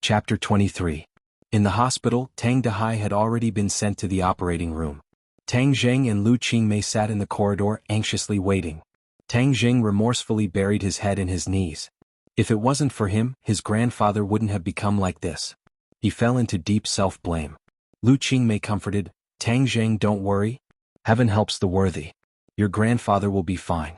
Chapter 23. In the hospital, Tang Dehai had already been sent to the operating room. Tang Zheng and Lu Qingmei sat in the corridor anxiously waiting. Tang Zheng remorsefully buried his head in his knees. If it wasn't for him, his grandfather wouldn't have become like this. He fell into deep self-blame. Lu Qingmei comforted, Tang Zheng, don't worry. Heaven helps the worthy. Your grandfather will be fine.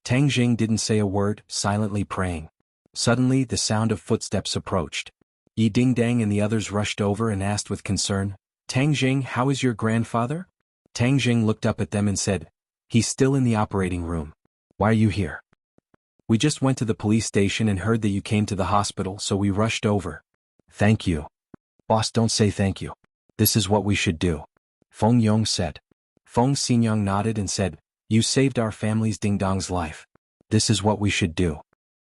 Tang Zheng didn't say a word, silently praying. Suddenly, the sound of footsteps approached. Yi Dingdang and the others rushed over and asked with concern, Tang Zheng, how is your grandfather? Tang Zheng looked up at them and said, he's still in the operating room. Why are you here? We just went to the police station and heard that you came to the hospital, so we rushed over. Thank you. Boss, don't say thank you. This is what we should do. Feng Yong said. Feng Xinyang nodded and said, you saved our family's Dingdong's life. This is what we should do.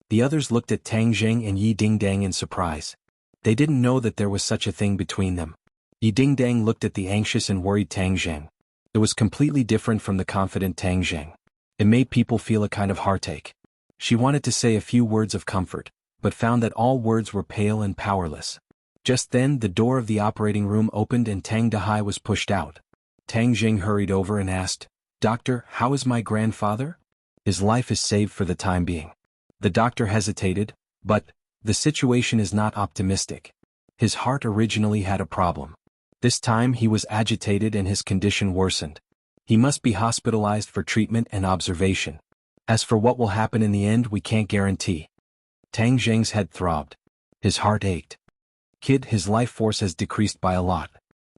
The others looked at Tang Zheng and Yi Dingdang in surprise. They didn't know that there was such a thing between them. Yi Dingdang looked at the anxious and worried Tang Zheng. It was completely different from the confident Tang Zheng. It made people feel a kind of heartache. She wanted to say a few words of comfort, but found that all words were pale and powerless. Just then, the door of the operating room opened and Tang Dehai was pushed out. Tang Zheng hurried over and asked, Doctor, how is my grandfather? His life is saved for the time being. The doctor hesitated, but the situation is not optimistic. His heart originally had a problem. This time he was agitated and his condition worsened. He must be hospitalized for treatment and observation. As for what will happen in the end, we can't guarantee. Tang Zheng's head throbbed. His heart ached. Kid, his life force has decreased by a lot.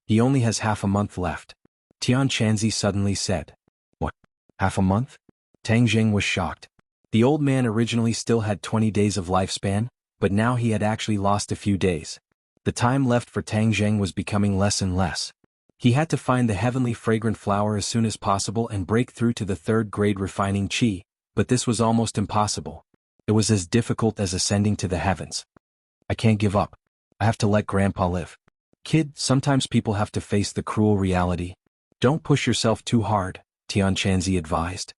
He only has half a month left. Tian Chanzi suddenly said. What? Half a month? Tang Zheng was shocked. The old man originally still had 20 days of lifespan, but now he had actually lost a few days. The time left for Tang Zheng was becoming less and less. He had to find the heavenly fragrant flower as soon as possible and break through to the third-grade refining qi, but this was almost impossible. It was as difficult as ascending to the heavens. I can't give up. I have to let Grandpa live. Kid, sometimes people have to face the cruel reality. Don't push yourself too hard, Tian Chanzi advised.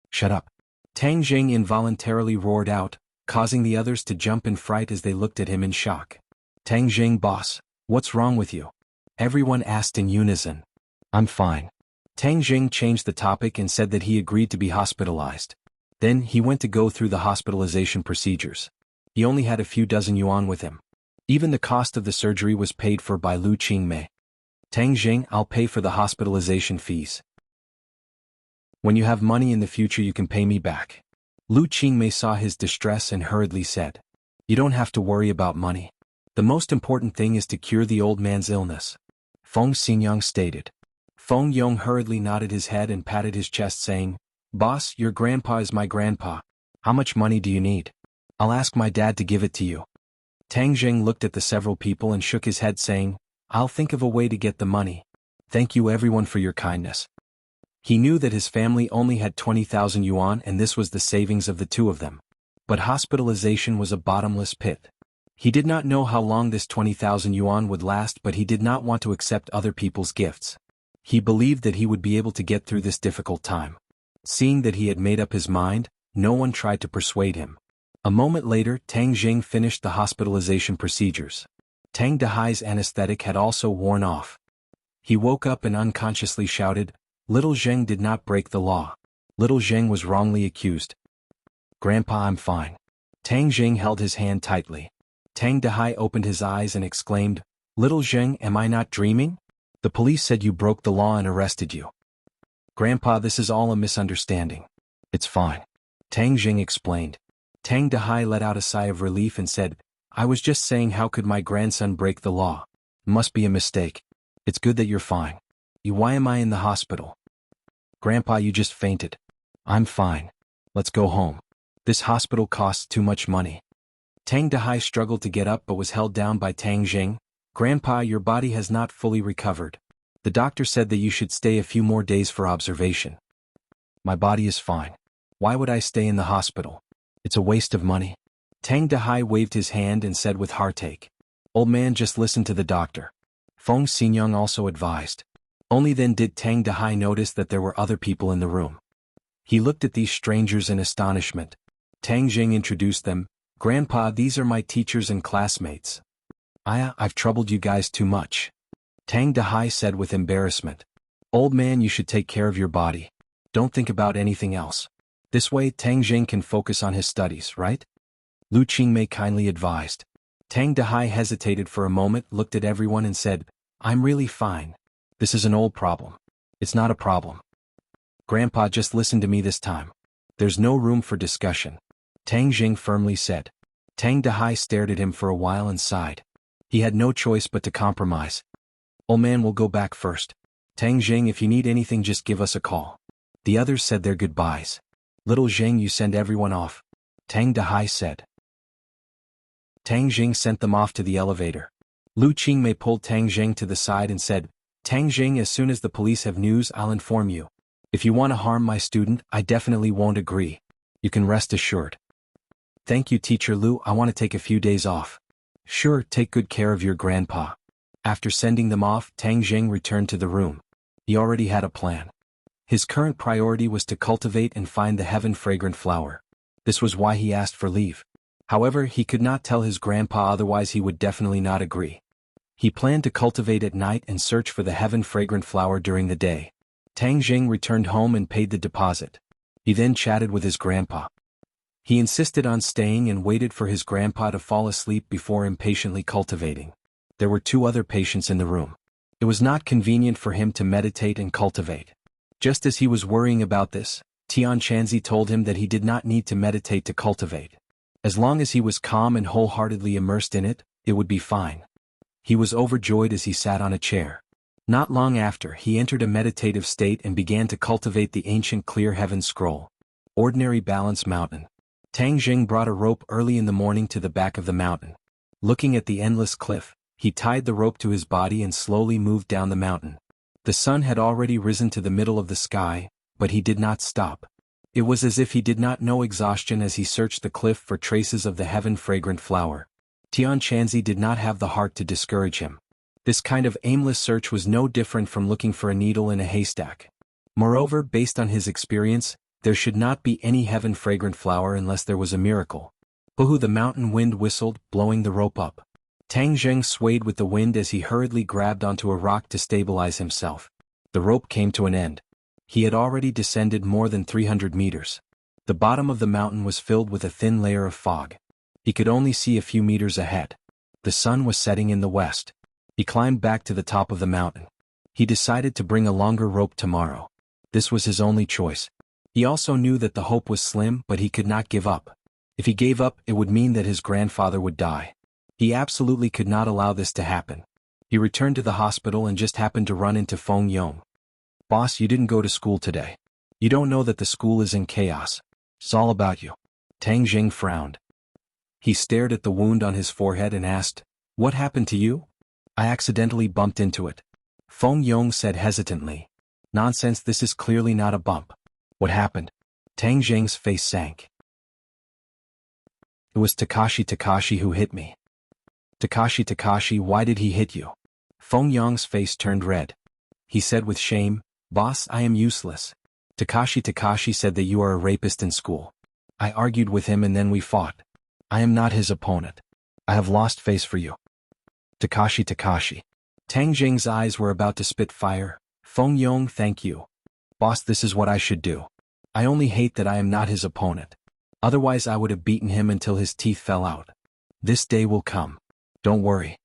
Shut up. Tang Zheng involuntarily roared out, causing the others to jump in fright as they looked at him in shock. Tang Zheng, boss, what's wrong with you? Everyone asked in unison. I'm fine. Tang Zheng changed the topic and said that he agreed to be hospitalized. Then he went to go through the hospitalization procedures. He only had a few dozen yuan with him. Even the cost of the surgery was paid for by Lu Qingmei. Tang Zheng, I'll pay for the hospitalization fees. When you have money in the future you can pay me back. Lu Qingmei saw his distress and hurriedly said. You don't have to worry about money. The most important thing is to cure the old man's illness. Feng Xinyang stated. Feng Yong hurriedly nodded his head and patted his chest saying, Boss, your grandpa is my grandpa. How much money do you need? I'll ask my dad to give it to you. Tang Zheng looked at the several people and shook his head saying, I'll think of a way to get the money. Thank you everyone for your kindness. He knew that his family only had 20,000 yuan and this was the savings of the two of them. But hospitalization was a bottomless pit. He did not know how long this 20,000 yuan would last, but he did not want to accept other people's gifts. He believed that he would be able to get through this difficult time. Seeing that he had made up his mind, no one tried to persuade him. A moment later, Tang Zheng finished the hospitalization procedures. Tang Dehai's anesthetic had also worn off. He woke up and unconsciously shouted, Little Zheng did not break the law. Little Zheng was wrongly accused. Grandpa, I'm fine. Tang Zheng held his hand tightly. Tang Dehai opened his eyes and exclaimed, Little Zheng, am I not dreaming? The police said you broke the law and arrested you. Grandpa, this is all a misunderstanding. It's fine. Tang Zheng explained. Tang Dehai let out a sigh of relief and said, I was just saying how could my grandson break the law? Must be a mistake. It's good that you're fine. Why am I in the hospital? Grandpa, you just fainted. I'm fine. Let's go home. This hospital costs too much money. Tang Dehai struggled to get up but was held down by Tang Zheng. Grandpa, your body has not fully recovered. The doctor said that you should stay a few more days for observation. My body is fine. Why would I stay in the hospital? It's a waste of money. Tang Dehai waved his hand and said with heartache. Old man, just listen to the doctor. Feng Xinyang also advised. Only then did Tang Dehai notice that there were other people in the room. He looked at these strangers in astonishment. Tang Zheng introduced them. Grandpa, these are my teachers and classmates. I've troubled you guys too much. Tang Dahai said with embarrassment. Old man, you should take care of your body. Don't think about anything else. This way Tang Jing can focus on his studies, right? Lu Qingmei kindly advised. Tang Dahai hesitated for a moment, looked at everyone and said, I'm really fine. This is an old problem. It's not a problem. Grandpa, just listen to me this time. There's no room for discussion. Tang Jing firmly said. Tang Dahai stared at him for a while and sighed. He had no choice but to compromise. Old man will go back first. Tang Jing, if you need anything just give us a call. The others said their goodbyes. Little Zheng, you send everyone off. Tang Dahai said. Tang Jing sent them off to the elevator. Lu Qingmei pulled Tang Jing to the side and said, Tang Jing, as soon as the police have news, I'll inform you. If you want to harm my student, I definitely won't agree. You can rest assured. Thank you, Teacher Lu, I want to take a few days off. Sure, take good care of your grandpa. After sending them off, Tang Jing returned to the room. He already had a plan. His current priority was to cultivate and find the heaven-fragrant flower. This was why he asked for leave. However, he could not tell his grandpa, otherwise he would definitely not agree. He planned to cultivate at night and search for the heaven-fragrant flower during the day. Tang Jing returned home and paid the deposit. He then chatted with his grandpa. He insisted on staying and waited for his grandpa to fall asleep before impatiently cultivating. There were 2 other patients in the room. It was not convenient for him to meditate and cultivate. Just as he was worrying about this, Tian Chanzi told him that he did not need to meditate to cultivate. As long as he was calm and wholeheartedly immersed in it, it would be fine. He was overjoyed as he sat on a chair. Not long after, he entered a meditative state and began to cultivate the ancient clear heaven scroll. Ordinary balance mountain. Tang Jing brought a rope early in the morning to the back of the mountain. Looking at the endless cliff, he tied the rope to his body and slowly moved down the mountain. The sun had already risen to the middle of the sky, but he did not stop. It was as if he did not know exhaustion as he searched the cliff for traces of the heaven-fragrant flower. Tian Chanzi did not have the heart to discourage him. This kind of aimless search was no different from looking for a needle in a haystack. Moreover, based on his experience, there should not be any heaven-fragrant flower unless there was a miracle. Boohoo! The mountain wind whistled, blowing the rope up. Tang Jing swayed with the wind as he hurriedly grabbed onto a rock to stabilize himself. The rope came to an end. He had already descended more than 300 meters. The bottom of the mountain was filled with a thin layer of fog. He could only see a few meters ahead. The sun was setting in the west. He climbed back to the top of the mountain. He decided to bring a longer rope tomorrow. This was his only choice. He also knew that the hope was slim, but he could not give up. If he gave up, it would mean that his grandfather would die. He absolutely could not allow this to happen. He returned to the hospital and just happened to run into Feng Yong. Boss, you didn't go to school today. You don't know that the school is in chaos. It's all about you. Tang Jing frowned. He stared at the wound on his forehead and asked, What happened to you? I accidentally bumped into it. Feng Yong said hesitantly. Nonsense, this is clearly not a bump. What happened? Tang Jing's face sank. It was Takashi who hit me. Takashi, why did he hit you? Feng Yong's face turned red. He said with shame, Boss, I am useless. Takashi said that you are a rapist in school. I argued with him and then we fought. I am not his opponent. I have lost face for you. Takashi. Tang Jing's eyes were about to spit fire. Feng Yong, thank you. Boss, this is what I should do. I only hate that I am not his opponent. Otherwise I would have beaten him until his teeth fell out. This day will come. Don't worry.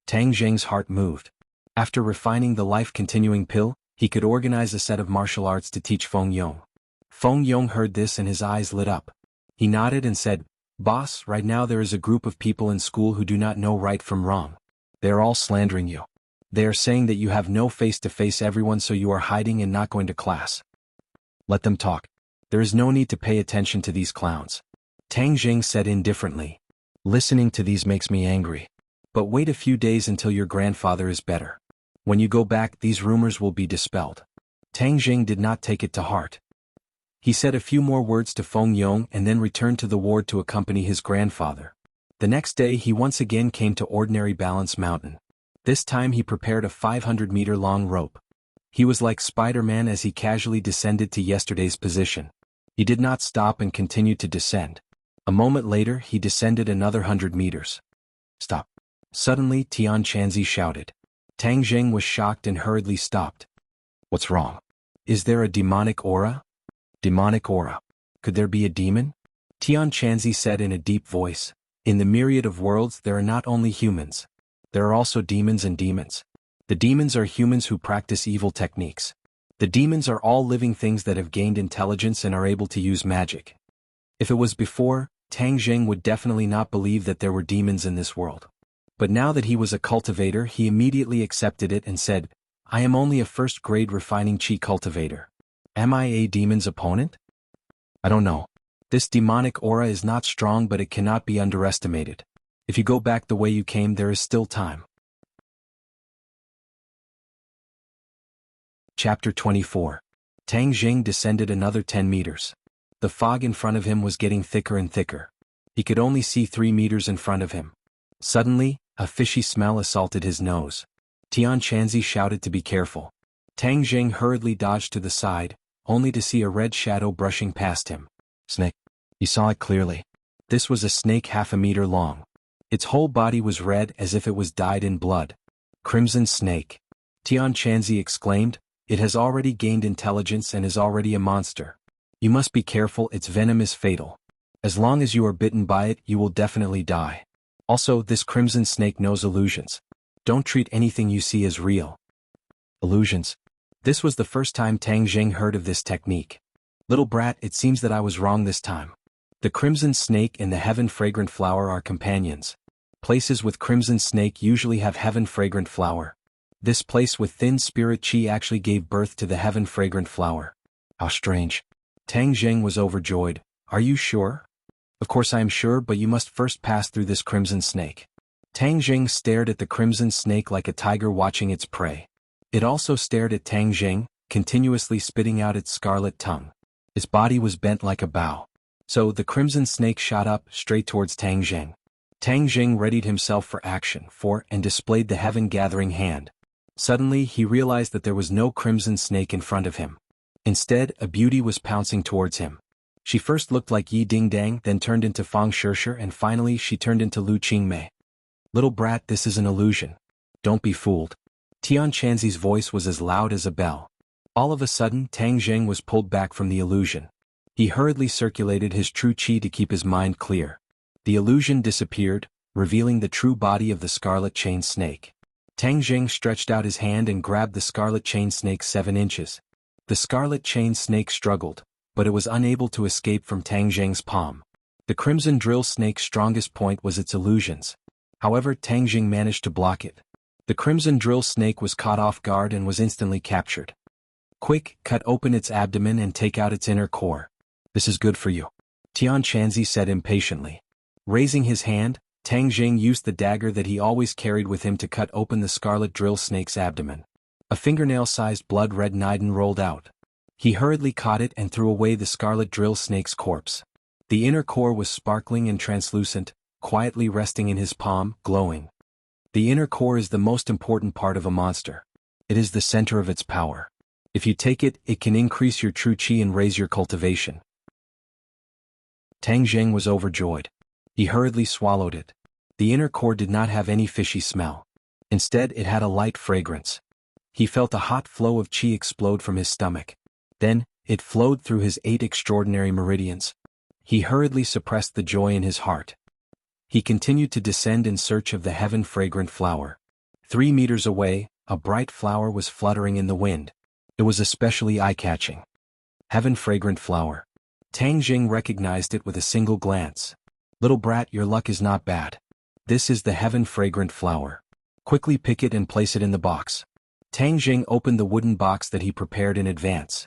Tang Jing's heart moved. After refining the life-continuing pill, he could organize a set of martial arts to teach Feng Yong. Feng Yong heard this and his eyes lit up. He nodded and said, Boss, right now there is a group of people in school who do not know right from wrong. They are all slandering you. They are saying that you have no face to face everyone, so you are hiding and not going to class. Let them talk. There is no need to pay attention to these clowns. Tang Jing said indifferently. Listening to these makes me angry. But wait a few days until your grandfather is better. When you go back, these rumors will be dispelled. Tang Jing did not take it to heart. He said a few more words to Feng Yong and then returned to the ward to accompany his grandfather. The next day he once again came to Ordinary Balance Mountain. This time he prepared a 500-meter-long rope. He was like Spider-Man as he casually descended to yesterday's position. He did not stop and continued to descend. A moment later he descended another 100 meters. Stop. Suddenly Xianxia shouted. Tang Jing was shocked and hurriedly stopped. What's wrong? Is there a demonic aura? Demonic aura. Could there be a demon? Xianxia said in a deep voice. In the myriad of worlds there are not only humans. There are also demons and demons. The demons are humans who practice evil techniques. The demons are all living things that have gained intelligence and are able to use magic. If it was before, Tang Jing would definitely not believe that there were demons in this world. But now that he was a cultivator, he immediately accepted it and said, I am only a first-grade refining chi cultivator. Am I a demon's opponent? I don't know. This demonic aura is not strong, but it cannot be underestimated. If you go back the way you came, there is still time. Chapter 24. Tang Jing descended another 10 meters. The fog in front of him was getting thicker and thicker. He could only see 3 meters in front of him. Suddenly, a fishy smell assaulted his nose. Xianxia shouted to be careful. Tang Jing hurriedly dodged to the side, only to see a red shadow brushing past him. Snake. He saw it clearly. This was a snake half a meter long. Its whole body was red as if it was dyed in blood. Crimson snake. Xianxia exclaimed, it has already gained intelligence and is already a monster. You must be careful, its venom is fatal. As long as you are bitten by it, you will definitely die. Also, this crimson snake knows illusions. Don't treat anything you see as real. Illusions. This was the first time Tang Jing heard of this technique. Little brat, it seems that I was wrong this time. The crimson snake and the heaven fragrant flower are companions. Places with crimson snake usually have heaven fragrant flower. This place with thin spirit chi actually gave birth to the heaven fragrant flower. How strange. Tang Jing was overjoyed. Are you sure? Of course I am sure, but you must first pass through this crimson snake. Tang Jing stared at the crimson snake like a tiger watching its prey. It also stared at Tang Jing, continuously spitting out its scarlet tongue. Its body was bent like a bow. So the crimson snake shot up, straight towards Tang Jing. Tang Jing readied himself for action, and displayed the heaven-gathering hand. Suddenly he realized that there was no crimson snake in front of him. Instead, a beauty was pouncing towards him. She first looked like Yi Dingdang, then turned into Fang Shishir, and finally she turned into Lu Qingmei. Little brat, this is an illusion. Don't be fooled. Xianxia's voice was as loud as a bell. All of a sudden, Tang Jing was pulled back from the illusion. He hurriedly circulated his true chi to keep his mind clear. The illusion disappeared, revealing the true body of the scarlet chain snake. Tang Jing stretched out his hand and grabbed the scarlet chain snake 7 inches. The scarlet chain snake struggled, but it was unable to escape from Tang Jing's palm. The crimson drill snake's strongest point was its illusions. However, Tang Jing managed to block it. The crimson drill snake was caught off guard and was instantly captured. Quick, cut open its abdomen and take out its inner core. This is good for you. Xianxia said impatiently. Raising his hand, Tang Jing used the dagger that he always carried with him to cut open the scarlet drill snake's abdomen. A fingernail-sized blood-red nidin rolled out. He hurriedly caught it and threw away the scarlet drill snake's corpse. The inner core was sparkling and translucent, quietly resting in his palm, glowing. The inner core is the most important part of a monster. It is the center of its power. If you take it, it can increase your true chi and raise your cultivation. Tang Jing was overjoyed. He hurriedly swallowed it. The inner core did not have any fishy smell. Instead, it had a light fragrance. He felt a hot flow of chi explode from his stomach. Then, it flowed through his 8 extraordinary meridians. He hurriedly suppressed the joy in his heart. He continued to descend in search of the heaven-fragrant flower. 3 meters away, a bright flower was fluttering in the wind. It was especially eye-catching. Heaven-fragrant flower. Tang Jing recognized it with a single glance. Little brat, your luck is not bad. This is the heaven-fragrant flower. Quickly pick it and place it in the box. Tang Jing opened the wooden box that he prepared in advance.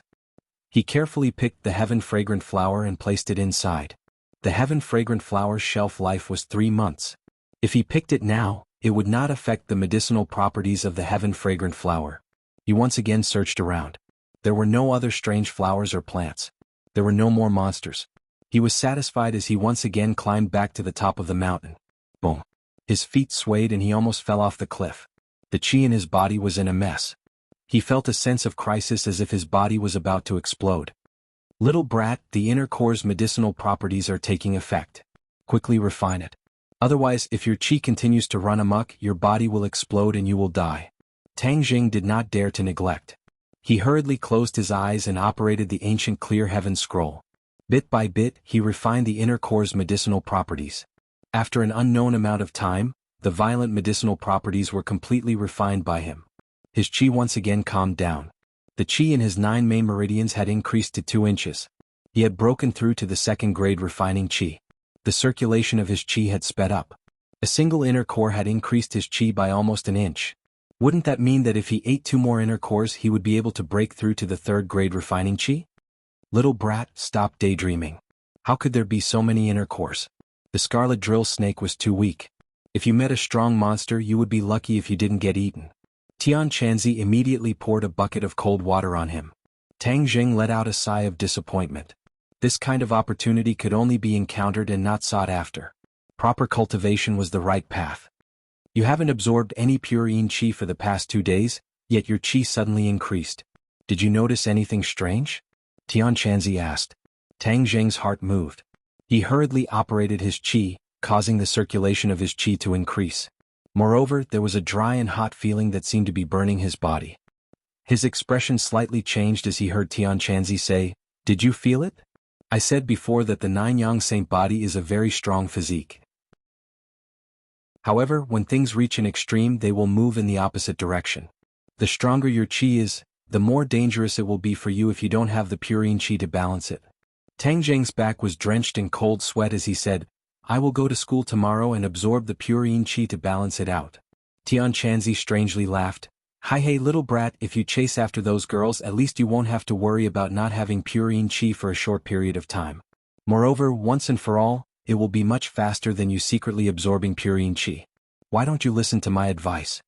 He carefully picked the heaven-fragrant flower and placed it inside. The heaven-fragrant flower's shelf life was 3 months. If he picked it now, it would not affect the medicinal properties of the heaven-fragrant flower. He once again searched around. There were no other strange flowers or plants. There were no more monsters. He was satisfied as he once again climbed back to the top of the mountain. Boom. His feet swayed and he almost fell off the cliff. The chi in his body was in a mess. He felt a sense of crisis as if his body was about to explode. Little brat, the inner core's medicinal properties are taking effect. Quickly refine it. Otherwise, if your qi continues to run amok, your body will explode and you will die. Tang Jing did not dare to neglect. He hurriedly closed his eyes and operated the ancient clear heaven scroll. Bit by bit, he refined the inner core's medicinal properties. After an unknown amount of time, the violent medicinal properties were completely refined by him. His qi once again calmed down. The qi in his 9 main meridians had increased to 2 inches. He had broken through to the 2nd grade refining qi. The circulation of his qi had sped up. A single inner core had increased his qi by almost an inch. Wouldn't that mean that if he ate 2 more inner cores he would be able to break through to the 3rd grade refining qi? Little brat, stop daydreaming. How could there be so many inner cores? The scarlet drill snake was too weak. If you met a strong monster you would be lucky if you didn't get eaten. Tian Chanzi immediately poured a bucket of cold water on him. Tang Jing let out a sigh of disappointment. This kind of opportunity could only be encountered and not sought after. Proper cultivation was the right path. You haven't absorbed any pure yin qi for the past 2 days, yet your qi suddenly increased. Did you notice anything strange? Tian Chanzi asked. Tang Jing's heart moved. He hurriedly operated his qi, causing the circulation of his qi to increase. Moreover, there was a dry and hot feeling that seemed to be burning his body. His expression slightly changed as he heard Tian Chanzi say, "Did you feel it? I said before that the 9 yang saint body is a very strong physique. However, when things reach an extreme they will move in the opposite direction. The stronger your qi is, the more dangerous it will be for you if you don't have the pure yin qi to balance it." Tang Jing's back was drenched in cold sweat as he said, "I will go to school tomorrow and absorb the pure yin qi to balance it out." Tian Chanzi strangely laughed. "Hi hey little brat, if you chase after those girls at least you won't have to worry about not having pure yin qi for a short period of time. Moreover, once and for all, it will be much faster than you secretly absorbing pure yin qi. Why don't you listen to my advice?"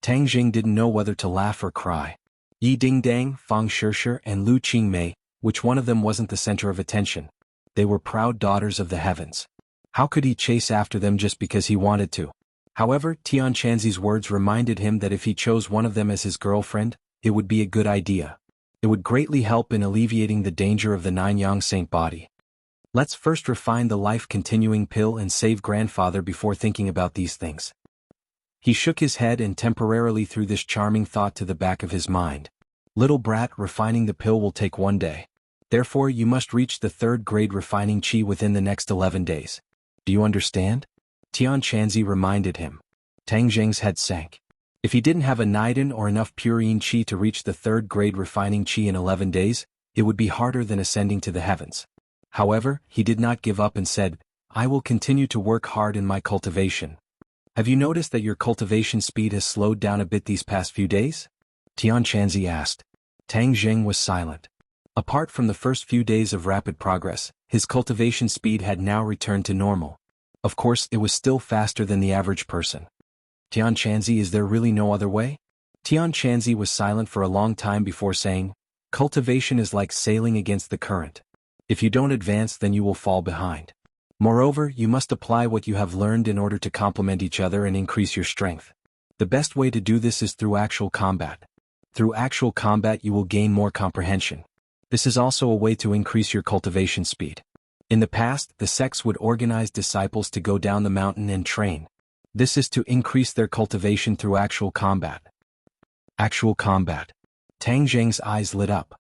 Tang Jing didn't know whether to laugh or cry. Yi Dingdang, Fang Shishir, and Lu Qingmei, which one of them wasn't the center of attention? They were proud daughters of the heavens. How could he chase after them just because he wanted to? However, Tian Chanzi's words reminded him that if he chose one of them as his girlfriend, it would be a good idea. It would greatly help in alleviating the danger of the 9 yang saint body. Let's first refine the life-continuing pill and save grandfather before thinking about these things. He shook his head and temporarily threw this charming thought to the back of his mind. Little brat, refining the pill will take 1 day. Therefore you must reach the 3rd grade refining qi within the next 11 days. Do you understand? Tian Chanzi reminded him. Tang Jing's head sank. If he didn't have a niden or enough pure yin qi to reach the 3rd grade refining qi in 11 days, it would be harder than ascending to the heavens. However, he did not give up and said, "I will continue to work hard in my cultivation." Have you noticed that your cultivation speed has slowed down a bit these past few days? Tian Chanzi asked. Tang Jing was silent. Apart from the first few days of rapid progress, his cultivation speed had now returned to normal. Of course, it was still faster than the average person. Tian Chanzi, is there really no other way? Tian Chanzi was silent for a long time before saying, "Cultivation is like sailing against the current. If you don't advance then you will fall behind. Moreover, you must apply what you have learned in order to complement each other and increase your strength. The best way to do this is through actual combat. Through actual combat you will gain more comprehension. This is also a way to increase your cultivation speed. In the past, the sects would organize disciples to go down the mountain and train. This is to increase their cultivation through actual combat." Actual combat. Tang Jing's eyes lit up.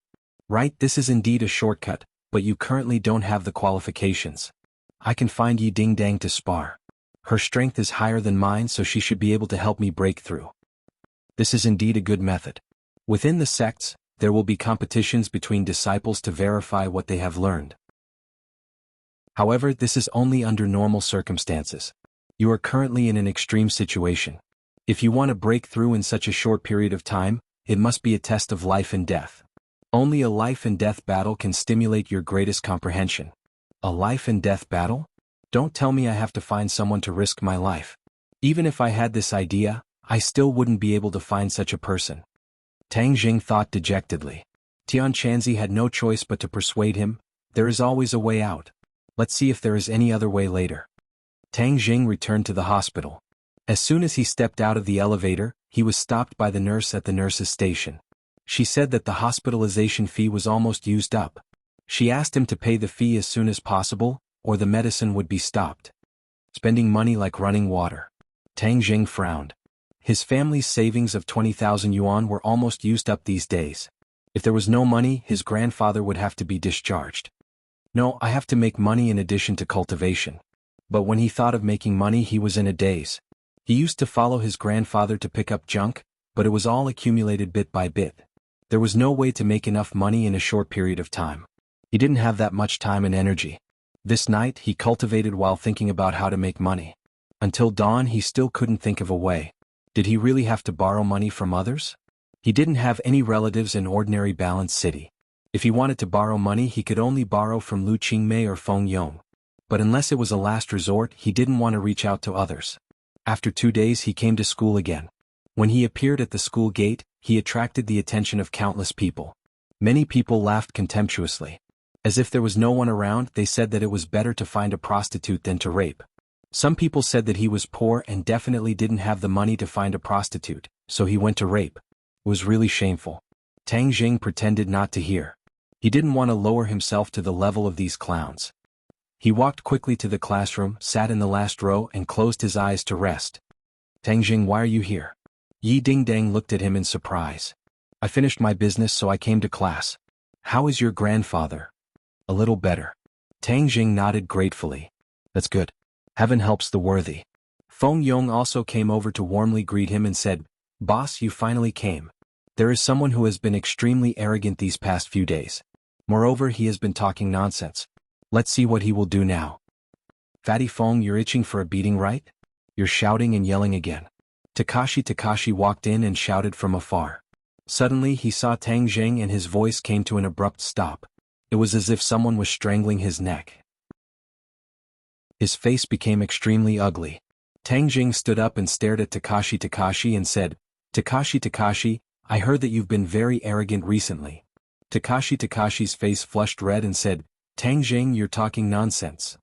Right, this is indeed a shortcut, but you currently don't have the qualifications. I can find Yi Dingdang to spar. Her strength is higher than mine, so she should be able to help me break through. This is indeed a good method. Within the sects, there will be competitions between disciples to verify what they have learned. However, this is only under normal circumstances. You are currently in an extreme situation. If you want to break through in such a short period of time, it must be a test of life and death. Only a life and death battle can stimulate your greatest comprehension. A life and death battle? Don't tell me I have to find someone to risk my life. Even if I had this idea, I still wouldn't be able to find such a person. Tang Jing thought dejectedly. Tian Chanzi had no choice but to persuade him, "There is always a way out. Let's see if there is any other way later." Tang Jing returned to the hospital. As soon as he stepped out of the elevator, he was stopped by the nurse at the nurse's station. She said that the hospitalization fee was almost used up. She asked him to pay the fee as soon as possible, or the medicine would be stopped. spending money like running water. Tang Jing frowned. His family's savings of 20,000 yuan were almost used up these days. If there was no money, his grandfather would have to be discharged. No, I have to make money in addition to cultivation. But when he thought of making money, he was in a daze. He used to follow his grandfather to pick up junk, but it was all accumulated bit by bit. There was no way to make enough money in a short period of time. He didn't have that much time and energy. This night, he cultivated while thinking about how to make money. Until dawn, he still couldn't think of a way. Did he really have to borrow money from others? He didn't have any relatives in ordinary balanced city. If he wanted to borrow money, he could only borrow from Lu Qingmei or Feng Yong. But unless it was a last resort, he didn't want to reach out to others. After 2 days, he came to school again. When he appeared at the school gate, he attracted the attention of countless people. Many people laughed contemptuously. As if there was no one around, they said that it was better to find a prostitute than to rape. Some people said that he was poor and definitely didn't have the money to find a prostitute, so he went to rape. It was really shameful. Tang Jing pretended not to hear. He didn't want to lower himself to the level of these clowns. He walked quickly to the classroom, sat in the last row, and closed his eyes to rest. Tang Jing, why are you here? Yi Dingdang looked at him in surprise. I finished my business, so I came to class. How is your grandfather? A little better. Tang Jing nodded gratefully. That's good. Heaven helps the worthy. Feng Yong also came over to warmly greet him and said, Boss, you finally came. There is someone who has been extremely arrogant these past few days. Moreover, he has been talking nonsense. Let's see what he will do now. Fatty Feng, you're itching for a beating, right? You're shouting and yelling again. Takashi walked in and shouted from afar. Suddenly he saw Tang Jing and his voice came to an abrupt stop. It was as if someone was strangling his neck. His face became extremely ugly. Tang Jing stood up and stared at Takashi and said, Takashi, I heard that you've been very arrogant recently. Takashi's face flushed red and said, Tang Jing, you're talking nonsense.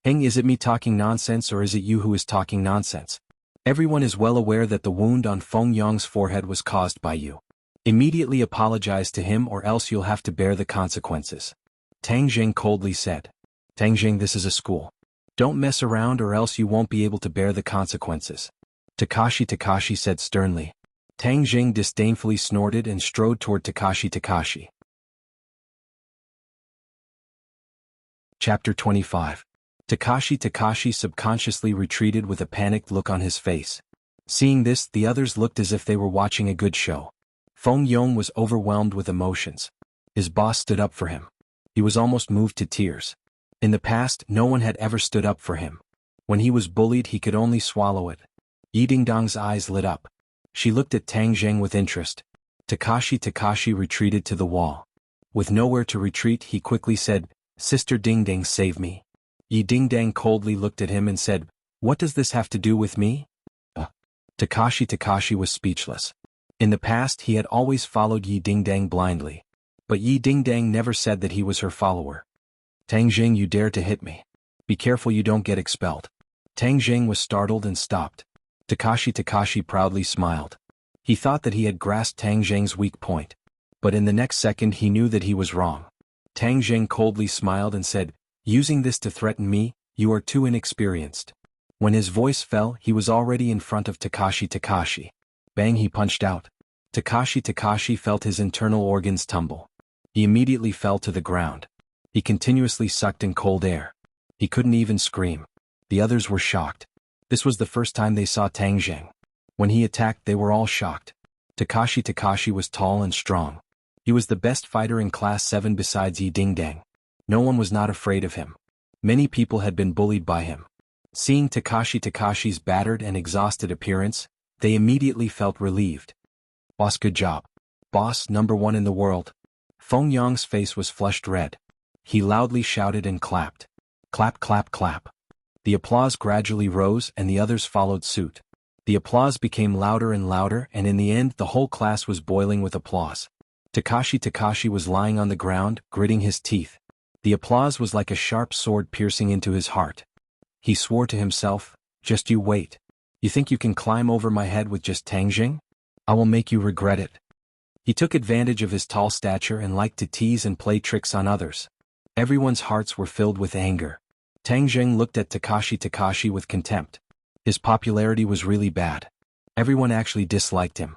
Heng, is it me talking nonsense or is it you who is talking nonsense? Everyone is well aware that the wound on Feng Yong's forehead was caused by you. Immediately apologize to him or else you'll have to bear the consequences. Tang Jing coldly said. Tang Jing, this is a school. Don't mess around or else you won't be able to bear the consequences. Takashi said sternly. Tang Jing disdainfully snorted and strode toward Takashi. Chapter 25. Takashi subconsciously retreated with a panicked look on his face. Seeing this, the others looked as if they were watching a good show. Feng Yong was overwhelmed with emotions. His boss stood up for him. He was almost moved to tears. In the past, no one had ever stood up for him. When he was bullied, he could only swallow it. Yi Dingdang's eyes lit up. She looked at Tang Jing with interest. Takashi retreated to the wall. With nowhere to retreat, he quickly said, Sister Dingdang, save me. Yi Dingdang coldly looked at him and said, What does this have to do with me? Takashi was speechless. In the past, he had always followed Yi Dingdang blindly. But Yi Dingdang never said that he was her follower. Tang Jing, you dare to hit me. Be careful you don't get expelled. Tang Jing was startled and stopped. Takashi proudly smiled. He thought that he had grasped Tang Jing's weak point. But in the next second he knew that he was wrong. Tang Jing coldly smiled and said, Using this to threaten me, you are too inexperienced. When his voice fell, he was already in front of Takashi. Bang, he punched out. Takashi felt his internal organs tumble. He immediately fell to the ground. He continuously sucked in cold air. He couldn't even scream. The others were shocked. This was the first time they saw Tang Jing. When he attacked, they were all shocked. Takashi was tall and strong. He was the best fighter in Class 7 besides Yi Dingdang. No one was not afraid of him. Many people had been bullied by him. Seeing Takashi's battered and exhausted appearance, they immediately felt relieved. Boss, good job. Boss, #1 in the world. Feng Yong's face was flushed red. He loudly shouted and clapped. Clap, clap, clap. The applause gradually rose and the others followed suit. The applause became louder and louder and in the end the whole class was boiling with applause. Takashi was lying on the ground, gritting his teeth. The applause was like a sharp sword piercing into his heart. He swore to himself, just you wait. You think you can climb over my head with just Tang Jing? I will make you regret it. He took advantage of his tall stature and liked to tease and play tricks on others. Everyone's hearts were filled with anger. Tang Zheng looked at Takashi with contempt. His popularity was really bad. Everyone actually disliked him.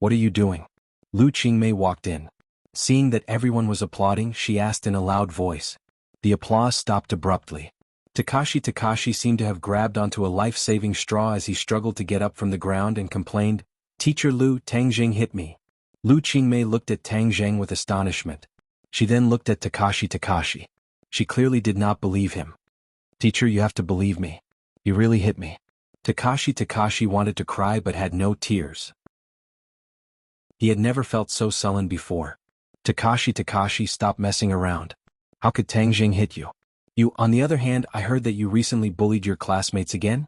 What are you doing? Lu Qingmei walked in. Seeing that everyone was applauding, she asked in a loud voice. The applause stopped abruptly. Takashi seemed to have grabbed onto a life-saving straw as he struggled to get up from the ground and complained, "Teacher Lu, Tang Zheng hit me." Lu Qingmei looked at Tang Zheng with astonishment. She then looked at Takashi. She clearly did not believe him. "Teacher, you have to believe me. He really hit me." Takashi wanted to cry but had no tears. He had never felt so sullen before. Takashi, stop messing around. How could Tang Zheng hit you? You, on the other hand, I heard that you recently bullied your classmates again?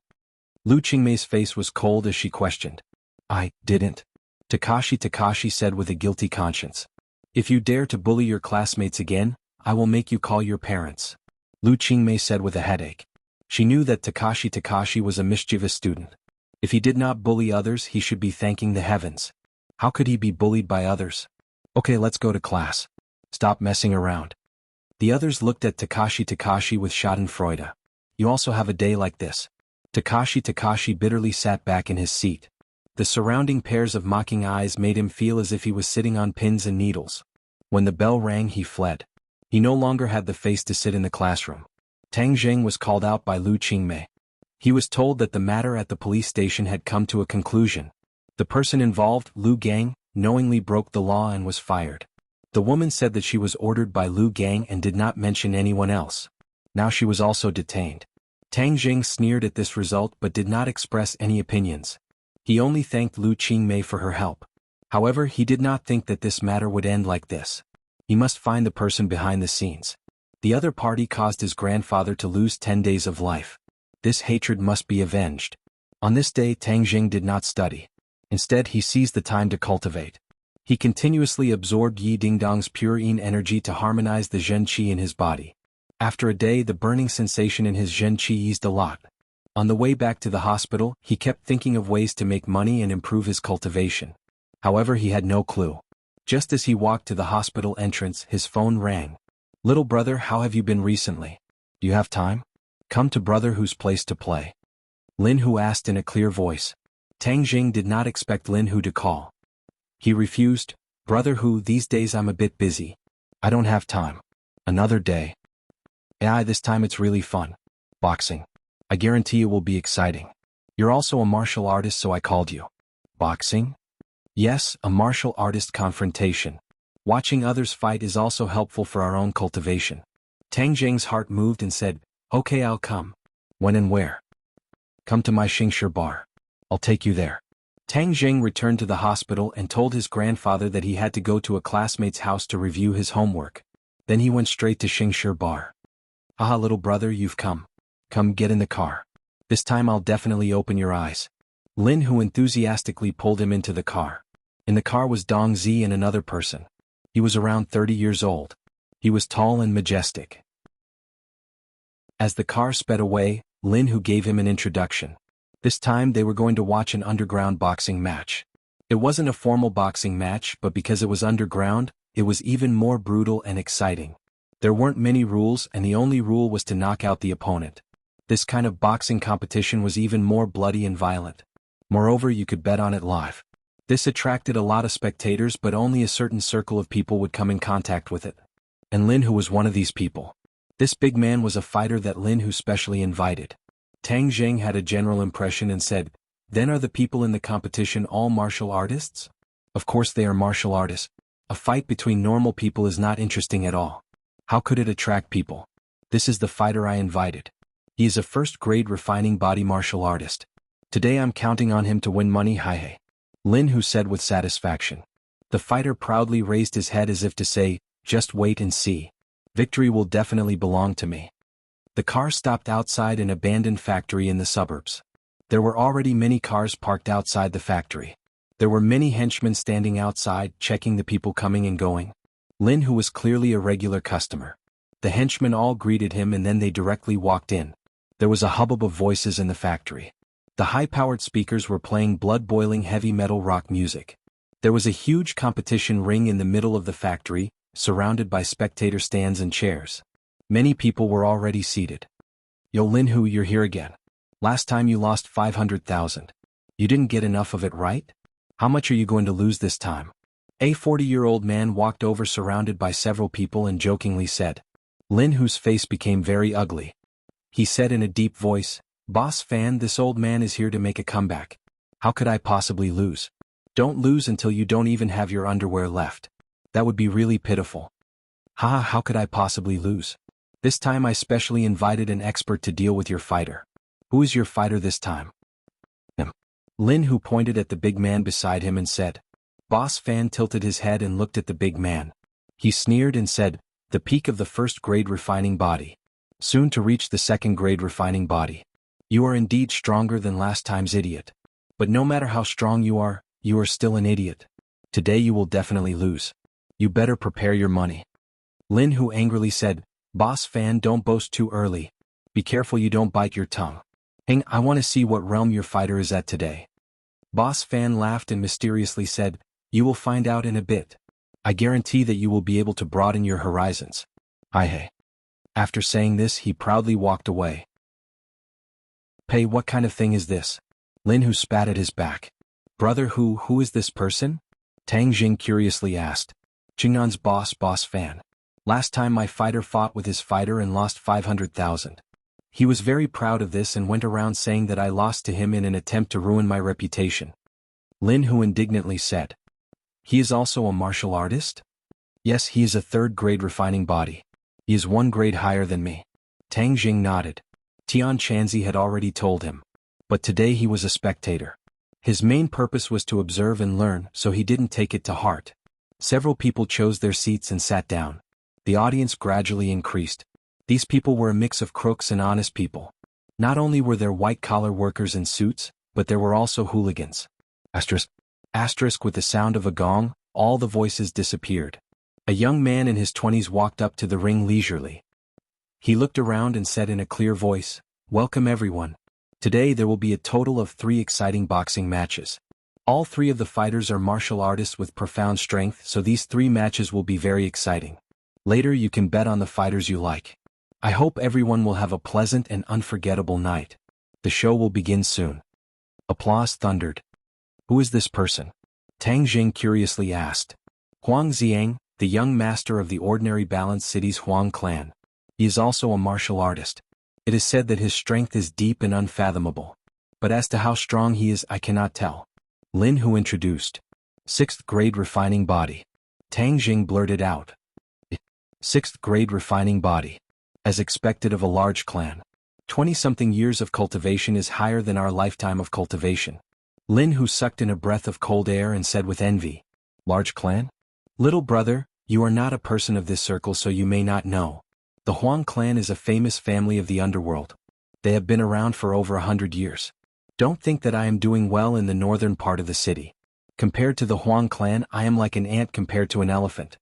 Lu Qingmei's face was cold as she questioned. I didn't. Takashi said with a guilty conscience. If you dare to bully your classmates again, I will make you call your parents. Lu Qingmei said with a headache. She knew that Takashi was a mischievous student. If he did not bully others, he should be thanking the heavens. How could he be bullied by others? Okay, let's go to class. Stop messing around. The others looked at Takashi with schadenfreude. You also have a day like this. Takashi bitterly sat back in his seat. The surrounding pairs of mocking eyes made him feel as if he was sitting on pins and needles. When the bell rang, he fled. He no longer had the face to sit in the classroom. Tang Zheng was called out by Lu Qingmei. He was told that the matter at the police station had come to a conclusion. The person involved, Lu Gang, knowingly broke the law and was fired. The woman said that she was ordered by Lu Gang and did not mention anyone else. Now she was also detained. Tang Zheng sneered at this result but did not express any opinions. He only thanked Lu Qingmei for her help. However, he did not think that this matter would end like this. He must find the person behind the scenes. The other party caused his grandfather to lose 10 days of life. This hatred must be avenged. On this day, Tang Zheng did not study. Instead, he seized the time to cultivate. He continuously absorbed Yi Dingdong's pure yin energy to harmonize the Zhen Qi in his body. After a day, the burning sensation in his Zhen Qi eased a lot. On the way back to the hospital, he kept thinking of ways to make money and improve his cultivation. However, he had no clue. Just as he walked to the hospital entrance, his phone rang. Little brother, how have you been recently? Do you have time? Come to brother who's place to play. Lin Hu asked in a clear voice. Tang Zheng did not expect Lin Hu to call. He refused. Brother Hu, these days I'm a bit busy. I don't have time. Another day. This time it's really fun. Boxing. I guarantee it will be exciting. You're also a martial artist, so I called you. Boxing? Yes, a martial artist confrontation. Watching others fight is also helpful for our own cultivation. Tang Zheng's heart moved and said, Okay, I'll come. When and where? Come to my xianxia bar. I'll take you there. Tang Zheng returned to the hospital and told his grandfather that he had to go to a classmate's house to review his homework. Then he went straight to xianxia bar. Haha, little brother, you've come. Come get in the car. This time I'll definitely open your eyes. Lin Hu enthusiastically pulled him into the car. In the car was Dong Zi and another person. He was around 30 years old. He was tall and majestic. As the car sped away, Lin Hu gave him an introduction. This time they were going to watch an underground boxing match. It wasn't a formal boxing match, but because it was underground, it was even more brutal and exciting. There weren't many rules, and the only rule was to knock out the opponent. This kind of boxing competition was even more bloody and violent. Moreover, you could bet on it live. This attracted a lot of spectators, but only a certain circle of people would come in contact with it. And Lin Hu was one of these people. This big man was a fighter that Lin Hu specially invited. Tang Zheng had a general impression and said, Then are the people in the competition all martial artists? Of course they are martial artists. A fight between normal people is not interesting at all. How could it attract people? This is the fighter I invited. He is a first-grade refining body martial artist. Today I'm counting on him to win money. Hi. Lin Hu said with satisfaction. The fighter proudly raised his head as if to say, Just wait and see. Victory will definitely belong to me. The car stopped outside an abandoned factory in the suburbs. There were already many cars parked outside the factory. There were many henchmen standing outside, checking the people coming and going. Lin Hu was clearly a regular customer. The henchmen all greeted him and then they directly walked in. There was a hubbub of voices in the factory. The high-powered speakers were playing blood-boiling heavy metal rock music. There was a huge competition ring in the middle of the factory, surrounded by spectator stands and chairs. Many people were already seated. Yo Linhu, you're here again. Last time you lost 500,000. You didn't get enough of it, right? How much are you going to lose this time? A 40-year-old man walked over surrounded by several people and jokingly said. Linhu's face became very ugly. He said in a deep voice, Boss Fan, this old man is here to make a comeback. How could I possibly lose? Don't lose until you don't even have your underwear left. That would be really pitiful. Haha, how could I possibly lose? This time I specially invited an expert to deal with your fighter. Who is your fighter this time? Him. Linhu pointed at the big man beside him and said. Boss Fan tilted his head and looked at the big man. He sneered and said, the peak of the first-grade refining body. Soon to reach the second-grade refining body. You are indeed stronger than last time's idiot. But no matter how strong you are still an idiot. Today you will definitely lose. You better prepare your money. Linhu angrily said, Boss Fan, don't boast too early. Be careful you don't bite your tongue. Hang, I want to see what realm your fighter is at today. Boss Fan laughed and mysteriously said, you will find out in a bit. I guarantee that you will be able to broaden your horizons. Hey. After saying this, he proudly walked away. Pay, what kind of thing is this? Linhu spat at his back. Brother, who is this person? Tang Jing curiously asked. Qing'an's Boss Fan. Last time my fighter fought with his fighter and lost 500,000. He was very proud of this and went around saying that I lost to him in an attempt to ruin my reputation. Linhu indignantly said. He is also a martial artist? Yes, he is a third-grade refining body. He is 1 grade higher than me. Tang Jing nodded. Tian Chanzi had already told him. But today he was a spectator. His main purpose was to observe and learn, so he didn't take it to heart. Several people chose their seats and sat down. The audience gradually increased. These people were a mix of crooks and honest people. Not only were there white-collar workers in suits, but there were also hooligans. Asterisk with the sound of a gong, all the voices disappeared. A young man in his 20s walked up to the ring leisurely. He looked around and said in a clear voice, Welcome everyone. Today there will be a total of 3 exciting boxing matches. All 3 of the fighters are martial artists with profound strength, so these 3 matches will be very exciting. Later you can bet on the fighters you like. I hope everyone will have a pleasant and unforgettable night. The show will begin soon. Applause thundered. Who is this person? Tang Jing curiously asked. Huang Xiang, the young master of the Ordinary Balance City's Huang clan. He is also a martial artist. It is said that his strength is deep and unfathomable. But as to how strong he is, I cannot tell. Linhu introduced. 6th grade refining body. Tang Jing blurted out. 6th grade refining body. As expected of a large clan. 20-something years of cultivation is higher than our lifetime of cultivation. Linhu sucked in a breath of cold air and said with envy. Large clan? Little brother, you are not a person of this circle, so you may not know. The Huang clan is a famous family of the underworld. They have been around for over 100 years. Don't think that I am doing well in the northern part of the city. Compared to the Huang clan, I am like an ant compared to an elephant.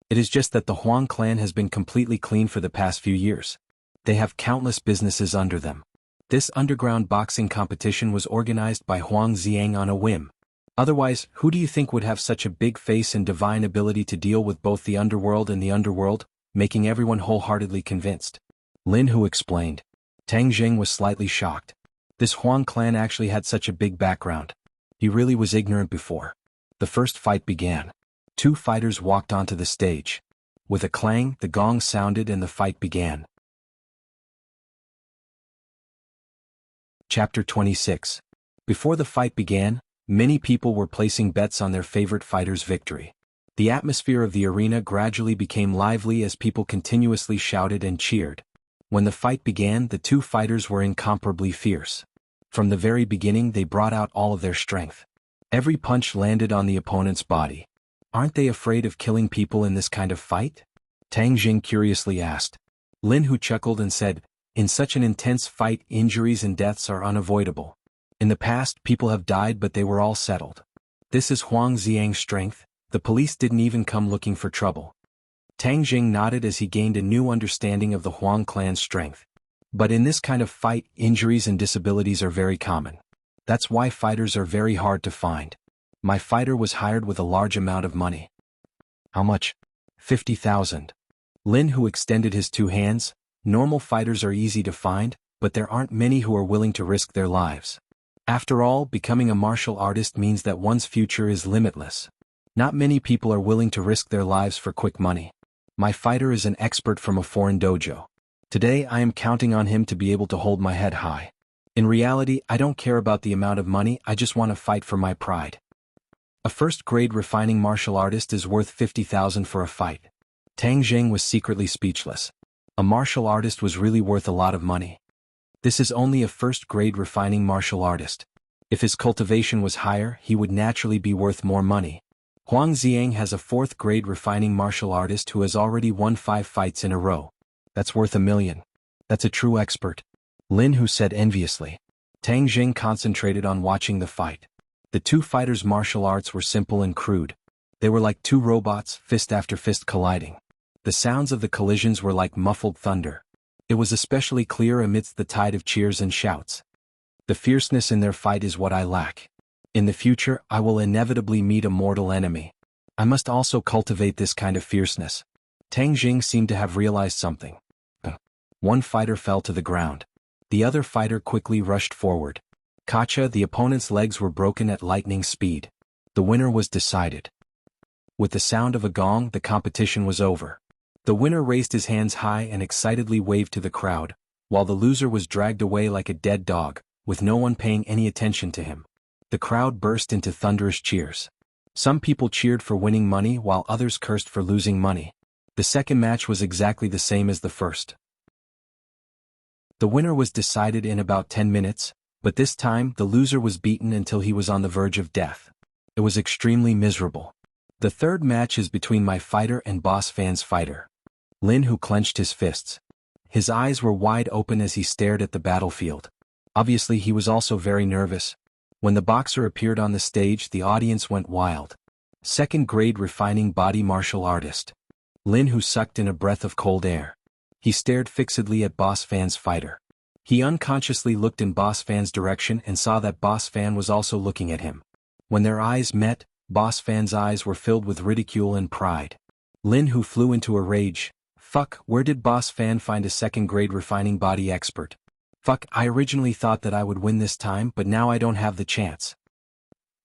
It is just that the Huang clan has been completely clean for the past few years. They have countless businesses under them. This underground boxing competition was organized by Huang Xiang on a whim. Otherwise, who do you think would have such a big face and divine ability to deal with both the underworld and the underworld, making everyone wholeheartedly convinced? Linhu explained. Tang Jing was slightly shocked. This Huang clan actually had such a big background. He really was ignorant before. The first fight began. 2 fighters walked onto the stage. With a clang, the gong sounded and the fight began. Chapter 26. Before the fight began, many people were placing bets on their favorite fighter's victory. The atmosphere of the arena gradually became lively as people continuously shouted and cheered. When the fight began, the 2 fighters were incomparably fierce. From the very beginning they brought out all of their strength. Every punch landed on the opponent's body. Aren't they afraid of killing people in this kind of fight? Tang Jing curiously asked. Linhu chuckled and said, in such an intense fight, injuries and deaths are unavoidable. In the past, people have died, but they were all settled. This is Huang Xiang's strength. The police didn't even come looking for trouble. Tang Jing nodded as he gained a new understanding of the Huang clan's strength. But in this kind of fight, injuries and disabilities are very common. That's why fighters are very hard to find. My fighter was hired with a large amount of money. How much? 50,000. Linhu extended his 2 hands. Normal fighters are easy to find, but there aren't many who are willing to risk their lives. After all, becoming a martial artist means that one's future is limitless. Not many people are willing to risk their lives for quick money. My fighter is an expert from a foreign dojo. Today I am counting on him to be able to hold my head high. In reality, I don't care about the amount of money, I just want to fight for my pride. A first-grade refining martial artist is worth 50,000 for a fight. Tang Jing was secretly speechless. A martial artist was really worth a lot of money. This is only a first-grade refining martial artist. If his cultivation was higher, he would naturally be worth more money. Huang Xiang has a fourth-grade refining martial artist who has already won 5 fights in a row. That's worth $1 million. That's a true expert. Lin Hu said enviously. Tang Jing concentrated on watching the fight. The two fighters' martial arts were simple and crude. They were like two robots, fist after fist colliding. The sounds of the collisions were like muffled thunder. It was especially clear amidst the tide of cheers and shouts. The fierceness in their fight is what I lack. In the future, I will inevitably meet a mortal enemy. I must also cultivate this kind of fierceness. Tang Jing seemed to have realized something. One fighter fell to the ground. The other fighter quickly rushed forward. Kacha, the opponent's legs were broken at lightning speed. The winner was decided. With the sound of a gong, the competition was over. The winner raised his hands high and excitedly waved to the crowd, while the loser was dragged away like a dead dog, with no one paying any attention to him. The crowd burst into thunderous cheers. Some people cheered for winning money while others cursed for losing money. The second match was exactly the same as the first. The winner was decided in about 10 minutes, but this time the loser was beaten until he was on the verge of death. It was extremely miserable. The third match is between my fighter and Boss Fan's fighter. Lin Hu clenched his fists. His eyes were wide open as he stared at the battlefield. Obviously he was also very nervous. When the boxer appeared on the stage, the audience went wild. Second-grade refining body martial artist. Lin Hu sucked in a breath of cold air. He stared fixedly at Boss Fan's fighter. He unconsciously looked in Boss Fan's direction and saw that Boss Fan was also looking at him. When their eyes met, Boss Fan's eyes were filled with ridicule and pride. Lin Hu flew into a rage. Fuck, where did Boss Fan find a second-grade refining body expert? Fuck, I originally thought that I would win this time, but now I don't have the chance.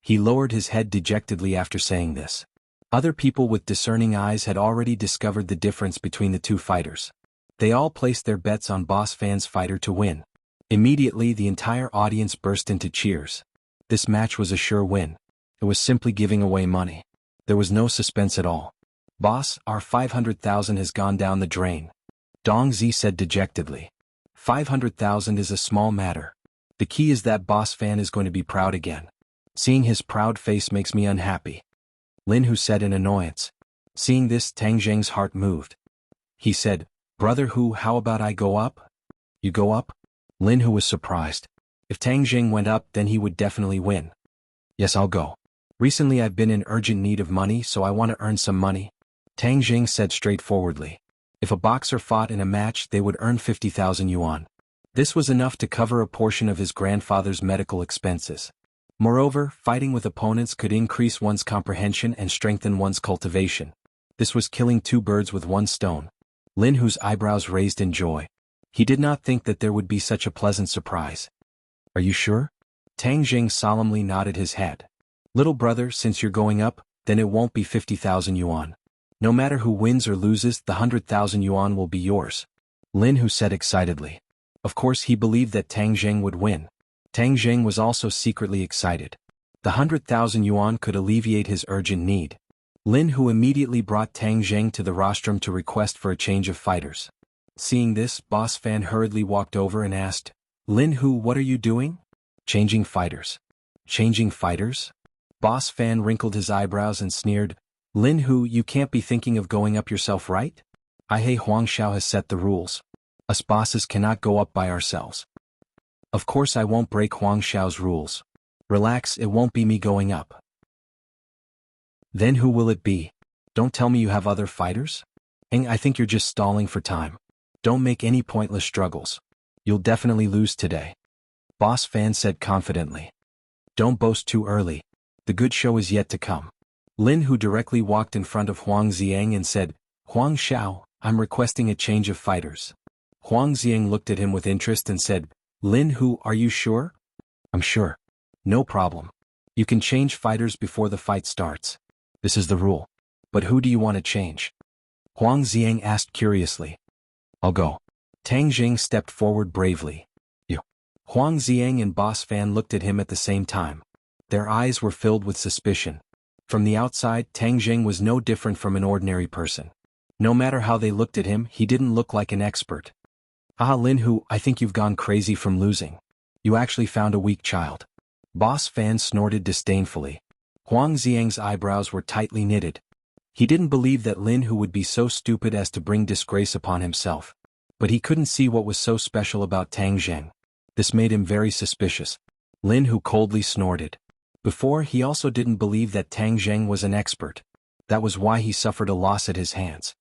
He lowered his head dejectedly after saying this. Other people with discerning eyes had already discovered the difference between the two fighters. They all placed their bets on Boss Fan's fighter to win. Immediately the entire audience burst into cheers. This match was a sure win. It was simply giving away money. There was no suspense at all. Boss, our 500,000 has gone down the drain. Dong Zi said dejectedly. 500,000 is a small matter. The key is that Boss Fan is going to be proud again. Seeing his proud face makes me unhappy. Lin Hu said in annoyance. Seeing this, Tang Jing's heart moved. He said, Brother Hu, how about I go up? You go up? Lin Hu was surprised. If Tang Jing went up, then he would definitely win. Yes, I'll go. Recently I've been in urgent need of money, so I want to earn some money. Tang Jing said straightforwardly. If a boxer fought in a match, they would earn 50,000 yuan. This was enough to cover a portion of his grandfather's medical expenses. Moreover, fighting with opponents could increase one's comprehension and strengthen one's cultivation. This was killing two birds with one stone. Lin Hu's eyebrows raised in joy. He did not think that there would be such a pleasant surprise. Are you sure? Tang Jing solemnly nodded his head. Little brother, since you're going up, then it won't be 50,000 yuan. No matter who wins or loses, the 100,000 yuan will be yours. Lin Hu said excitedly. Of course he believed that Tang Jing would win. Tang Jing was also secretly excited. The 100,000 yuan could alleviate his urgent need. Lin Hu immediately brought Tang Jing to the rostrum to request for a change of fighters. Seeing this, Boss Fan hurriedly walked over and asked, Lin Hu, what are you doing? Changing fighters. Changing fighters? Boss Fan wrinkled his eyebrows and sneered, Lin Hu, you can't be thinking of going up yourself, right? Huang Xiao has set the rules. Us bosses cannot go up by ourselves. Of course I won't break Huang Xiao's rules. Relax, it won't be me going up. Then who will it be? Don't tell me you have other fighters? I think you're just stalling for time. Don't make any pointless struggles. You'll definitely lose today. Boss Fan said confidently. Don't boast too early. The good show is yet to come. Lin Hu directly walked in front of Huang Xiang and said, Huang Xiao, I'm requesting a change of fighters. Huang Xiang looked at him with interest and said, Lin Hu, are you sure? I'm sure. No problem. You can change fighters before the fight starts. This is the rule. But who do you want to change? Huang Xiang asked curiously. I'll go. Tang Jing stepped forward bravely. You. Huang Xiang and Boss Fan looked at him at the same time. Their eyes were filled with suspicion. From the outside, Tang Jing was no different from an ordinary person. No matter how they looked at him, he didn't look like an expert. Ah, Lin Hu, I think you've gone crazy from losing. You actually found a weak child. Boss Fan snorted disdainfully. Huang Xiang's eyebrows were tightly knitted. He didn't believe that Lin Hu would be so stupid as to bring disgrace upon himself. But he couldn't see what was so special about Tang Jing. This made him very suspicious. Lin Hu coldly snorted. Before, he also didn't believe that Tang Jing was an expert. That was why he suffered a loss at his hands.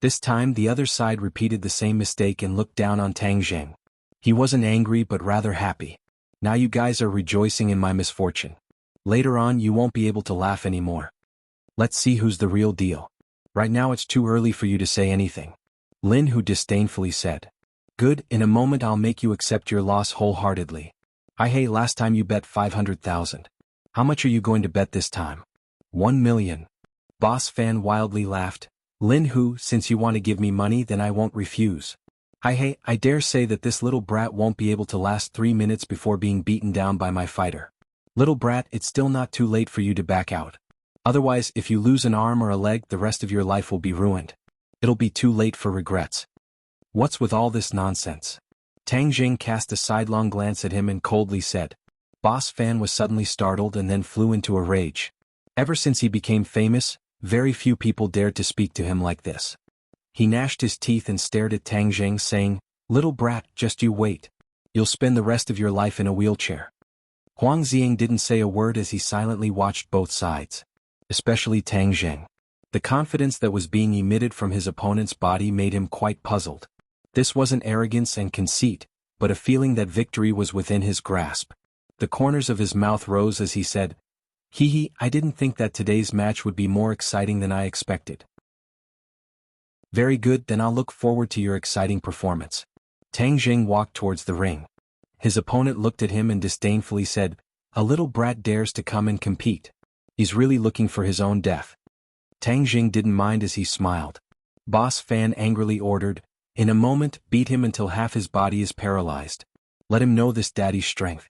This time the other side repeated the same mistake and looked down on Tang Jing. He wasn't angry but rather happy. Now you guys are rejoicing in my misfortune. Later on you won't be able to laugh anymore. Let's see who's the real deal. Right now it's too early for you to say anything. Lin Hu disdainfully said. Good, in a moment I'll make you accept your loss wholeheartedly. Hey, last time you bet 500,000. How much are you going to bet this time? 1 million. Boss Fan wildly laughed. Lin Hu, since you want to give me money then I won't refuse. Hey, I dare say that this little brat won't be able to last 3 minutes before being beaten down by my fighter. Little brat, it's still not too late for you to back out. Otherwise, if you lose an arm or a leg, the rest of your life will be ruined. It'll be too late for regrets. What's with all this nonsense? Tang Jing cast a sidelong glance at him and coldly said. Boss Fan was suddenly startled and then flew into a rage. Ever since he became famous, very few people dared to speak to him like this. He gnashed his teeth and stared at Tang Jing, saying, Little brat, just you wait. You'll spend the rest of your life in a wheelchair. Huang Xiang didn't say a word as he silently watched both sides. Especially Tang Jing. The confidence that was being emitted from his opponent's body made him quite puzzled. This wasn't arrogance and conceit, but a feeling that victory was within his grasp. The corners of his mouth rose as he said, I didn't think that today's match would be more exciting than I expected. Very good, then I'll look forward to your exciting performance. Tang Jing walked towards the ring. His opponent looked at him and disdainfully said, A little brat dares to come and compete. He's really looking for his own death. Tang Jing didn't mind as he smiled. Boss Fan angrily ordered, In a moment, beat him until half his body is paralyzed. Let him know this daddy's strength.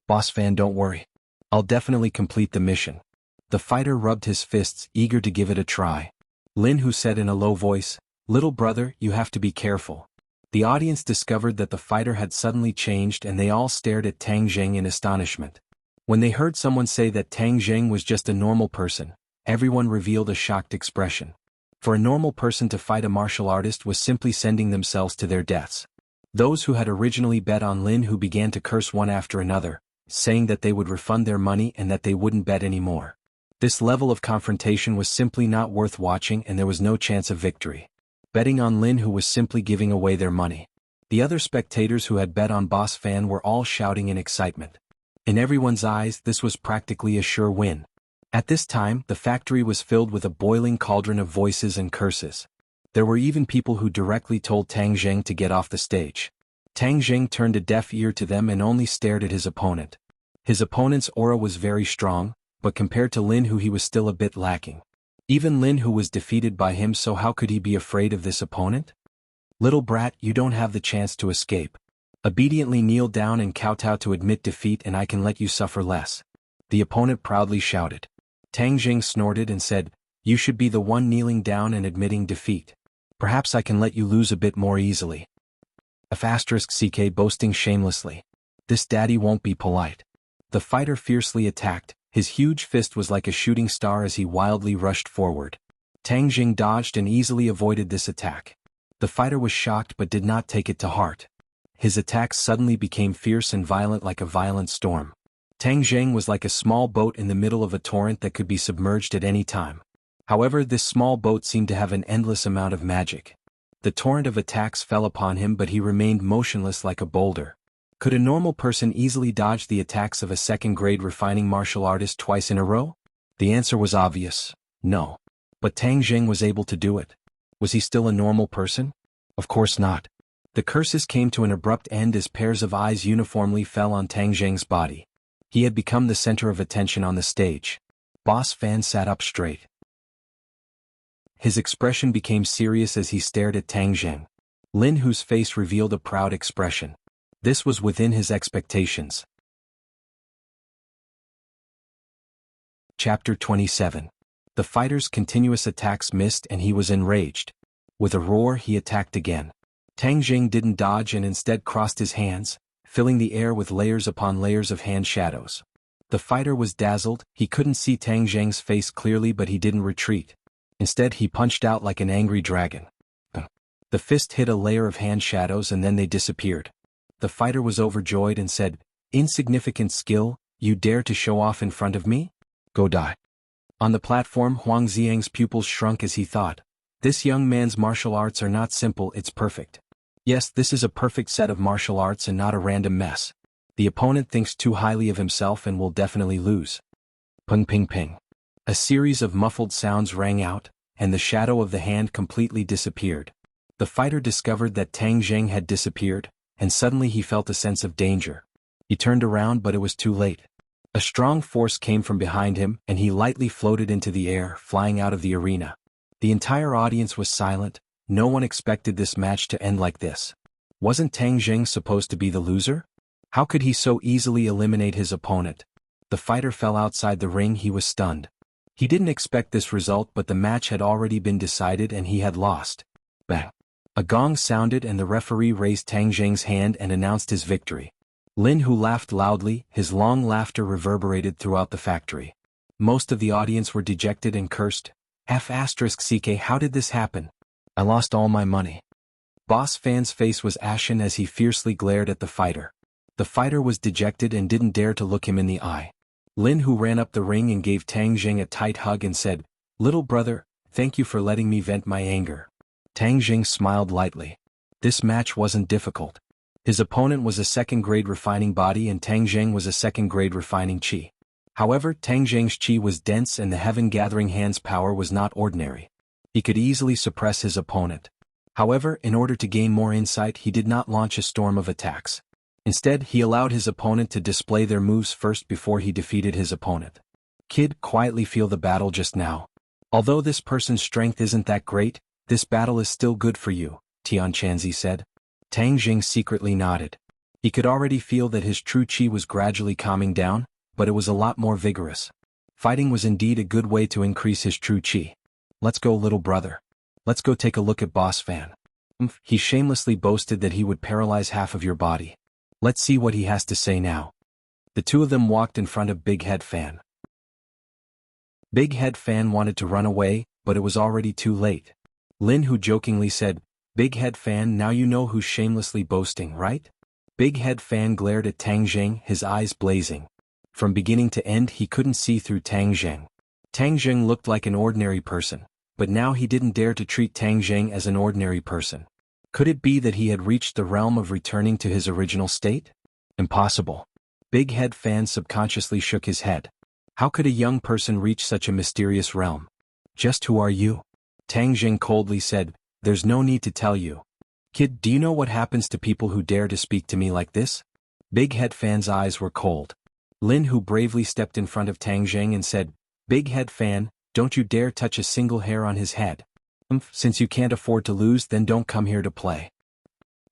Boss Fan, don't worry. I'll definitely complete the mission. The fighter rubbed his fists, eager to give it a try. Lin Hu said in a low voice, Little brother, you have to be careful. The audience discovered that the fighter had suddenly changed and they all stared at Tang Jing in astonishment. When they heard someone say that Tang Jing was just a normal person, everyone revealed a shocked expression. For a normal person to fight a martial artist was simply sending themselves to their deaths. Those who had originally bet on Lin Hu began to curse one after another, saying that they would refund their money and that they wouldn't bet anymore. This level of confrontation was simply not worth watching and there was no chance of victory. Betting on Lin Hu was simply giving away their money. The other spectators who had bet on Boss Fan were all shouting in excitement. In everyone's eyes, this was practically a sure win. At this time, the factory was filled with a boiling cauldron of voices and curses. There were even people who directly told Tang Jing to get off the stage. Tang Jing turned a deaf ear to them and only stared at his opponent. His opponent's aura was very strong, but compared to Lin Hu he was still a bit lacking. Even Lin Hu was defeated by him, so how could he be afraid of this opponent? Little brat, you don't have the chance to escape. Obediently kneel down and kowtow to admit defeat and I can let you suffer less. The opponent proudly shouted. Tang Jing snorted and said, You should be the one kneeling down and admitting defeat. Perhaps I can let you lose a bit more easily. *CK boasting shamelessly. This daddy won't be polite. The fighter fiercely attacked. His huge fist was like a shooting star as he wildly rushed forward. Tang Jing dodged and easily avoided this attack. The fighter was shocked but did not take it to heart. His attacks suddenly became fierce and violent like a violent storm. Tang Jing was like a small boat in the middle of a torrent that could be submerged at any time. However, this small boat seemed to have an endless amount of magic. The torrent of attacks fell upon him but he remained motionless like a boulder. Could a normal person easily dodge the attacks of a second-grade refining martial artist twice in a row? The answer was obvious, no. But Tang Jing was able to do it. Was he still a normal person? Of course not. The curses came to an abrupt end as pairs of eyes uniformly fell on Tang Zheng's body. He had become the center of attention on the stage. Boss Fan sat up straight. His expression became serious as he stared at Tang Zheng. Lin Hu's face revealed a proud expression. This was within his expectations. Chapter 27. The fighter's continuous attacks missed and he was enraged. With a roar he attacked again. Tang Zheng didn't dodge and instead crossed his hands, filling the air with layers upon layers of hand shadows. The fighter was dazzled. He couldn't see Tang Zheng's face clearly, but he didn't retreat. Instead he punched out like an angry dragon. The fist hit a layer of hand shadows and then they disappeared. The fighter was overjoyed and said, "Insignificant skill, you dare to show off in front of me? Go die." On the platform, Huang Xiang's pupils shrunk as he thought, "This young man's martial arts are not simple, it's perfect. Yes, this is a perfect set of martial arts and not a random mess. The opponent thinks too highly of himself and will definitely lose." Ping ping ping. A series of muffled sounds rang out, and the shadow of the hand completely disappeared. The fighter discovered that Tang Zheng had disappeared, and suddenly he felt a sense of danger. He turned around, but it was too late. A strong force came from behind him, and he lightly floated into the air, flying out of the arena. The entire audience was silent. No one expected this match to end like this. Wasn't Tang Zheng supposed to be the loser? How could he so easily eliminate his opponent? The fighter fell outside the ring. He was stunned. He didn't expect this result, but the match had already been decided and he had lost. Bang! A gong sounded and the referee raised Tang Zheng's hand and announced his victory. Lin Hu laughed loudly. His long laughter reverberated throughout the factory. Most of the audience were dejected and cursed. F***ck, how did this happen? I lost all my money. Boss Fan's face was ashen as he fiercely glared at the fighter. The fighter was dejected and didn't dare to look him in the eye. Lin Hu ran up the ring and gave Tang Zheng a tight hug and said, "Little brother, thank you for letting me vent my anger." Tang Zheng smiled lightly. This match wasn't difficult. His opponent was a second-grade refining body and Tang Zheng was a second-grade refining chi. However, Tang Zheng's chi was dense and the heaven-gathering hand's power was not ordinary. He could easily suppress his opponent. However, in order to gain more insight, he did not launch a storm of attacks. Instead, he allowed his opponent to display their moves first before he defeated his opponent. "Kid, quietly feel the battle just now. Although this person's strength isn't that great, this battle is still good for you," Tian Chanzi said. Tang Zheng secretly nodded. He could already feel that his true chi was gradually calming down, but it was a lot more vigorous. Fighting was indeed a good way to increase his true chi. "Let's go, little brother. Let's go take a look at Boss Fan. He shamelessly boasted that he would paralyze half of your body. Let's see what he has to say now." The two of them walked in front of Big Head Fan. Big Head Fan wanted to run away, but it was already too late. Lin Hu jokingly said, "Big Head Fan, now you know who's shamelessly boasting, right?" Big Head Fan glared at Tang Zheng, his eyes blazing. From beginning to end he couldn't see through Tang Zheng. Tang Zheng looked like an ordinary person, but now he didn't dare to treat Tang Zheng as an ordinary person. Could it be that he had reached the realm of returning to his original state? Impossible. Big Head Fan subconsciously shook his head. How could a young person reach such a mysterious realm? "Just who are you?" Tang Zheng coldly said, "There's no need to tell you. Kid, do you know what happens to people who dare to speak to me like this?" Big Head Fan's eyes were cold. Lin Hu bravely stepped in front of Tang Zheng and said, "Big Head Fan, don't you dare touch a single hair on his head. Since you can't afford to lose, then don't come here to play."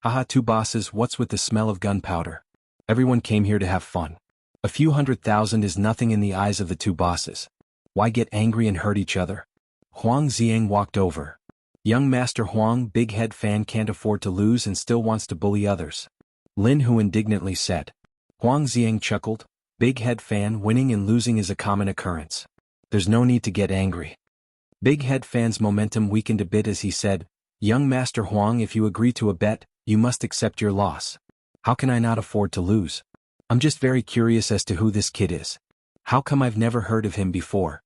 "Haha, two bosses, what's with the smell of gunpowder? Everyone came here to have fun. A few 100,000 is nothing in the eyes of the two bosses. Why get angry and hurt each other?" Huang Xiang walked over. "Young Master Huang, Big Head Fan can't afford to lose and still wants to bully others," Lin Hu indignantly said. Huang Xiang chuckled. "Big Head Fan, winning and losing is a common occurrence. There's no need to get angry." Big Head Fan's momentum weakened a bit as he said, "Young Master Huang, if you agree to a bet, you must accept your loss." "How can I not afford to lose? I'm just very curious as to who this kid is. How come I've never heard of him before?"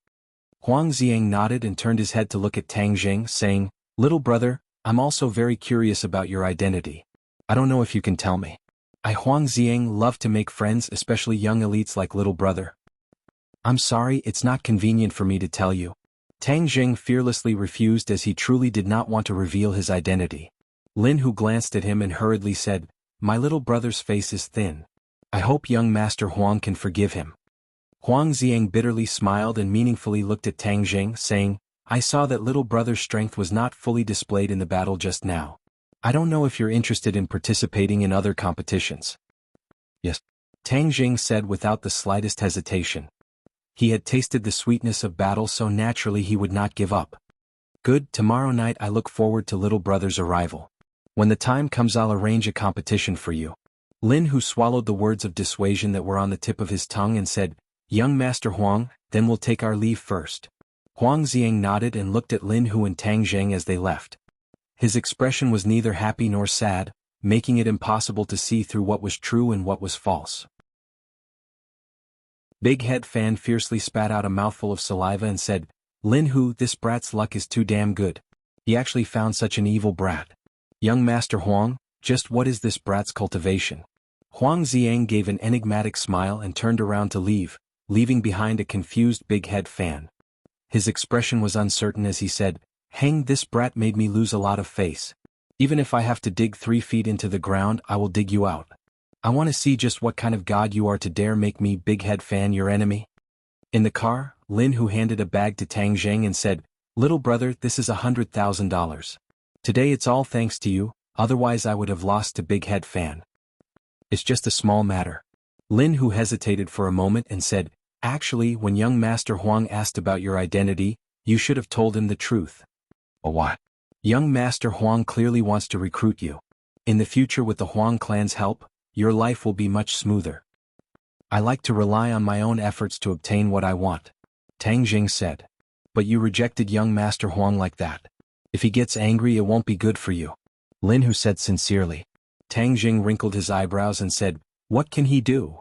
Huang Xiang nodded and turned his head to look at Tang Zheng, saying, "Little brother, I'm also very curious about your identity. I don't know if you can tell me. I, Huang Xiang, love to make friends, especially young elites like little brother." "I'm sorry, it's not convenient for me to tell you." Tang Zheng fearlessly refused as he truly did not want to reveal his identity. Lin Hu glanced at him and hurriedly said, "My little brother's face is thin. I hope young Master Huang can forgive him." Huang Xiang bitterly smiled and meaningfully looked at Tang Jing, saying, "I saw that little brother's strength was not fully displayed in the battle just now. I don't know if you're interested in participating in other competitions." "Yes," Tang Jing said without the slightest hesitation. He had tasted the sweetness of battle, so naturally he would not give up. "Good, tomorrow night I look forward to little brother's arrival. When the time comes I'll arrange a competition for you." Lin Hu swallowed the words of dissuasion that were on the tip of his tongue and said, "Young Master Huang, then we'll take our leave first." Huang Xiang nodded and looked at Lin Hu and Tang Jing as they left. His expression was neither happy nor sad, making it impossible to see through what was true and what was false. Big Head Fan fiercely spat out a mouthful of saliva and said, "Lin Hu, this brat's luck is too damn good. He actually found such an evil brat. Young Master Huang, just what is this brat's cultivation?" Huang Xiang gave an enigmatic smile and turned around to leave, leaving behind a confused Big Head Fan. His expression was uncertain as he said, "Hang, this brat made me lose a lot of face. Even if I have to dig 3 feet into the ground, I will dig you out. I want to see just what kind of god you are to dare make me, Big Head Fan, your enemy." In the car, Lin Hu handed a bag to Tang Jing and said, "Little brother, this is $100,000. Today it's all thanks to you, otherwise I would have lost to Big Head Fan." "It's just a small matter." Lin Hu hesitated for a moment and said, "Actually, when young Master Huang asked about your identity, you should have told him the truth." "A what?" "Young Master Huang clearly wants to recruit you. In the future, with the Huang clan's help, your life will be much smoother." "I like to rely on my own efforts to obtain what I want," Tang Jing said. "But you rejected young Master Huang like that. If he gets angry, it won't be good for you," Lin Hu said sincerely. Tang Jing wrinkled his eyebrows and said, "What can he do?"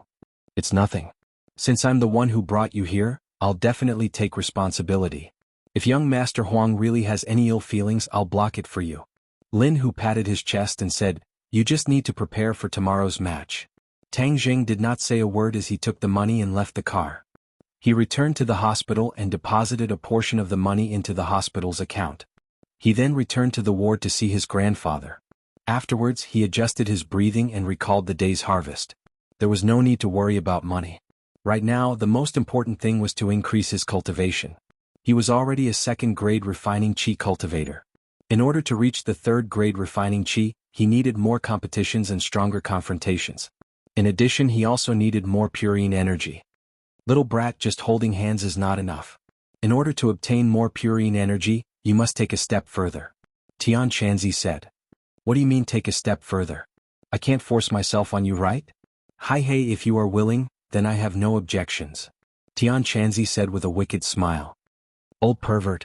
"It's nothing. Since I'm the one who brought you here, I'll definitely take responsibility. If young Master Huang really has any ill feelings, I'll block it for you." Lin Hu patted his chest and said, "You just need to prepare for tomorrow's match." Tang Jing did not say a word as he took the money and left the car. He returned to the hospital and deposited a portion of the money into the hospital's account. He then returned to the ward to see his grandfather. Afterwards, he adjusted his breathing and recalled the day's harvest. There was no need to worry about money. Right now, the most important thing was to increase his cultivation. He was already a 2nd-grade refining chi cultivator. In order to reach the 3rd-grade refining chi, he needed more competitions and stronger confrontations. In addition, he also needed more purine energy. "Little brat, just holding hands is not enough. In order to obtain more purine energy, you must take a step further," Xianxia said. "What do you mean take a step further? I can't force myself on you, right?" "Hi hey, if you are willing, then I have no objections," Xianxia said with a wicked smile. "Old pervert."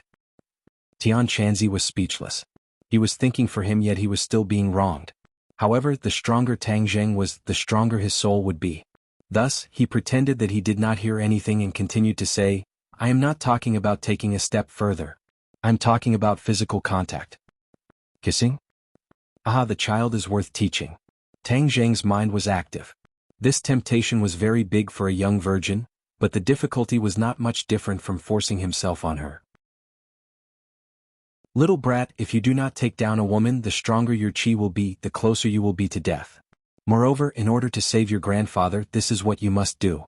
Xianxia was speechless. He was thinking for him, yet he was still being wronged. However, the stronger Tang Jing was, the stronger his soul would be. Thus, he pretended that he did not hear anything and continued to say, "I am not talking about taking a step further. I'm talking about physical contact." "Kissing?" "Ah, the child is worth teaching." Tang Jing's mind was active. This temptation was very big for a young virgin, but the difficulty was not much different from forcing himself on her. "Little brat, if you do not take down a woman, the stronger your chi will be, the closer you will be to death. Moreover, in order to save your grandfather, this is what you must do,"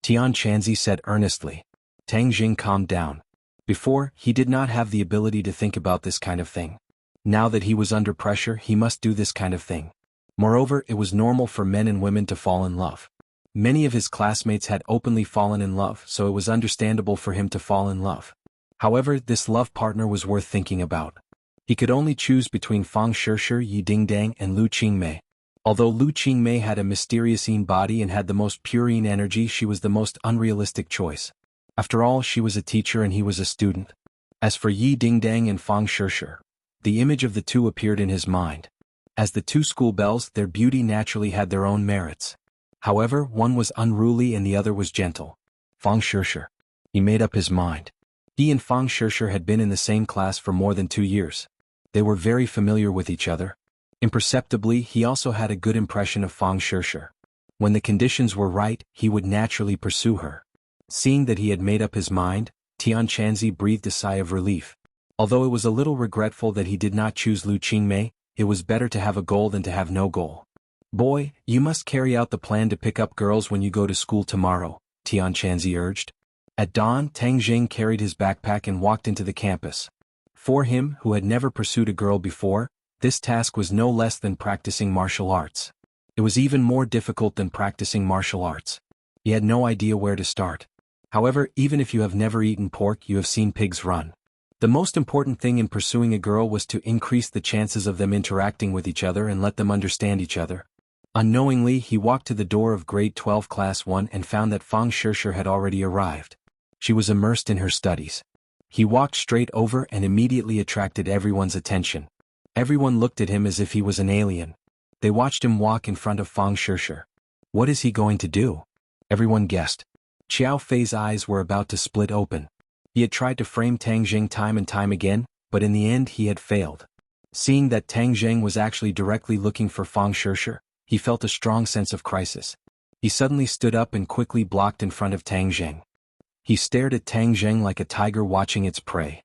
Xianxia said earnestly. Tang Jing calmed down. Before, he did not have the ability to think about this kind of thing. Now that he was under pressure, he must do this kind of thing. Moreover, it was normal for men and women to fall in love. Many of his classmates had openly fallen in love, so it was understandable for him to fall in love. However, this love partner was worth thinking about. He could only choose between Fang Shishir, Yi Dingdang, and Lu Qingmei. Although Lu Qingmei had a mysteriousine body and had the most purine energy, she was the most unrealistic choice. After all, she was a teacher and he was a student. As for Yi Dingdang and Fang Shishir, the image of the two appeared in his mind. As the two school bells, their beauty naturally had their own merits. However, one was unruly and the other was gentle. Fang Shishir. He made up his mind. He and Fang Shishir had been in the same class for more than 2 years. They were very familiar with each other. Imperceptibly, he also had a good impression of Fang Shishir. When the conditions were right, he would naturally pursue her. Seeing that he had made up his mind, Xianxia breathed a sigh of relief. Although it was a little regretful that he did not choose Lu Qingmei, it was better to have a goal than to have no goal. Boy, you must carry out the plan to pick up girls when you go to school tomorrow, Tianxia urged. At dawn, Tang Jing carried his backpack and walked into the campus. For him, who had never pursued a girl before, this task was no less than practicing martial arts. It was even more difficult than practicing martial arts. He had no idea where to start. However, even if you have never eaten pork, you have seen pigs run. The most important thing in pursuing a girl was to increase the chances of them interacting with each other and let them understand each other. Unknowingly, he walked to the door of grade 12 class 1 and found that Fang Shishir had already arrived. She was immersed in her studies. He walked straight over and immediately attracted everyone's attention. Everyone looked at him as if he was an alien. They watched him walk in front of Fang Shishir. What is he going to do? Everyone guessed. Xiao Fei's eyes were about to split open. He had tried to frame Tang Jing time and time again, but in the end he had failed. Seeing that Tang Jing was actually directly looking for Fang Shishir, he felt a strong sense of crisis. He suddenly stood up and quickly blocked in front of Tang Jing. He stared at Tang Jing like a tiger watching its prey.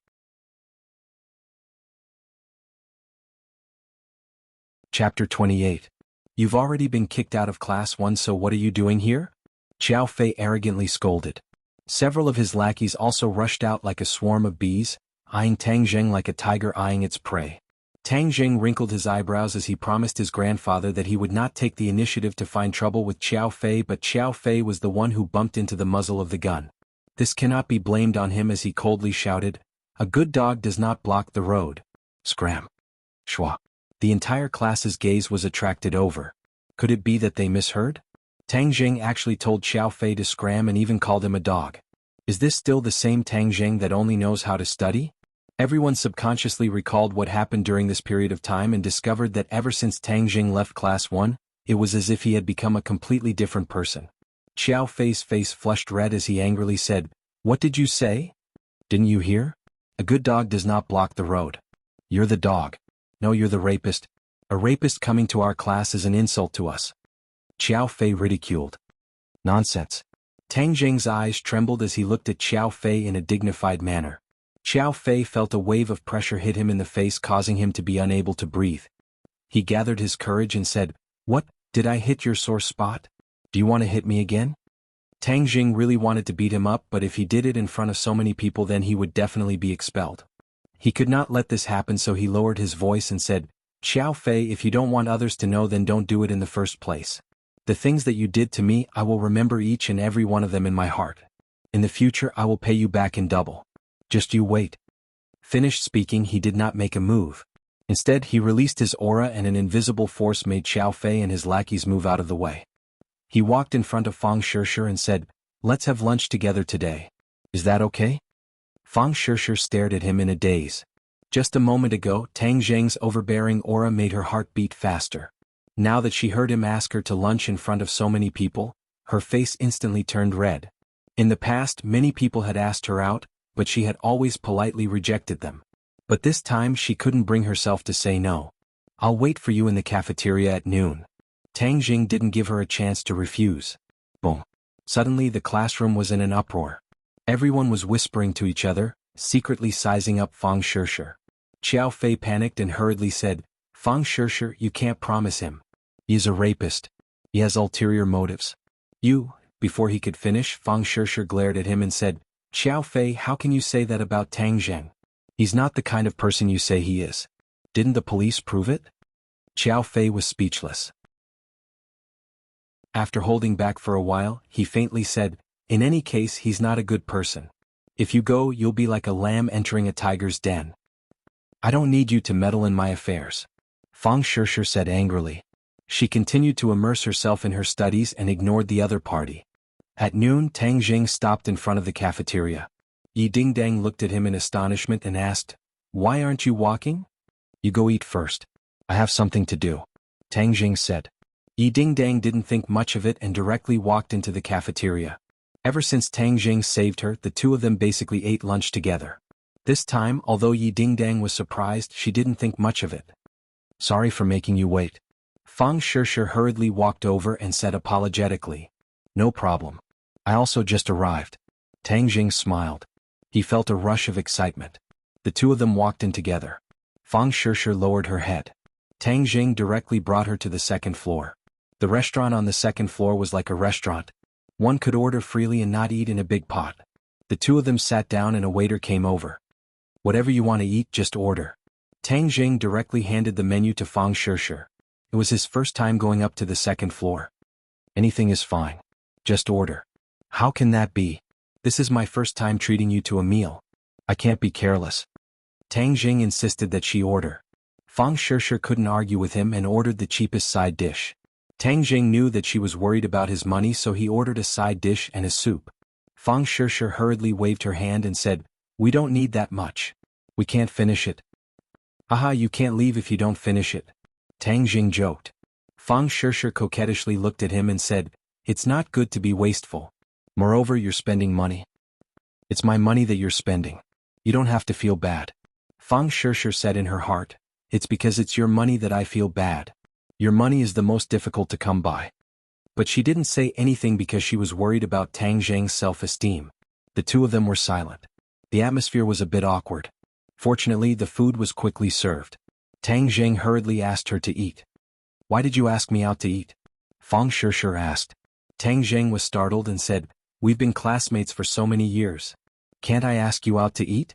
Chapter 28. You've already been kicked out of class 1, so what are you doing here? Xiao Fei arrogantly scolded. Several of his lackeys also rushed out like a swarm of bees, eyeing Tang Jing like a tiger eyeing its prey. Tang Jing wrinkled his eyebrows as he promised his grandfather that he would not take the initiative to find trouble with Xiao Fei, but Xiao Fei was the one who bumped into the muzzle of the gun. This cannot be blamed on him, as he coldly shouted, "A good dog does not block the road." Scram. Shwa. The entire class's gaze was attracted over. Could it be that they misheard? Tang Jing actually told Xiao Fei to scram and even called him a dog. Is this still the same Tang Jing that only knows how to study? Everyone subconsciously recalled what happened during this period of time and discovered that ever since Tang Jing left class 1, it was as if he had become a completely different person. Xiao Fei's face flushed red as he angrily said, "What did you say? Didn't you hear? A good dog does not block the road. You're the dog. No, you're the rapist. A rapist coming to our class is an insult to us." Xiao Fei ridiculed. Nonsense. Tang Jing's eyes trembled as he looked at Xiao Fei in a dignified manner. Xiao Fei felt a wave of pressure hit him in the face, causing him to be unable to breathe. He gathered his courage and said, "What, did I hit your sore spot? Do you want to hit me again?" Tang Jing really wanted to beat him up, but if he did it in front of so many people, then he would definitely be expelled. He could not let this happen, so he lowered his voice and said, "Xiao Fei, if you don't want others to know, then don't do it in the first place. The things that you did to me, I will remember each and every one of them in my heart. In the future, I will pay you back in double. Just you wait." Finished speaking, he did not make a move. Instead, he released his aura and an invisible force made Xiao Fei and his lackeys move out of the way. He walked in front of Fang Shishir and said, "Let's have lunch together today. Is that okay?" Fang Shishir stared at him in a daze. Just a moment ago, Tang Jing's overbearing aura made her heart beat faster. Now that she heard him ask her to lunch in front of so many people, her face instantly turned red. In the past, many people had asked her out, but she had always politely rejected them. But this time she couldn't bring herself to say no. "I'll wait for you in the cafeteria at noon." Tang Jing didn't give her a chance to refuse. Boom. Suddenly the classroom was in an uproar. Everyone was whispering to each other, secretly sizing up Fang Shishir. Xiao Fei panicked and hurriedly said, "Fang Shishir, you can't promise him. He is a rapist. He has ulterior motives." Before he could finish, Fang Shishir glared at him and said, "Xiao Fei, how can you say that about Tang Jing? He's not the kind of person you say he is. Didn't the police prove it?" Xiao Fei was speechless. After holding back for a while, he faintly said, "In any case, he's not a good person. If you go, you'll be like a lamb entering a tiger's den. I don't need you to meddle in my affairs." Fang Shishir said angrily. She continued to immerse herself in her studies and ignored the other party. At noon, Tang Jing stopped in front of the cafeteria. Yi Dingdang looked at him in astonishment and asked, "Why aren't you walking?" "You go eat first. I have something to do," Tang Jing said. Yi Dingdang didn't think much of it and directly walked into the cafeteria. Ever since Tang Jing saved her, the two of them basically ate lunch together. This time, although Yi Dingdang was surprised, she didn't think much of it. "Sorry for making you wait." Fang Shishir hurriedly walked over and said apologetically, "No problem. I also just arrived." Tang Jing smiled. He felt a rush of excitement. The two of them walked in together. Fang Shishir lowered her head. Tang Jing directly brought her to the second floor. The restaurant on the second floor was like a restaurant. One could order freely and not eat in a big pot. The two of them sat down and a waiter came over. Whatever you want to eat, just order. Tang Jing directly handed the menu to Fang Shishir. It was his first time going up to the second floor. Anything is fine. Just order. How can that be? This is my first time treating you to a meal. I can't be careless. Tang Jing insisted that she order. Fang Shishir couldn't argue with him and ordered the cheapest side dish. Tang Jing knew that she was worried about his money, so he ordered a side dish and a soup. Fang Shishir hurriedly waved her hand and said, "We don't need that much. We can't finish it." "Haha, you can't leave if you don't finish it," Tang Jing joked. Fang Shishir coquettishly looked at him and said, "It's not good to be wasteful. Moreover, you're spending money." "It's my money that you're spending. You don't have to feel bad." Fang Shishir said in her heart, "It's because it's your money that I feel bad. Your money is the most difficult to come by." But she didn't say anything because she was worried about Tang Jing's self-esteem. The two of them were silent. The atmosphere was a bit awkward. Fortunately, the food was quickly served. Tang Jing hurriedly asked her to eat. "Why did you ask me out to eat?" Fang Shishir asked. Tang Jing was startled and said, "We've been classmates for so many years. Can't I ask you out to eat?"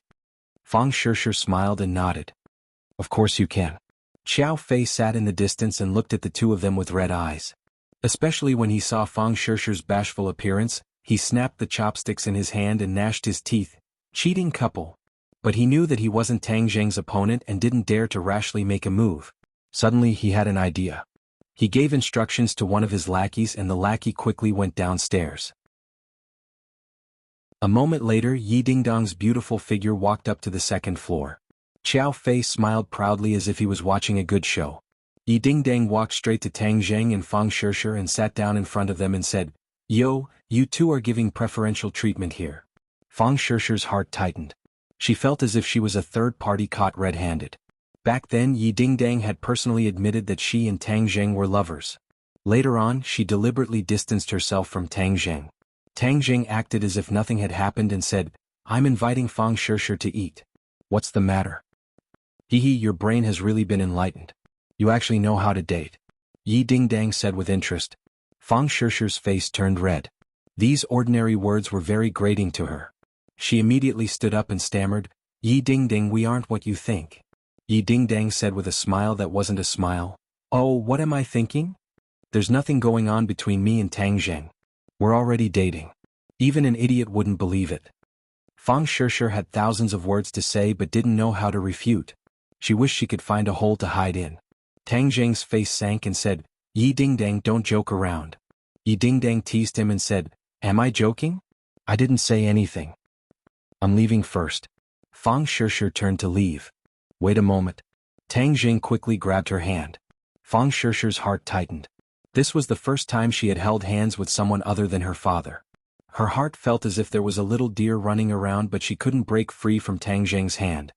Fang Shishir smiled and nodded. "Of course you can." Xiao Fei sat in the distance and looked at the two of them with red eyes. Especially when he saw Fang Shishir's bashful appearance, he snapped the chopsticks in his hand and gnashed his teeth. Cheating couple. But he knew that he wasn't Tang Jing's opponent and didn't dare to rashly make a move. Suddenly he had an idea. He gave instructions to one of his lackeys and the lackey quickly went downstairs. A moment later, Yi Dingdong's beautiful figure walked up to the second floor. Xiao Fei smiled proudly as if he was watching a good show. Yi Dingdang walked straight to Tang Jing and Fang Shishir and sat down in front of them and said, "Yo, you two are giving preferential treatment here." Fang Shishir's heart tightened. She felt as if she was a third party caught red-handed. Back then, Yi Dingdang had personally admitted that she and Tang Jing were lovers. Later on, she deliberately distanced herself from Tang Jing. Tang Jing acted as if nothing had happened and said, "I'm inviting Fang Shishir to eat. What's the matter?" "Hee, your brain has really been enlightened. You actually know how to date," Yi Dingdang said with interest. Fang Shishir's face turned red. These ordinary words were very grating to her. She immediately stood up and stammered, "Yi Dingdang, we aren't what you think." Yi Dingdang said with a smile that wasn't a smile, "Oh, what am I thinking? There's nothing going on between me and Tang Jing. We're already dating. Even an idiot wouldn't believe it." Fang Shishir had thousands of words to say but didn't know how to refute. She wished she could find a hole to hide in. Tang Jing's face sank and said, "Yi Dingdang, don't joke around." Yi Dingdang teased him and said, "Am I joking? I didn't say anything. I'm leaving first." Fang Shishir turned to leave. "Wait a moment." Tang Jing quickly grabbed her hand. Fang Shishir's heart tightened. This was the first time she had held hands with someone other than her father. Her heart felt as if there was a little deer running around, but she couldn't break free from Tang Jing's hand.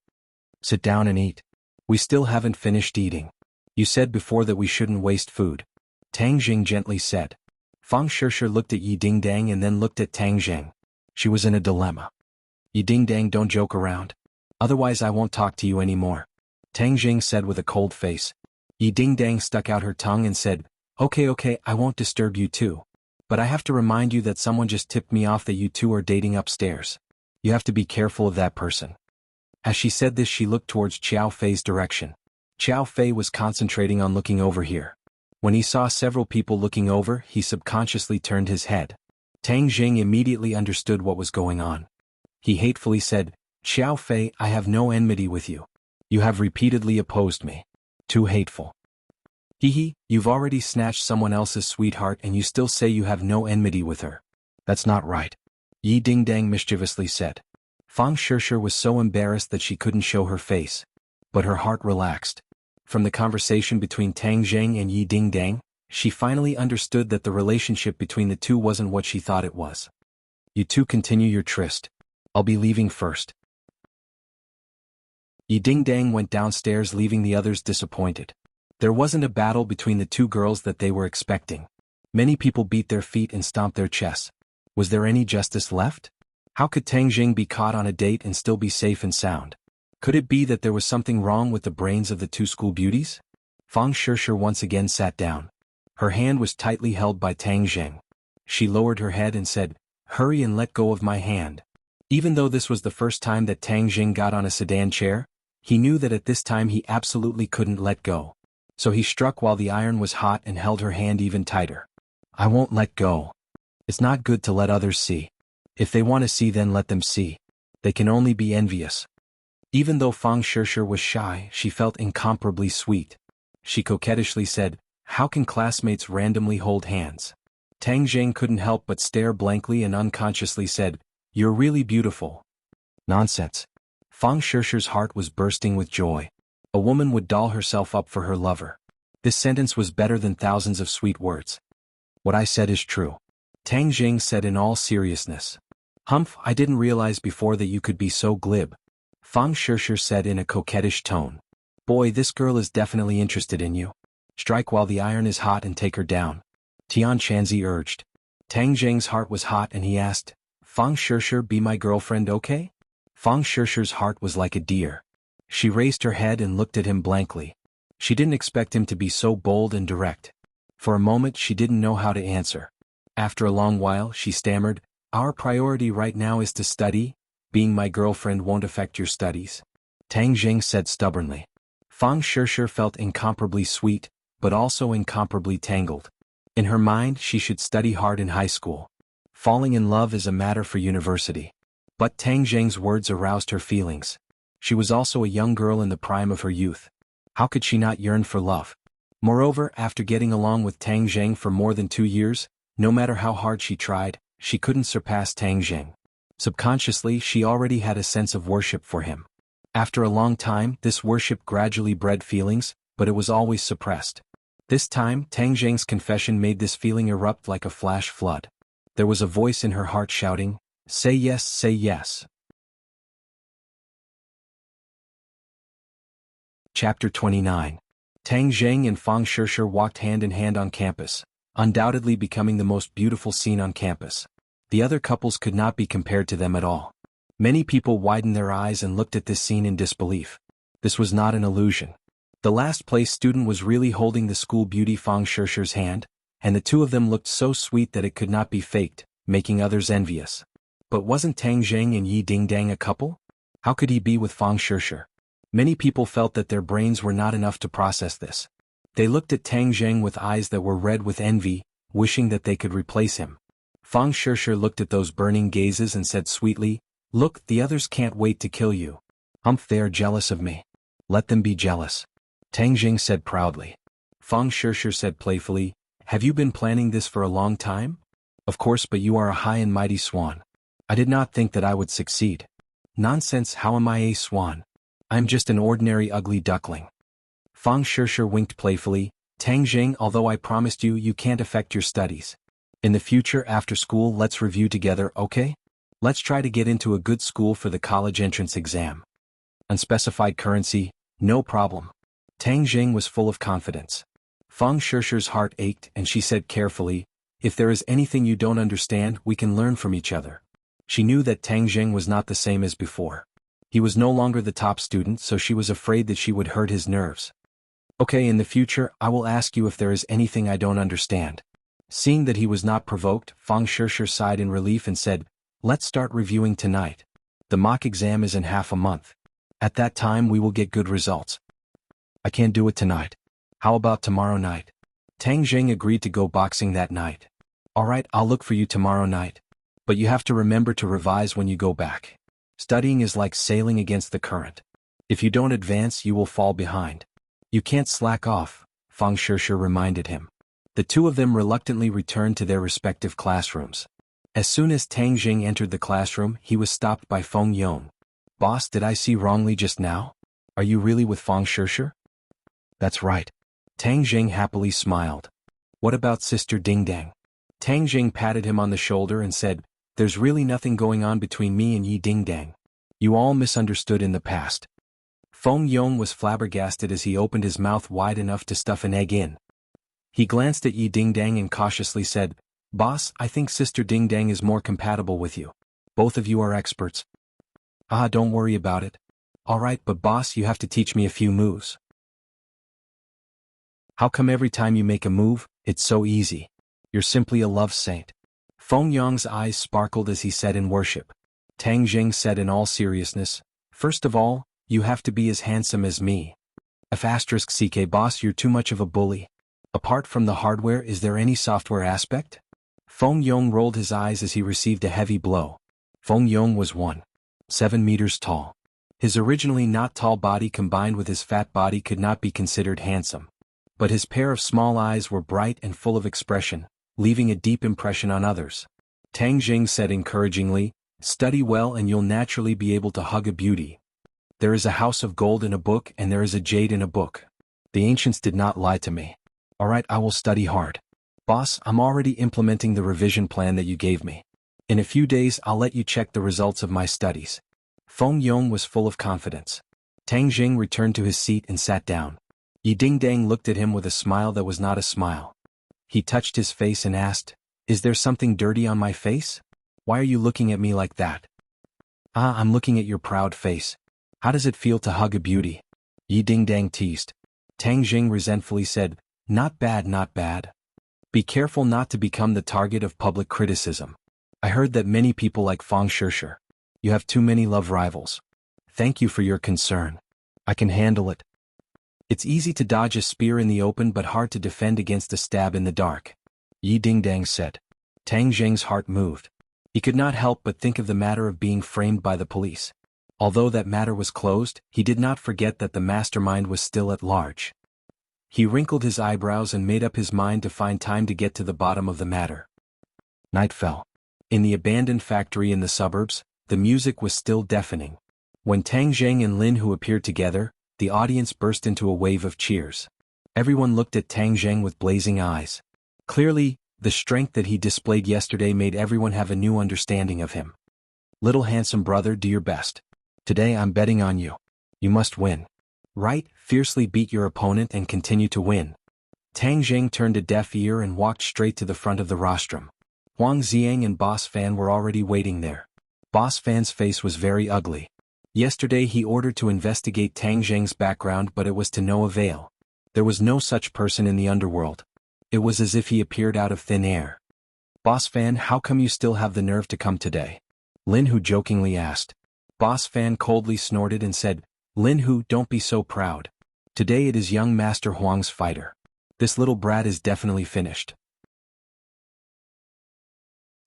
"Sit down and eat. We still haven't finished eating. You said before that we shouldn't waste food," Tang Jing gently said. Fang Shishir looked at Yi Dingdang and then looked at Tang Jing. She was in a dilemma. "Yi Dingdang, don't joke around. Otherwise I won't talk to you anymore," Tang Jing said with a cold face. Yi Dingdang stuck out her tongue and said, Okay, I won't disturb you too. But I have to remind you that someone just tipped me off that you two are dating upstairs. You have to be careful of that person." As she said this, she looked towards Xiao Fei's direction. Xiao Fei was concentrating on looking over here. When he saw several people looking over, he subconsciously turned his head. Tang Jing immediately understood what was going on. He hatefully said, "Xiao Fei, I have no enmity with you. You have repeatedly opposed me. Too hateful. Hee, you've already snatched someone else's sweetheart and you still say you have no enmity with her. That's not right," Yi Dingdang mischievously said. Fang Shishir was so embarrassed that she couldn't show her face. But her heart relaxed. From the conversation between Tang Jing and Yi Dingdang, she finally understood that the relationship between the two wasn't what she thought it was. "You two continue your tryst. I'll be leaving first." Yi Dingdang went downstairs, leaving the others disappointed. There wasn't a battle between the two girls that they were expecting. Many people beat their feet and stomped their chests. Was there any justice left? How could Tang Jing be caught on a date and still be safe and sound? Could it be that there was something wrong with the brains of the two school beauties? Fang Shishir once again sat down. Her hand was tightly held by Tang Jing. She lowered her head and said, "Hurry and let go of my hand." Even though this was the first time that Tang Jing got on a sedan chair, he knew that at this time he absolutely couldn't let go. So he struck while the iron was hot and held her hand even tighter. "I won't let go. It's not good to let others see. If they want to see, then let them see. They can only be envious." Even though Fang Shishir was shy, she felt incomparably sweet. She coquettishly said, "How can classmates randomly hold hands?" Tang Jing couldn't help but stare blankly and unconsciously said, "You're really beautiful." Nonsense. Fang Shishir's heart was bursting with joy. A woman would doll herself up for her lover. This sentence was better than thousands of sweet words. "What I said is true," Tang Jing said in all seriousness. "Humph, I didn't realize before that you could be so glib," Fang Shishir said in a coquettish tone. "Boy, this girl is definitely interested in you. Strike while the iron is hot and take her down," Tian Shanzi urged. Tang Jing's heart was hot and he asked, "Fang Shishir, be my girlfriend, okay?" Fang Shishir's heart was like a deer. She raised her head and looked at him blankly. She didn't expect him to be so bold and direct. For a moment she didn't know how to answer. After a long while she stammered, "Our priority right now is to study. Being my girlfriend won't affect your studies," Tang Jing said stubbornly. Fang Shishir felt incomparably sweet, but also incomparably tangled. In her mind she should study hard in high school. Falling in love is a matter for university. But Tang Jing's words aroused her feelings. She was also a young girl in the prime of her youth. How could she not yearn for love? Moreover, after getting along with Tang Jing for more than 2 years, no matter how hard she tried, she couldn't surpass Tang Jing. Subconsciously she already had a sense of worship for him. After a long time, this worship gradually bred feelings, but it was always suppressed. This time, Tang Jing's confession made this feeling erupt like a flash flood. There was a voice in her heart shouting, "Say yes, say yes." Chapter 29. Tang Jing and Fang Shishir walked hand in hand on campus, undoubtedly becoming the most beautiful scene on campus. The other couples could not be compared to them at all. Many people widened their eyes and looked at this scene in disbelief. This was not an illusion. The last place student was really holding the school beauty Fang Shishir's hand, and the two of them looked so sweet that it could not be faked, making others envious. But wasn't Tang Jing and Yi Dingdang a couple? How could he be with Fang Shishir? Many people felt that their brains were not enough to process this. They looked at Tang Jing with eyes that were red with envy, wishing that they could replace him. Fang Shishir looked at those burning gazes and said sweetly, "Look, the others can't wait to kill you. Humph, they are jealous of me. Let them be jealous," Tang Jing said proudly. Fang Shishir said playfully, "Have you been planning this for a long time?" "Of course, but you are a high and mighty swan. I did not think that I would succeed." "Nonsense, how am I a swan? I'm just an ordinary ugly duckling." Fang Shishir winked playfully, "Tang Jing, although I promised you, you can't affect your studies. In the future after school let's review together, okay? Let's try to get into a good school for the college entrance exam." Unspecified currency, no problem. Tang Jing was full of confidence. Fang Shishir's heart ached and she said carefully, "If there is anything you don't understand, we can learn from each other." She knew that Tang Jing was not the same as before. He was no longer the top student, so she was afraid that she would hurt his nerves. "Okay, in the future, I will ask you if there is anything I don't understand." Seeing that he was not provoked, Fang Shishir sighed in relief and said, "Let's start reviewing tonight. The mock exam is in half a month. At that time we will get good results." "I can't do it tonight. How about tomorrow night?" Tang Jing agreed to go boxing that night. "Alright, I'll look for you tomorrow night. But you have to remember to revise when you go back. Studying is like sailing against the current. If you don't advance, you will fall behind. You can't slack off," Fang Shishir reminded him. The two of them reluctantly returned to their respective classrooms. As soon as Tang Jing entered the classroom, he was stopped by Feng Yong. "Boss, did I see wrongly just now? Are you really with Fang Shishir?" "That's right." Tang Jing happily smiled. "What about Sister Dingdang?" Tang Jing patted him on the shoulder and said, "There's really nothing going on between me and Yi Dingdang. You all misunderstood in the past." Feng Yong was flabbergasted as he opened his mouth wide enough to stuff an egg in. He glanced at Yi Dingdang and cautiously said, "Boss, I think Sister Dingdang is more compatible with you. Both of you are experts." "Ah, don't worry about it." "Alright, but boss, you have to teach me a few moves." How come every time you make a move, it's so easy? You're simply a love saint. Feng Yang's eyes sparkled as he said in worship. Tang Jing said in all seriousness, first of all, you have to be as handsome as me. *CK boss, you're too much of a bully. Apart from the hardware, is there any software aspect? Feng Yong rolled his eyes as he received a heavy blow. Feng Yong was 1.7 meters tall. His originally not tall body combined with his fat body could not be considered handsome. But his pair of small eyes were bright and full of expression, leaving a deep impression on others. Tang Jing said encouragingly, study well and you'll naturally be able to hug a beauty. There is a house of gold in a book and there is a jade in a book. The ancients did not lie to me. Alright, I will study hard. Boss, I'm already implementing the revision plan that you gave me. In a few days I'll let you check the results of my studies. Feng Yong was full of confidence. Tang Jing returned to his seat and sat down. Yi Dingdang looked at him with a smile that was not a smile. He touched his face and asked, is there something dirty on my face? Why are you looking at me like that? I'm looking at your proud face. How does it feel to hug a beauty? Yi Dingdang teased. Tang Jing resentfully said, not bad, not bad. Be careful not to become the target of public criticism. I heard that many people like Fang Shishir. You have too many love rivals. Thank you for your concern. I can handle it. It's easy to dodge a spear in the open but hard to defend against a stab in the dark. Yi Dingdang said. Tang Jing's heart moved. He could not help but think of the matter of being framed by the police. Although that matter was closed, he did not forget that the mastermind was still at large. He wrinkled his eyebrows and made up his mind to find time to get to the bottom of the matter. Night fell. In the abandoned factory in the suburbs, the music was still deafening. When Tang Jing and Lin Hu appeared together, the audience burst into a wave of cheers. Everyone looked at Tang Jing with blazing eyes. Clearly, the strength that he displayed yesterday made everyone have a new understanding of him. Little handsome brother, do your best. Today I'm betting on you. You must win. Right, fiercely beat your opponent and continue to win. Tang Jing turned a deaf ear and walked straight to the front of the rostrum. Huang Xiang and Boss Fan were already waiting there. Boss Fan's face was very ugly. Yesterday he ordered to investigate Tang Jing's background but it was to no avail. There was no such person in the underworld. It was as if he appeared out of thin air. Boss Fan, how come you still have the nerve to come today? Lin Hu jokingly asked. Boss Fan coldly snorted and said, Lin Hu, don't be so proud. Today it is young Master Huang's fighter. This little brat is definitely finished.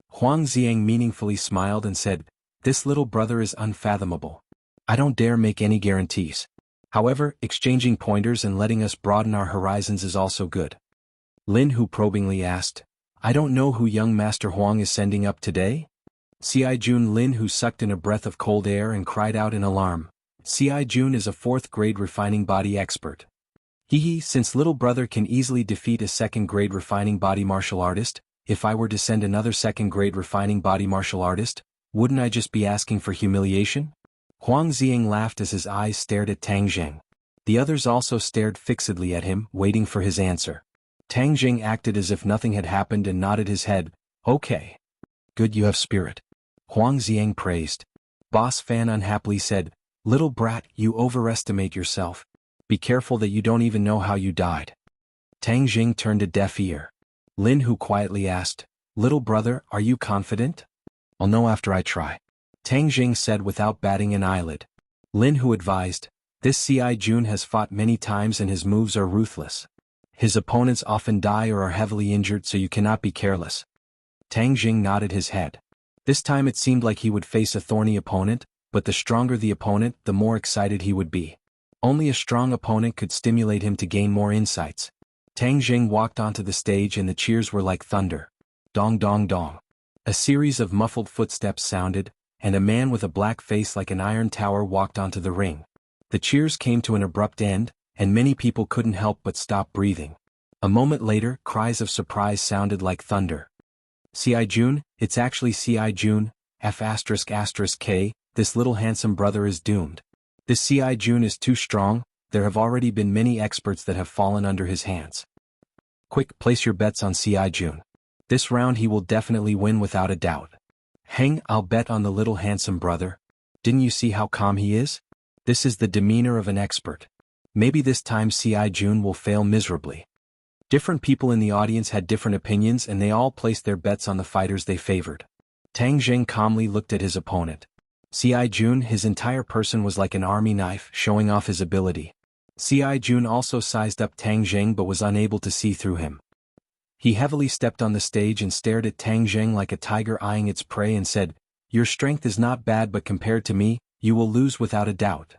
Huang Xiang meaningfully smiled and said, this little brother is unfathomable. I don't dare make any guarantees. However, exchanging pointers and letting us broaden our horizons is also good. Lin Hu probingly asked, I don't know who young Master Huang is sending up today? Xianhuan Lin Hu sucked in a breath of cold air and cried out in alarm. Xianhuan is a 4th-grade refining body expert. Since little brother can easily defeat a 2nd-grade refining body martial artist, if I were to send another 2nd-grade refining body martial artist, wouldn't I just be asking for humiliation? Huang Xiang laughed as his eyes stared at Tang Jing. The others also stared fixedly at him, waiting for his answer. Tang Jing acted as if nothing had happened and nodded his head. Okay. Good, you have spirit. Huang Xiang praised. Boss Fan unhappily said, little brat, you overestimate yourself. Be careful that you don't even know how you died. Tang Jing turned a deaf ear. Lin Hu quietly asked, little brother, are you confident? I'll know after I try. Tang Jing said without batting an eyelid. Lin Hu advised, this Xianhuan has fought many times and his moves are ruthless. His opponents often die or are heavily injured so you cannot be careless. Tang Jing nodded his head. This time it seemed like he would face a thorny opponent, but the stronger the opponent, the more excited he would be. Only a strong opponent could stimulate him to gain more insights. Tang Jing walked onto the stage and the cheers were like thunder. Dong dong dong. A series of muffled footsteps sounded, and a man with a black face like an iron tower walked onto the ring. The cheers came to an abrupt end, and many people couldn't help but stop breathing. A moment later, cries of surprise sounded like thunder. Xianhuan, it's actually Xianhuan, F***K, this little handsome brother is doomed. This Xianhuan is too strong, there have already been many experts that have fallen under his hands. Quick, place your bets on Xianhuan. This round he will definitely win without a doubt. Heng, I'll bet on the little handsome brother. Didn't you see how calm he is? This is the demeanor of an expert. Maybe this time Xianhuan will fail miserably. Different people in the audience had different opinions and they all placed their bets on the fighters they favored. Tang Jing calmly looked at his opponent. Xianxia, his entire person was like an army knife, showing off his ability. Xianxia also sized up Tang Jing but was unable to see through him. He heavily stepped on the stage and stared at Tang Jing like a tiger eyeing its prey and said, "Your strength is not bad, but compared to me, you will lose without a doubt."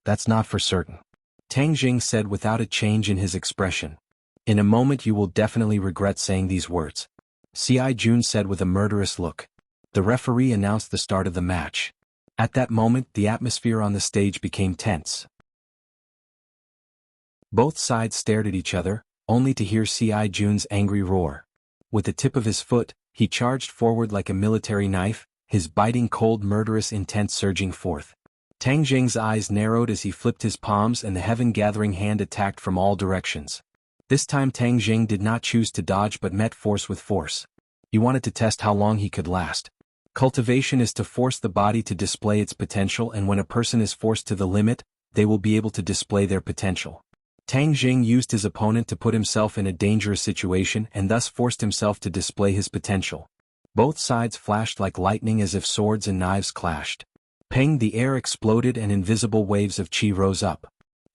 "That's not for certain," Tang Jing said without a change in his expression. "In a moment you will definitely regret saying these words," Xianxia said with a murderous look. The referee announced the start of the match. At that moment, the atmosphere on the stage became tense. Both sides stared at each other, only to hear Xianxia's angry roar. With the tip of his foot, he charged forward like a military knife, his biting cold murderous intent surging forth. Tang Jing's eyes narrowed as he flipped his palms and the heaven-gathering hand attacked from all directions. This time Tang Jing did not choose to dodge but met force with force. He wanted to test how long he could last. Cultivation is to force the body to display its potential, and when a person is forced to the limit, they will be able to display their potential. Tang Jing used his opponent to put himself in a dangerous situation and thus forced himself to display his potential. Both sides flashed like lightning as if swords and knives clashed. Peng, the air exploded and invisible waves of qi rose up.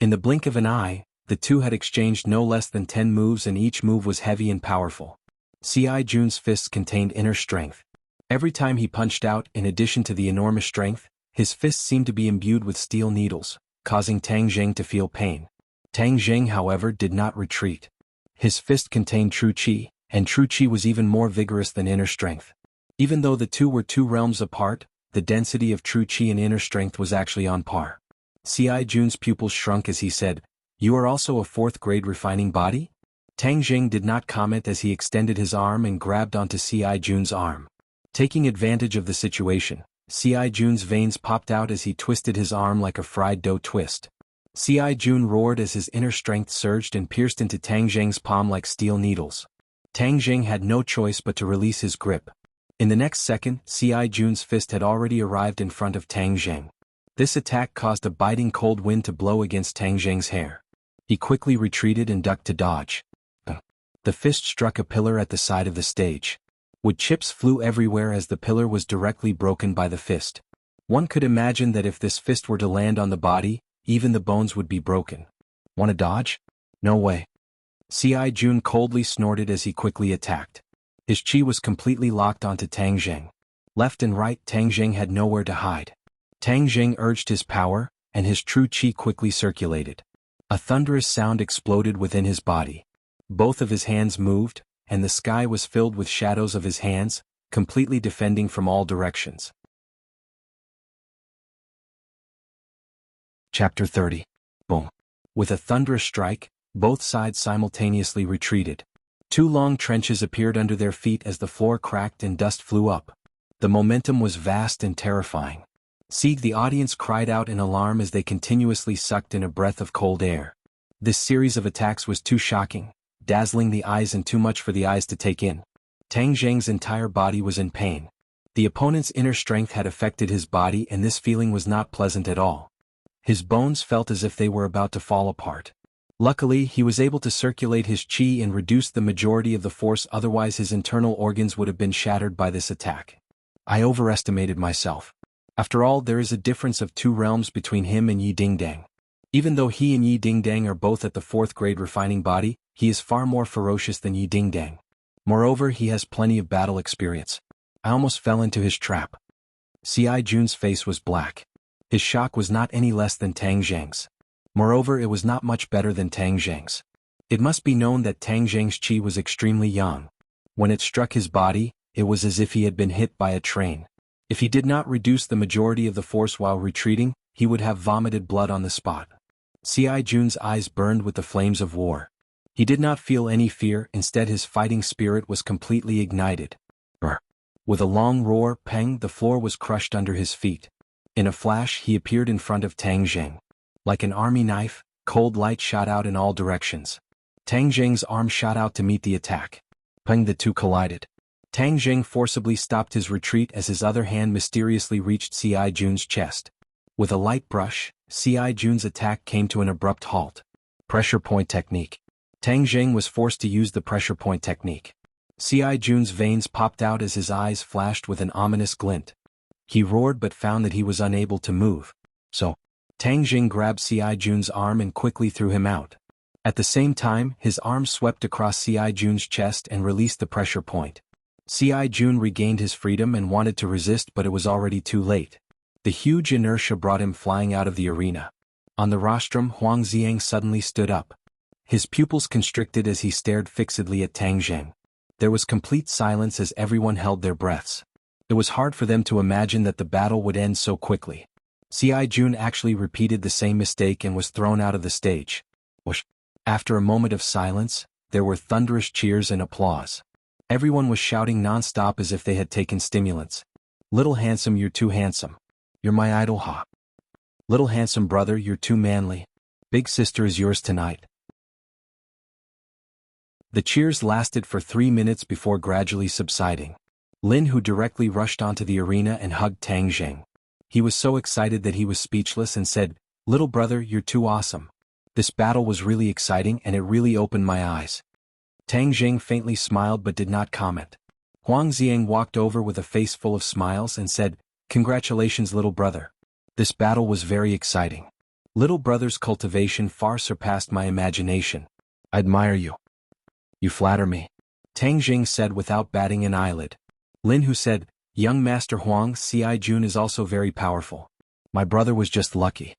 In the blink of an eye, the two had exchanged no less than 10 moves and each move was heavy and powerful. Xianxia's fists contained inner strength. Every time he punched out, in addition to the enormous strength, his fists seemed to be imbued with steel needles, causing Tang Jing to feel pain. Tang Jing, however, did not retreat. His fist contained true qi, and true qi was even more vigorous than inner strength. Even though the two were 2 realms apart, the density of true qi and inner strength was actually on par. Xianxia's pupils shrunk as he said, "You are also a 4th-grade refining body?" Tang Jing did not comment as he extended his arm and grabbed onto Xianxia's arm. Taking advantage of the situation, Xianxia's veins popped out as he twisted his arm like a fried dough twist. Xianxia roared as his inner strength surged and pierced into Tang Jing's palm like steel needles. Tang Jing had no choice but to release his grip. In the next second, Xianxia's fist had already arrived in front of Tang Jing. This attack caused a biting cold wind to blow against Tang Jing's hair. He quickly retreated and ducked to dodge. The fist struck a pillar at the side of the stage. Wood chips flew everywhere as the pillar was directly broken by the fist. One could imagine that if this fist were to land on the body, even the bones would be broken. "Wanna dodge? No way." Xianxia coldly snorted as he quickly attacked. His qi was completely locked onto Tang Jing. Left and right, Tang Jing had nowhere to hide. Tang Jing urged his power, and his true qi quickly circulated. A thunderous sound exploded within his body. Both of his hands moved, and the sky was filled with shadows of his hands, completely defending from all directions. Chapter 30. Boom. With a thunderous strike, both sides simultaneously retreated. 2 long trenches appeared under their feet as the floor cracked and dust flew up. The momentum was vast and terrifying. The audience cried out in alarm as they continuously sucked in a breath of cold air. This series of attacks was too shocking, dazzling the eyes and too much for the eyes to take in. Tang Jing's entire body was in pain. The opponent's inner strength had affected his body and this feeling was not pleasant at all. His bones felt as if they were about to fall apart. Luckily, he was able to circulate his qi and reduce the majority of the force, otherwise his internal organs would have been shattered by this attack. I overestimated myself. After all, there is a difference of 2 realms between him and Yi Dingdang. Even though he and Yi Dingdang are both at the 4th-grade refining body, he is far more ferocious than Yi Dingdang. Moreover, he has plenty of battle experience. I almost fell into his trap. Xianxia's face was black. His shock was not any less than Tang Jing's. Moreover, it was not much better than Tang Jing's. It must be known that Tang Jing's qi was extremely young. When it struck his body, it was as if he had been hit by a train. If he did not reduce the majority of the force while retreating, he would have vomited blood on the spot. Xianxia's eyes burned with the flames of war. He did not feel any fear, instead his fighting spirit was completely ignited. With a long roar, Peng, the floor was crushed under his feet. In a flash, he appeared in front of Tang Jing. Like an army knife, cold light shot out in all directions. Tang Jing's arm shot out to meet the attack. Peng, the two collided. Tang Jing forcibly stopped his retreat as his other hand mysteriously reached Xianxia's chest. With a light brush, Xianxia's attack came to an abrupt halt. Pressure point technique. Tang Jing was forced to use the pressure point technique. Xianhuan's veins popped out as his eyes flashed with an ominous glint. He roared but found that he was unable to move. So, Tang Jing grabbed Xianhuan's arm and quickly threw him out. At the same time, his arm swept across Xianhuan's chest and released the pressure point. Xianhuan regained his freedom and wanted to resist, but it was already too late. The huge inertia brought him flying out of the arena. On the rostrum, Huang Xiang suddenly stood up. His pupils constricted as he stared fixedly at Tang Jing. There was complete silence as everyone held their breaths. It was hard for them to imagine that the battle would end so quickly. Xianhuan actually repeated the same mistake and was thrown out of the stage. Whoosh. After a moment of silence, there were thunderous cheers and applause. Everyone was shouting non-stop as if they had taken stimulants. "Little handsome, you're too handsome. You're my idol, ha. Little handsome brother, you're too manly. Big sister is yours tonight." The cheers lasted for 3 minutes before gradually subsiding. Lin Hu directly rushed onto the arena and hugged Tang Jing. He was so excited that he was speechless and said, "Little brother, you're too awesome. This battle was really exciting and it really opened my eyes." Tang Jing faintly smiled but did not comment. Huang Xiang walked over with a face full of smiles and said, "Congratulations, little brother. This battle was very exciting. Little brother's cultivation far surpassed my imagination. I admire you. You flatter me," Tang Jing said without batting an eyelid. Lin Hu said, "Young Master Huang, Xianhuan is also very powerful. My brother was just lucky."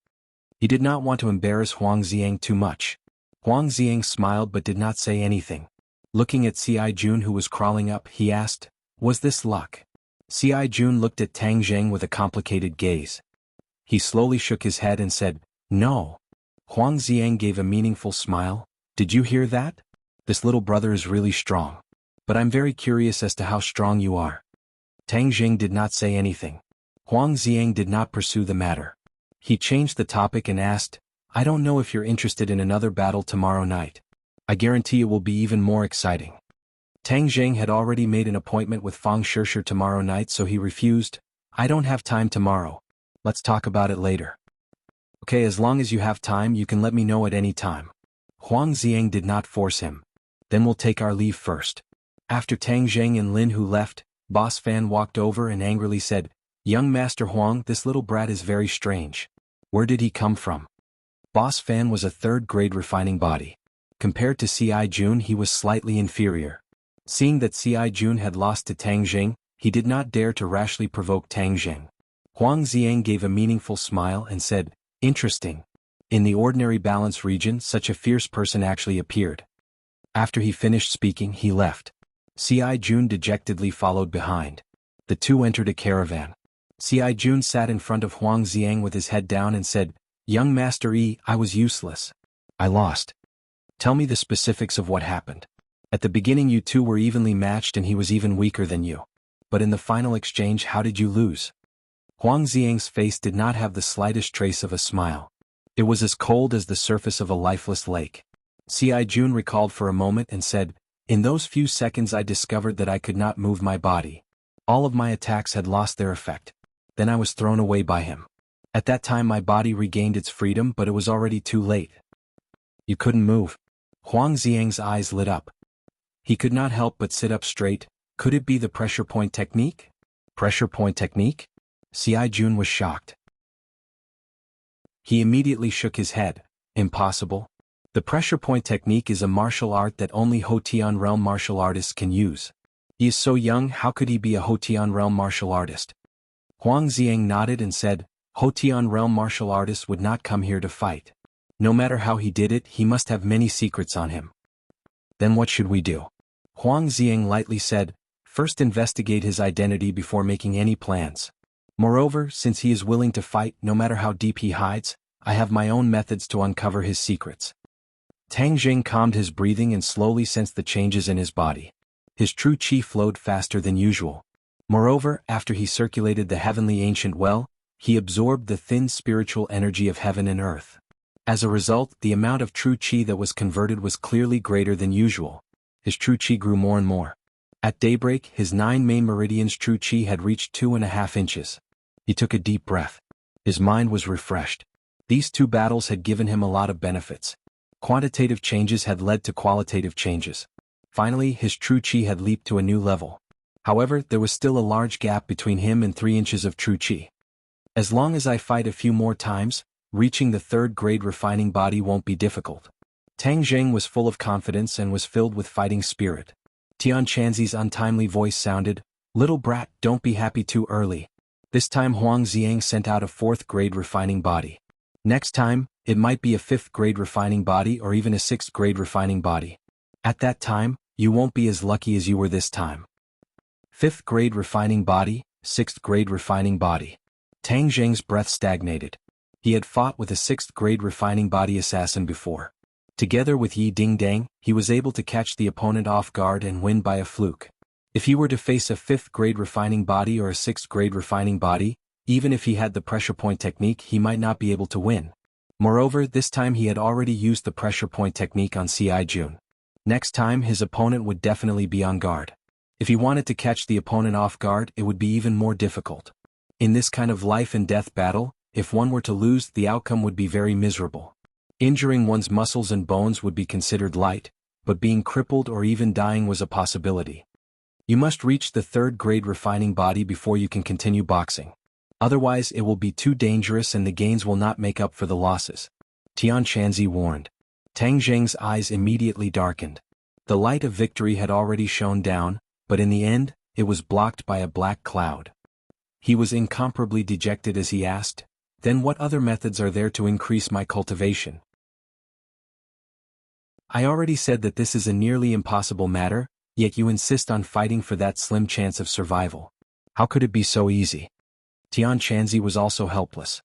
He did not want to embarrass Huang Xiang too much. Huang Xiang smiled but did not say anything. Looking at Xianhuan who was crawling up, he asked, "Was this luck?" Xianhuan looked at Tang Jing with a complicated gaze. He slowly shook his head and said, "No." Huang Xiang gave a meaningful smile. "Did you hear that? This little brother is really strong. But I'm very curious as to how strong you are." Tang Jing did not say anything. Huang Xiang did not pursue the matter. He changed the topic and asked, "I don't know if you're interested in another battle tomorrow night. I guarantee it will be even more exciting." Tang Jing had already made an appointment with Fang Shishir tomorrow night, so he refused. "I don't have time tomorrow. Let's talk about it later." "Okay, as long as you have time, you can let me know at any time." Huang Xiang did not force him. "Then we'll take our leave first." After Tang Jing and Lin Hu left, Boss Fan walked over and angrily said, "Young Master Huang, this little brat is very strange. Where did he come from?" Boss Fan was a third-grade refining body. Compared to Xianhuan, he was slightly inferior. Seeing that Xianhuan had lost to Tang Jing, he did not dare to rashly provoke Tang Jing. Huang Xiang gave a meaningful smile and said, "Interesting. In the ordinary balance region, such a fierce person actually appeared." After he finished speaking, he left. Xianhuan dejectedly followed behind. The two entered a caravan. Xianhuan sat in front of Huang Xiang with his head down and said, "Young Master Yi, I was useless. I lost. Tell me the specifics of what happened. At the beginning you two were evenly matched and he was even weaker than you. But in the final exchange, how did you lose?" Huang Xiang's face did not have the slightest trace of a smile. It was as cold as the surface of a lifeless lake. Xianhuan recalled for a moment and said, "In those few seconds I discovered that I could not move my body. All of my attacks had lost their effect. Then I was thrown away by him. At that time my body regained its freedom, but it was already too late." "You couldn't move?" Huang Xiang's eyes lit up. He could not help but sit up straight. Could it be the pressure point technique? Pressure point technique? Xianhuan was shocked. He immediately shook his head. "Impossible. The pressure point technique is a martial art that only Hotian realm martial artists can use. He is so young, how could he be a Hotian realm martial artist?" Huang Xiang nodded and said, "Hotian realm martial artists would not come here to fight. No matter how he did it, he must have many secrets on him." "Then what should we do?" Huang Xiang lightly said, "First investigate his identity before making any plans. Moreover, since he is willing to fight no matter how deep he hides, I have my own methods to uncover his secrets." Tang Jing calmed his breathing and slowly sensed the changes in his body. His true qi flowed faster than usual. Moreover, after he circulated the heavenly ancient well, he absorbed the thin spiritual energy of heaven and earth. As a result, the amount of true qi that was converted was clearly greater than usual. His true qi grew more and more. At daybreak, his 9 main meridians true qi had reached 2.5 inches. He took a deep breath. His mind was refreshed. These 2 battles had given him a lot of benefits. Quantitative changes had led to qualitative changes. Finally, his true chi had leaped to a new level. However, there was still a large gap between him and 3 inches of true chi. As long as I fight a few more times, reaching the 3rd grade refining body won't be difficult. Tang Jing was full of confidence and was filled with fighting spirit. Tian Chanzi's untimely voice sounded, "Little brat, don't be happy too early." This time Huang Xiang sent out a 4th grade refining body. Next time, it might be a 5th grade refining body or even a 6th grade refining body. At that time, you won't be as lucky as you were this time. 5th grade refining body, 6th grade refining body. Tang Jing's breath stagnated. He had fought with a 6th grade refining body assassin before. Together with Yi Dingdang, he was able to catch the opponent off guard and win by a fluke. If he were to face a 5th grade refining body or a 6th grade refining body, even if he had the pressure point technique, he might not be able to win. Moreover, this time he had already used the pressure point technique on Xiaijun. Next time his opponent would definitely be on guard. If he wanted to catch the opponent off guard, it would be even more difficult. In this kind of life and death battle, if one were to lose, the outcome would be very miserable. Injuring one's muscles and bones would be considered light, but being crippled or even dying was a possibility. You must reach the 3rd grade refining body before you can continue boxing. Otherwise it will be too dangerous and the gains will not make up for the losses. Tian Chanzi warned. Tang Jing's eyes immediately darkened. The light of victory had already shone down, but in the end, it was blocked by a black cloud. He was incomparably dejected as he asked, "Then what other methods are there to increase my cultivation?" "I already said that this is a nearly impossible matter, yet you insist on fighting for that slim chance of survival. How could it be so easy?" Tian Chanzi was also helpless.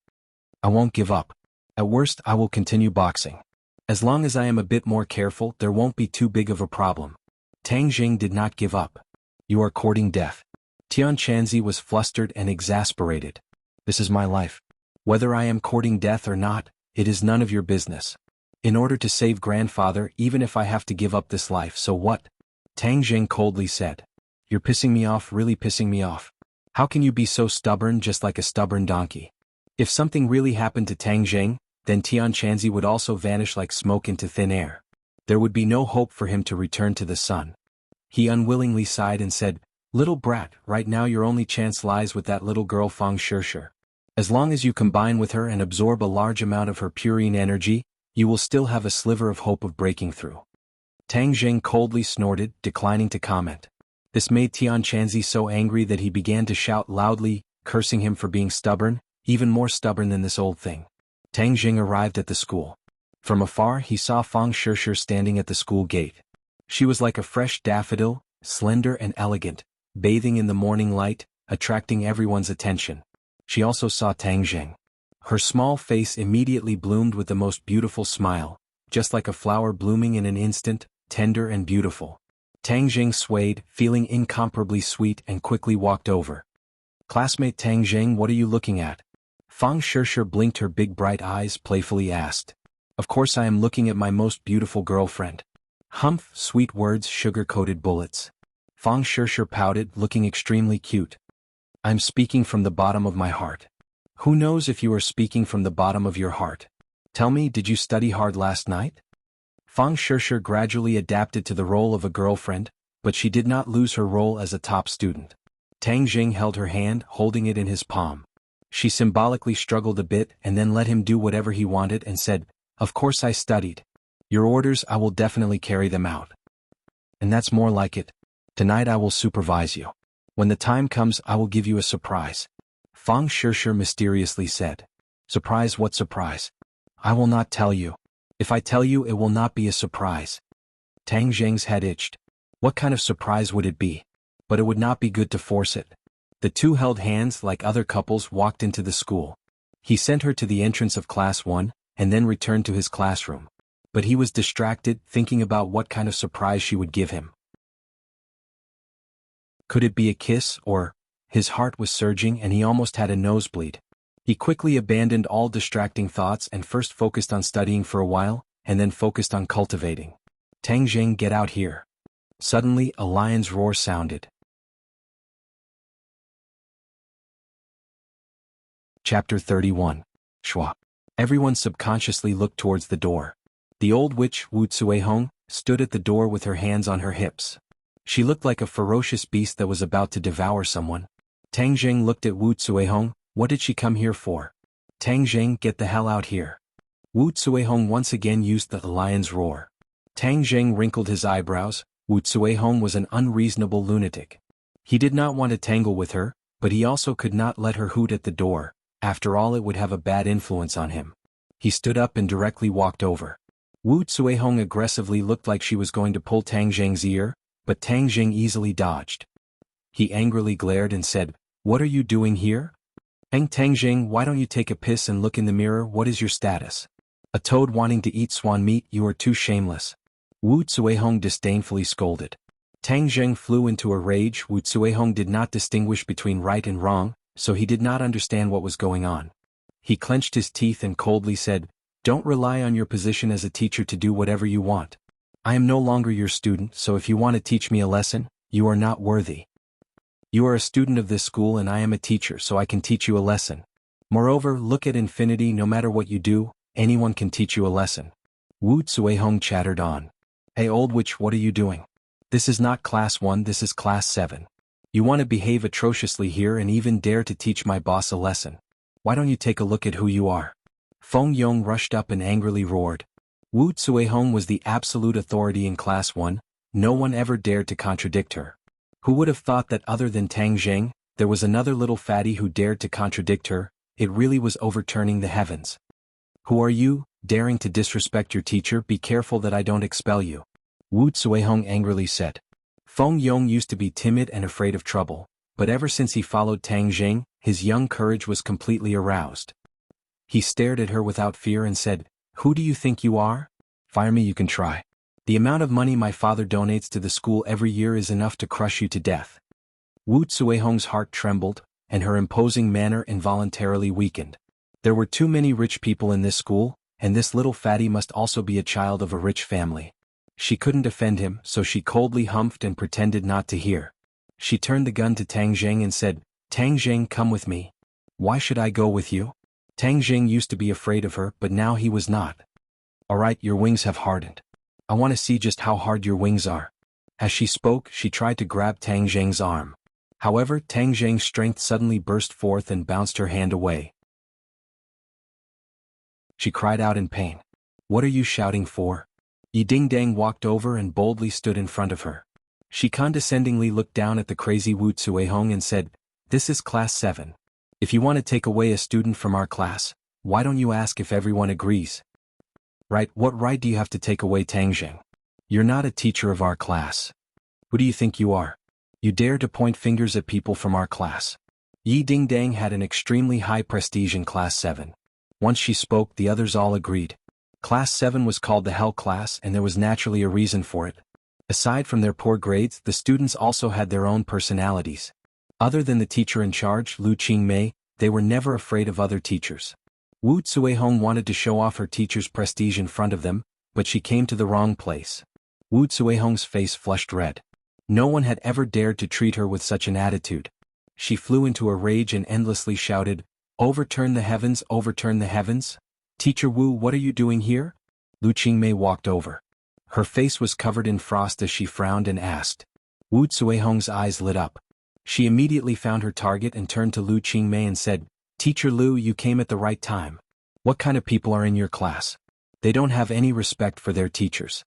"I won't give up. At worst, I will continue boxing. As long as I am a bit more careful, there won't be too big of a problem." Tang Jing did not give up. "You are courting death." Tian Chanzi was flustered and exasperated. "This is my life. Whether I am courting death or not, it is none of your business. In order to save grandfather, even if I have to give up this life, so what?" Tang Jing coldly said. "You're pissing me off, really pissing me off. How can you be so stubborn, just like a stubborn donkey?" If something really happened to Tang Jing, then Tian Chanzi would also vanish like smoke into thin air. There would be no hope for him to return to the sun. He unwillingly sighed and said, "Little brat, right now your only chance lies with that little girl Fang Shishir. As long as you combine with her and absorb a large amount of her purine energy, you will still have a sliver of hope of breaking through." Tang Jing coldly snorted, declining to comment. This made Tian Chanzi so angry that he began to shout loudly, cursing him for being stubborn, even more stubborn than this old thing. Tang Jing arrived at the school. From afar he saw Fang Shishir standing at the school gate. She was like a fresh daffodil, slender and elegant, bathing in the morning light, attracting everyone's attention. She also saw Tang Jing. Her small face immediately bloomed with the most beautiful smile, just like a flower blooming in an instant, tender and beautiful. Tang Jing swayed, feeling incomparably sweet, and quickly walked over. "Classmate Tang Jing, what are you looking at?" Fang Shishir blinked her big bright eyes, playfully asked. "Of course I am looking at my most beautiful girlfriend." "Humph, sweet words, sugar-coated bullets." Fang Shishir pouted, looking extremely cute. "I'm speaking from the bottom of my heart." "Who knows if you are speaking from the bottom of your heart? Tell me, did you study hard last night?" Fang Shishir gradually adapted to the role of a girlfriend, but she did not lose her role as a top student. Tang Jing held her hand, holding it in his palm. She symbolically struggled a bit and then let him do whatever he wanted and said, "Of course I studied. Your orders, I will definitely carry them out. And that's more like it. Tonight I will supervise you. When the time comes, I will give you a surprise." Fang Shishir mysteriously said. "Surprise? What surprise?" "I will not tell you. If I tell you, it will not be a surprise." Tang Jing's head itched. What kind of surprise would it be? But it would not be good to force it. The two held hands like other couples, walked into the school. He sent her to the entrance of class 1, and then returned to his classroom. But he was distracted, thinking about what kind of surprise she would give him. Could it be a kiss, or... His heart was surging and he almost had a nosebleed. He quickly abandoned all distracting thoughts and first focused on studying for a while, and then focused on cultivating. "Tang Jing, get out here." Suddenly, a lion's roar sounded. Chapter 31. Shua. Everyone subconsciously looked towards the door. The old witch, Wu Zuehong, stood at the door with her hands on her hips. She looked like a ferocious beast that was about to devour someone. Tang Jing looked at Wu Zuehong. What did she come here for? Tang Jing, get the hell out here. Wu Zuehong once again used the lion's roar. Tang Jing wrinkled his eyebrows. Wu Zuehong was an unreasonable lunatic. He did not want to tangle with her, but he also could not let her hoot at the door. After all, it would have a bad influence on him. He stood up and directly walked over. Wu Zuehong aggressively looked like she was going to pull Tang Jing's ear, but Tang Jing easily dodged. He angrily glared and said, "What are you doing here? Tang Jing, why don't you take a piss and look in the mirror? What is your status? A toad wanting to eat swan meat? You are too shameless." Wu Zuehong disdainfully scolded. Tang Jing flew into a rage. Wu Zuehong did not distinguish between right and wrong, so he did not understand what was going on. He clenched his teeth and coldly said, "Don't rely on your position as a teacher to do whatever you want. I am no longer your student, so if you want to teach me a lesson, you are not worthy. You are a student of this school and I am a teacher, so I can teach you a lesson. Moreover, look at infinity. No matter what you do, anyone can teach you a lesson." Wu Zuehong chattered on. "Hey old witch, what are you doing? This is not class 1, this is class 7. You want to behave atrociously here and even dare to teach my boss a lesson. Why don't you take a look at who you are?" Feng Yong rushed up and angrily roared. Wu Zuehong was the absolute authority in class 1, no one ever dared to contradict her. Who would have thought that other than Tang Jing, there was another little fatty who dared to contradict her? It really was overturning the heavens. "Who are you, daring to disrespect your teacher? Be careful that I don't expel you," Wu Zuehong angrily said. Feng Yong used to be timid and afraid of trouble, but ever since he followed Tang Jing, his young courage was completely aroused. He stared at her without fear and said, "Who do you think you are? Fire me you can try. The amount of money my father donates to the school every year is enough to crush you to death." Wu Zuehong's heart trembled, and her imposing manner involuntarily weakened. There were too many rich people in this school, and this little fatty must also be a child of a rich family. She couldn't defend him, so she coldly humphed and pretended not to hear. She turned the gun to Tang Jing and said, "Tang Jing, come with me." "Why should I go with you?" Tang Jing used to be afraid of her, but now he was not. "Alright, your wings have hardened. I want to see just how hard your wings are." As she spoke, she tried to grab Tang Jing's arm. However, Tang Jing's strength suddenly burst forth and bounced her hand away. She cried out in pain. "What are you shouting for?" Yi Ding Dang walked over and boldly stood in front of her. She condescendingly looked down at the crazy Wu Zuehong and said, "This is class 7. If you want to take away a student from our class, why don't you ask if everyone agrees?" "Right, what right do you have to take away Tang Jing? You're not a teacher of our class. Who do you think you are? You dare to point fingers at people from our class." Yi Ding Dang had an extremely high prestige in class 7. Once she spoke, the others all agreed. Class 7 was called the Hell class, and there was naturally a reason for it. Aside from their poor grades, the students also had their own personalities. Other than the teacher in charge, Lu Qingmei, they were never afraid of other teachers. Wu Zuehong wanted to show off her teacher's prestige in front of them, but she came to the wrong place. Wu Zuehong's face flushed red. No one had ever dared to treat her with such an attitude. She flew into a rage and endlessly shouted, "Overturn the heavens, overturn the heavens! Teacher Wu, what are you doing here?" Lu Qingmei walked over. Her face was covered in frost as she frowned and asked. Wu Zuehong's eyes lit up. She immediately found her target and turned to Lu Qingmei and said, "Teacher Lu, you came at the right time. What kind of people are in your class? They don't have any respect for their teachers."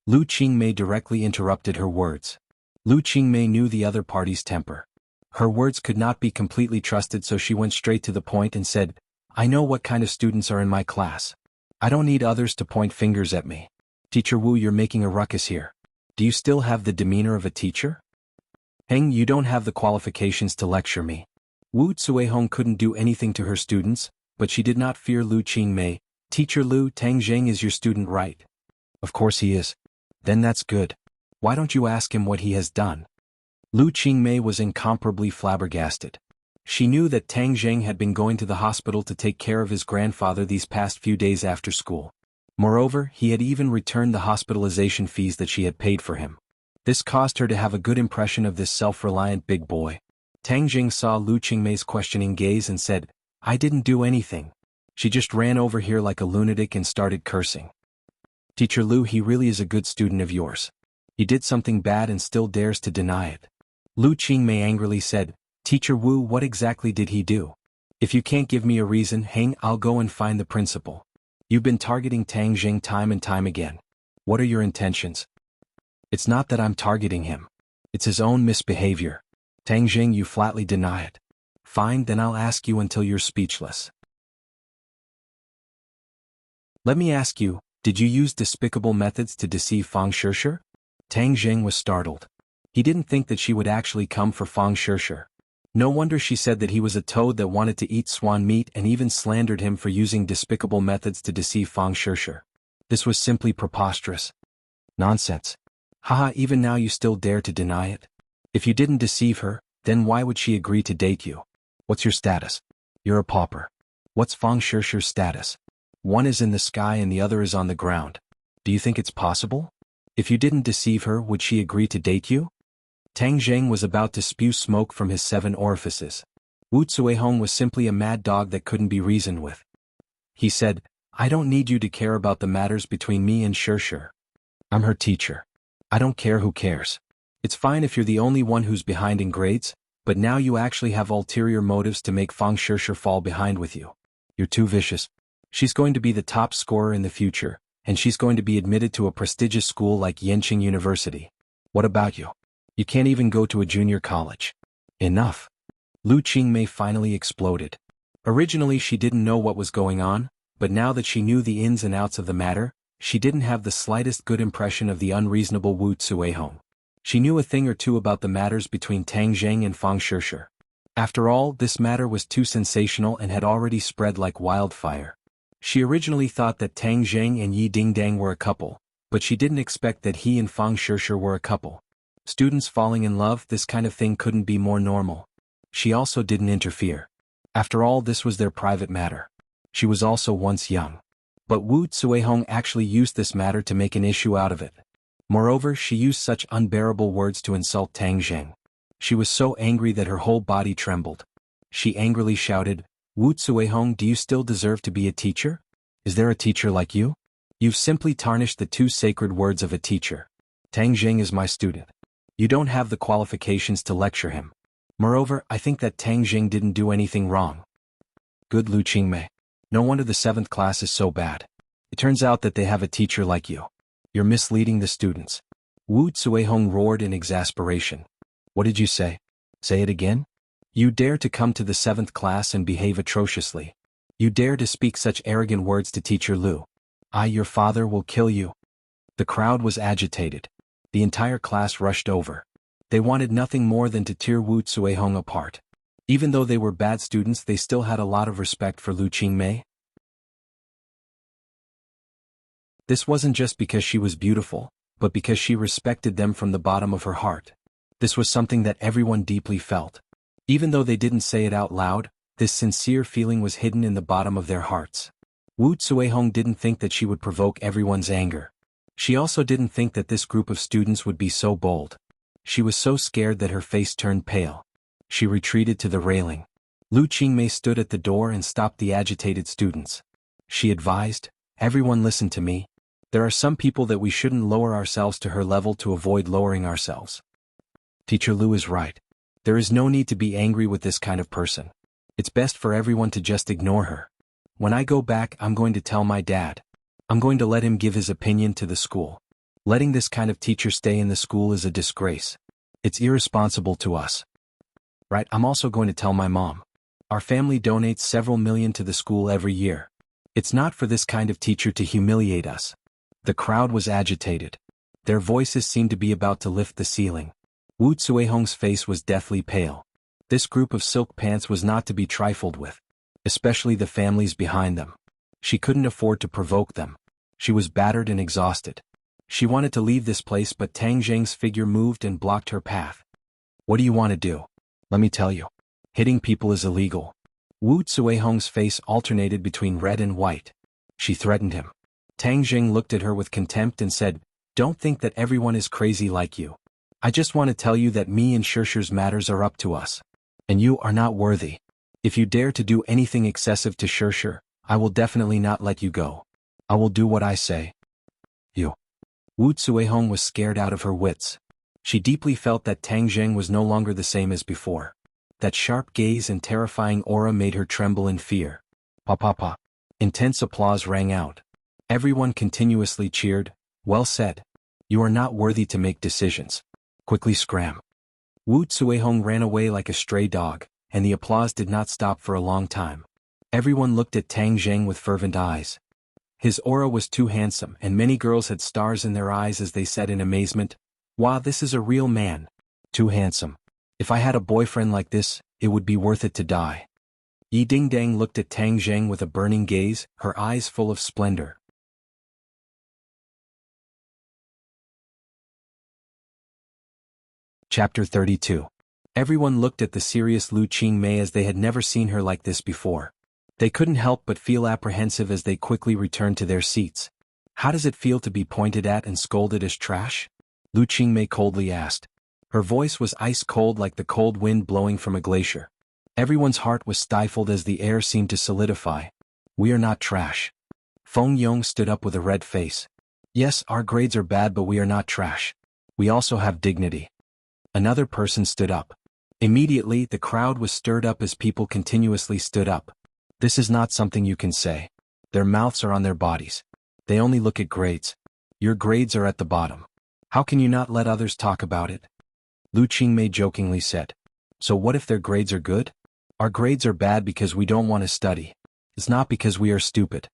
Lu Qingmei directly interrupted her words. Lu Qingmei knew the other party's temper. Her words could not be completely trusted, so she went straight to the point and said, "I know what kind of students are in my class. I don't need others to point fingers at me. Teacher Wu, you're making a ruckus here. Do you still have the demeanor of a teacher? You don't have the qualifications to lecture me." Wu Zuehong couldn't do anything to her students, but she did not fear Lu Qingmei. "Teacher Lu, Tang Jing is your student, right?" "Of course he is." "Then that's good. Why don't you ask him what he has done?" Lu Qingmei was incomparably flabbergasted. She knew that Tang Jing had been going to the hospital to take care of his grandfather these past few days after school. Moreover, he had even returned the hospitalization fees that she had paid for him. This caused her to have a good impression of this self-reliant big boy. Tang Jing saw Lu Qingmei's questioning gaze and said, "I didn't do anything. She just ran over here like a lunatic and started cursing." Teacher Lu, he really is a good student of yours. He did something bad and still dares to deny it. Lu Qingmei angrily said, Teacher Wu, what exactly did he do? If you can't give me a reason, hang, I'll go and find the principal. You've been targeting Tang Jing time and time again. What are your intentions? It's not that I'm targeting him. It's his own misbehavior. Tang Jing, you flatly deny it. Fine, then I'll ask you until you're speechless. Let me ask you, did you use despicable methods to deceive Fang Shishir? Tang Jing was startled. He didn't think that she would actually come for Fang Shishir. No wonder she said that he was a toad that wanted to eat swan meat and even slandered him for using despicable methods to deceive Fang Shishir. This was simply preposterous. Nonsense. Haha, even now you still dare to deny it? If you didn't deceive her, then why would she agree to date you? What's your status? You're a pauper. What's Fang Shishir's status? One is in the sky and the other is on the ground. Do you think it's possible? If you didn't deceive her, would she agree to date you? Tang Zheng was about to spew smoke from his 7 orifices. Wu Zuihong was simply a mad dog that couldn't be reasoned with. He said, I don't need you to care about the matters between me and Shishir. I'm her teacher. I don't care who cares. It's fine if you're the only one who's behind in grades, but now you actually have ulterior motives to make Fang Shishir fall behind with you. You're too vicious. She's going to be the top scorer in the future, and she's going to be admitted to a prestigious school like Yenqing University. What about you? You can't even go to a junior college. Enough. Lu Qingmei finally exploded. Originally she didn't know what was going on, but now that she knew the ins and outs of the matter, she didn't have the slightest good impression of the unreasonable Wu Zuihong. She knew a thing or two about the matters between Tang Zheng and Fang Shishir. After all, this matter was too sensational and had already spread like wildfire. She originally thought that Tang Zheng and Yi Dingdang were a couple, but she didn't expect that he and Fang Shishir were a couple. Students falling in love, this kind of thing couldn't be more normal. She also didn't interfere. After all, this was their private matter. She was also once young. But Wu Zuihong actually used this matter to make an issue out of it. Moreover, she used such unbearable words to insult Tang Zheng. She was so angry that her whole body trembled. She angrily shouted, Wu Zuihong, do you still deserve to be a teacher? Is there a teacher like you? You've simply tarnished the 2 sacred words of a teacher. Tang Zheng is my student. You don't have the qualifications to lecture him. Moreover, I think that Tang Zheng didn't do anything wrong. Good Lu Qingmei. No wonder the 7th class is so bad. It turns out that they have a teacher like you. You're misleading the students. Wu Zuihong roared in exasperation. What did you say? Say it again? You dare to come to the 7th class and behave atrociously. You dare to speak such arrogant words to Teacher Lu. I, your father, will kill you. The crowd was agitated. The entire class rushed over. They wanted nothing more than to tear Wu Zuihong apart. Even though they were bad students, they still had a lot of respect for Lu Qingmei. This wasn't just because she was beautiful, but because she respected them from the bottom of her heart. This was something that everyone deeply felt. Even though they didn't say it out loud, this sincere feeling was hidden in the bottom of their hearts. Wu Zuihong didn't think that she would provoke everyone's anger. She also didn't think that this group of students would be so bold. She was so scared that her face turned pale. She retreated to the railing. Lu Qingmei stood at the door and stopped the agitated students. She advised, everyone listen to me. There are some people that we shouldn't lower ourselves to her level to avoid lowering ourselves. Teacher Lu is right. There is no need to be angry with this kind of person. It's best for everyone to just ignore her. When I go back, I'm going to tell my dad. I'm going to let him give his opinion to the school. Letting this kind of teacher stay in the school is a disgrace. It's irresponsible to us. Right, I'm also going to tell my mom. Our family donates several million to the school every year. It's not for this kind of teacher to humiliate us. The crowd was agitated. Their voices seemed to be about to lift the ceiling. Wu Zuihong's face was deathly pale. This group of silk pants was not to be trifled with, especially the families behind them. She couldn't afford to provoke them. She was battered and exhausted. She wanted to leave this place, but Tang Zheng's figure moved and blocked her path. What do you want to do? Let me tell you. Hitting people is illegal. Wu Zuihong's face alternated between red and white. She threatened him. Tang Zheng looked at her with contempt and said, Don't think that everyone is crazy like you. I just want to tell you that me and Shishir's matters are up to us. And you are not worthy. If you dare to do anything excessive to Shishir, I will definitely not let you go. I will do what I say. You. Wu Zuehong was scared out of her wits. She deeply felt that Tang Zheng was no longer the same as before. That sharp gaze and terrifying aura made her tremble in fear. Pa pa pa. Intense applause rang out. Everyone continuously cheered. Well said. You are not worthy to make decisions. Quickly scram. Wu Zuehong ran away like a stray dog, and the applause did not stop for a long time. Everyone looked at Tang Zheng with fervent eyes. His aura was too handsome, and many girls had stars in their eyes as they said in amazement, "Wow, this is a real man. Too handsome. If I had a boyfriend like this, it would be worth it to die." Yi Dingdang looked at Tang Zheng with a burning gaze, her eyes full of splendor. Chapter 32. Everyone looked at the serious Lu Qingmei as they had never seen her like this before. They couldn't help but feel apprehensive as they quickly returned to their seats. How does it feel to be pointed at and scolded as trash? Lu Qingmei coldly asked. Her voice was ice cold like the cold wind blowing from a glacier. Everyone's heart was stifled as the air seemed to solidify. We are not trash. Feng Yong stood up with a red face. Yes, our grades are bad, but we are not trash. We also have dignity. Another person stood up. Immediately, the crowd was stirred up as people continuously stood up. This is not something you can say. Their mouths are on their bodies. They only look at grades. Your grades are at the bottom. How can you not let others talk about it? Lu Qingmei jokingly said. So what if their grades are good? Our grades are bad because we don't want to study. It's not because we are stupid.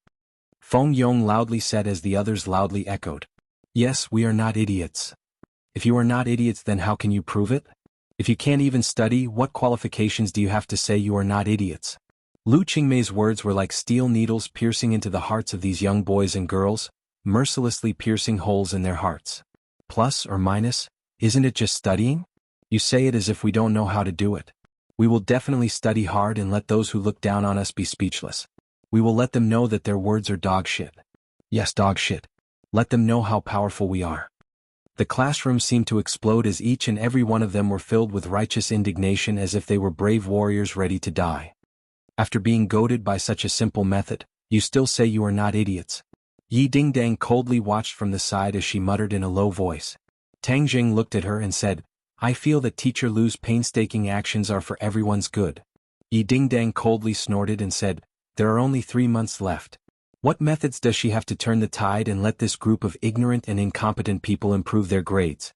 Feng Yong loudly said as the others loudly echoed. Yes, we are not idiots. If you are not idiots, then how can you prove it? If you can't even study, what qualifications do you have to say you are not idiots? Lu Qingmei's words were like steel needles piercing into the hearts of these young boys and girls, mercilessly piercing holes in their hearts. Plus or minus, isn't it just studying? You say it as if we don't know how to do it. We will definitely study hard and let those who look down on us be speechless. We will let them know that their words are dog shit. Yes, dog shit. Let them know how powerful we are. The classroom seemed to explode as each and every one of them were filled with righteous indignation as if they were brave warriors ready to die. After being goaded by such a simple method, you still say you are not idiots. Yi Dingdang coldly watched from the side as she muttered in a low voice. Tang Jing looked at her and said, I feel that Teacher Lu's painstaking actions are for everyone's good. Yi Dingdang coldly snorted and said, there are only 3 months left. What methods does she have to turn the tide and let this group of ignorant and incompetent people improve their grades?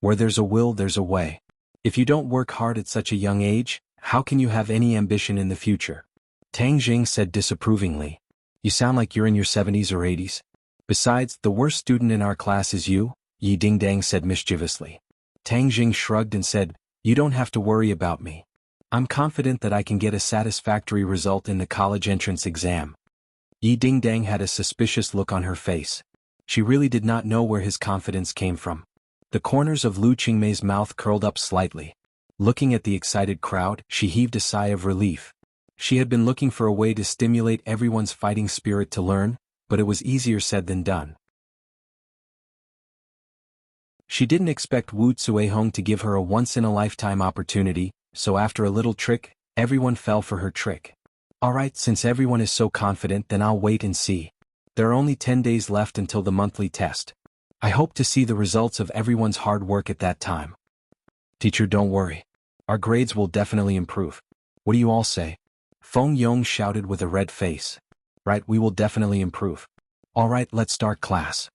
Where there's a will, there's a way. If you don't work hard at such a young age, how can you have any ambition in the future? Tang Jing said disapprovingly. You sound like you're in your 70s or 80s. Besides, the worst student in our class is you, Yi Dingdang said mischievously. Tang Jing shrugged and said, you don't have to worry about me. I'm confident that I can get a satisfactory result in the college entrance exam. Yi Dingdang had a suspicious look on her face. She really did not know where his confidence came from. The corners of Lu Qingmei's mouth curled up slightly. Looking at the excited crowd, she heaved a sigh of relief. She had been looking for a way to stimulate everyone's fighting spirit to learn, but it was easier said than done. She didn't expect Wu Zuehong to give her a once-in-a-lifetime opportunity, so after a little trick, everyone fell for her trick. Alright, since everyone is so confident, then I'll wait and see. There are only 10 days left until the monthly test. I hope to see the results of everyone's hard work at that time. Teacher, don't worry. Our grades will definitely improve. What do you all say? Feng Yong shouted with a red face. Right, we will definitely improve. Alright, let's start class.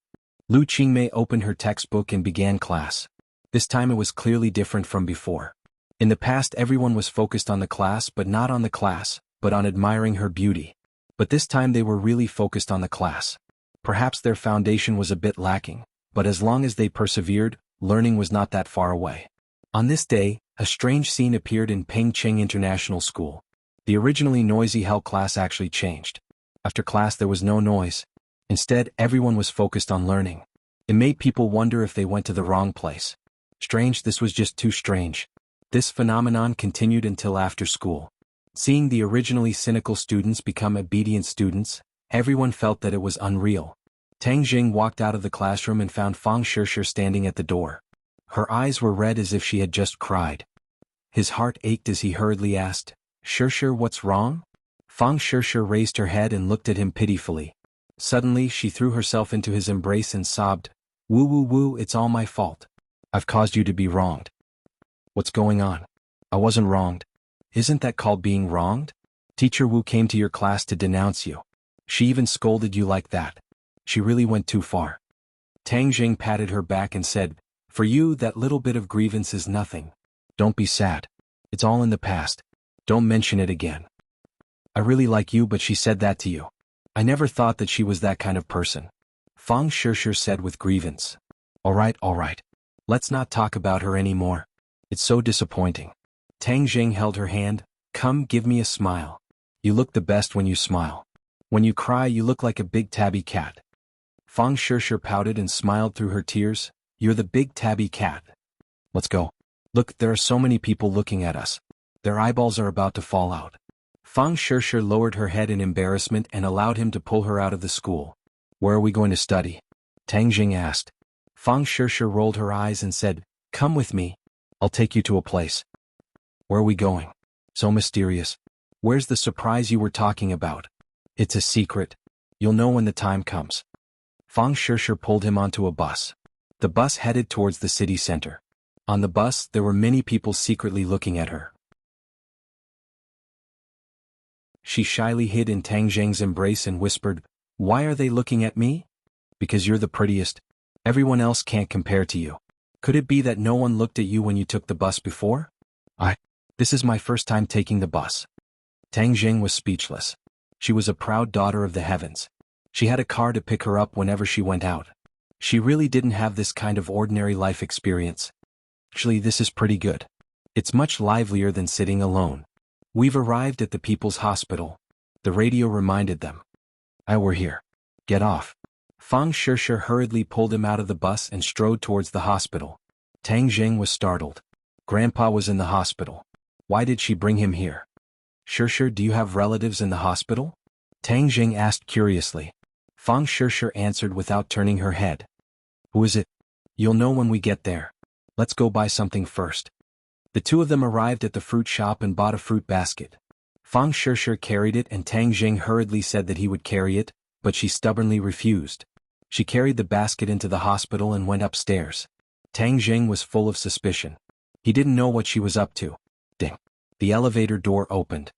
Lu Qingmei opened her textbook and began class. This time it was clearly different from before. In the past, everyone was focused on the class, but not on the class, but on admiring her beauty. But this time they were really focused on the class. Perhaps their foundation was a bit lacking, but as long as they persevered, learning was not that far away. On this day, a strange scene appeared in Pengcheng International School. The originally noisy hell class actually changed. After class there was no noise. Instead, everyone was focused on learning. It made people wonder if they went to the wrong place. Strange, this was just too strange. This phenomenon continued until after school. Seeing the originally cynical students become obedient students, everyone felt that it was unreal. Tang Jing walked out of the classroom and found Fang Shishir standing at the door. Her eyes were red as if she had just cried. His heart ached as he hurriedly asked, Shishir, what's wrong? Fang Shishir raised her head and looked at him pitifully. Suddenly she threw herself into his embrace and sobbed, "Woo woo woo, it's all my fault. I've caused you to be wronged." "What's going on? I wasn't wronged." "Isn't that called being wronged? Teacher Wu came to your class to denounce you. She even scolded you like that. She really went too far." Tang Jing patted her back and said, "For you, that little bit of grievance is nothing. Don't be sad. It's all in the past. Don't mention it again. I really like you, but she said that to you. I never thought that she was that kind of person." Fang Shishir said with grievance. All right. Let's not talk about her anymore. It's so disappointing." Tang Jing held her hand. "Come, give me a smile. You look the best when you smile. When you cry, you look like a big tabby cat." Fang Shishir pouted and smiled through her tears. "You're the big tabby cat. Let's go. Look, there are so many people looking at us. Their eyeballs are about to fall out." Fang Shishir lowered her head in embarrassment and allowed him to pull her out of the school. "Where are we going to study?" Tang Jing asked. Fang Shishir rolled her eyes and said, "Come with me. I'll take you to a place." "Where are we going? So mysterious. Where's the surprise you were talking about?" "It's a secret. You'll know when the time comes." Fang Shishir pulled him onto a bus. The bus headed towards the city center. On the bus, there were many people secretly looking at her. She shyly hid in Tang Jing's embrace and whispered, "Why are they looking at me?" "Because you're the prettiest. Everyone else can't compare to you." "Could it be that no one looked at you when you took the bus before?" This is my first time taking the bus." Tang Jing was speechless. She was a proud daughter of the heavens. She had a car to pick her up whenever she went out. She really didn't have this kind of ordinary life experience. Actually, this is pretty good. It's much livelier than sitting alone. "We've arrived at the people's hospital," the radio reminded them. "We're here. Get off." Fang Shishir hurriedly pulled him out of the bus and strode towards the hospital. Tang Jing was startled. Grandpa was in the hospital. Why did she bring him here? "Shishir, do you have relatives in the hospital?" Tang Jing asked curiously. Fang Shishir answered without turning her head. "Who is it?" "You'll know when we get there. Let's go buy something first." The two of them arrived at the fruit shop and bought a fruit basket. Fang Shishir carried it and Tang Jing hurriedly said that he would carry it, but she stubbornly refused. She carried the basket into the hospital and went upstairs. Tang Jing was full of suspicion. He didn't know what she was up to. Ding. The elevator door opened.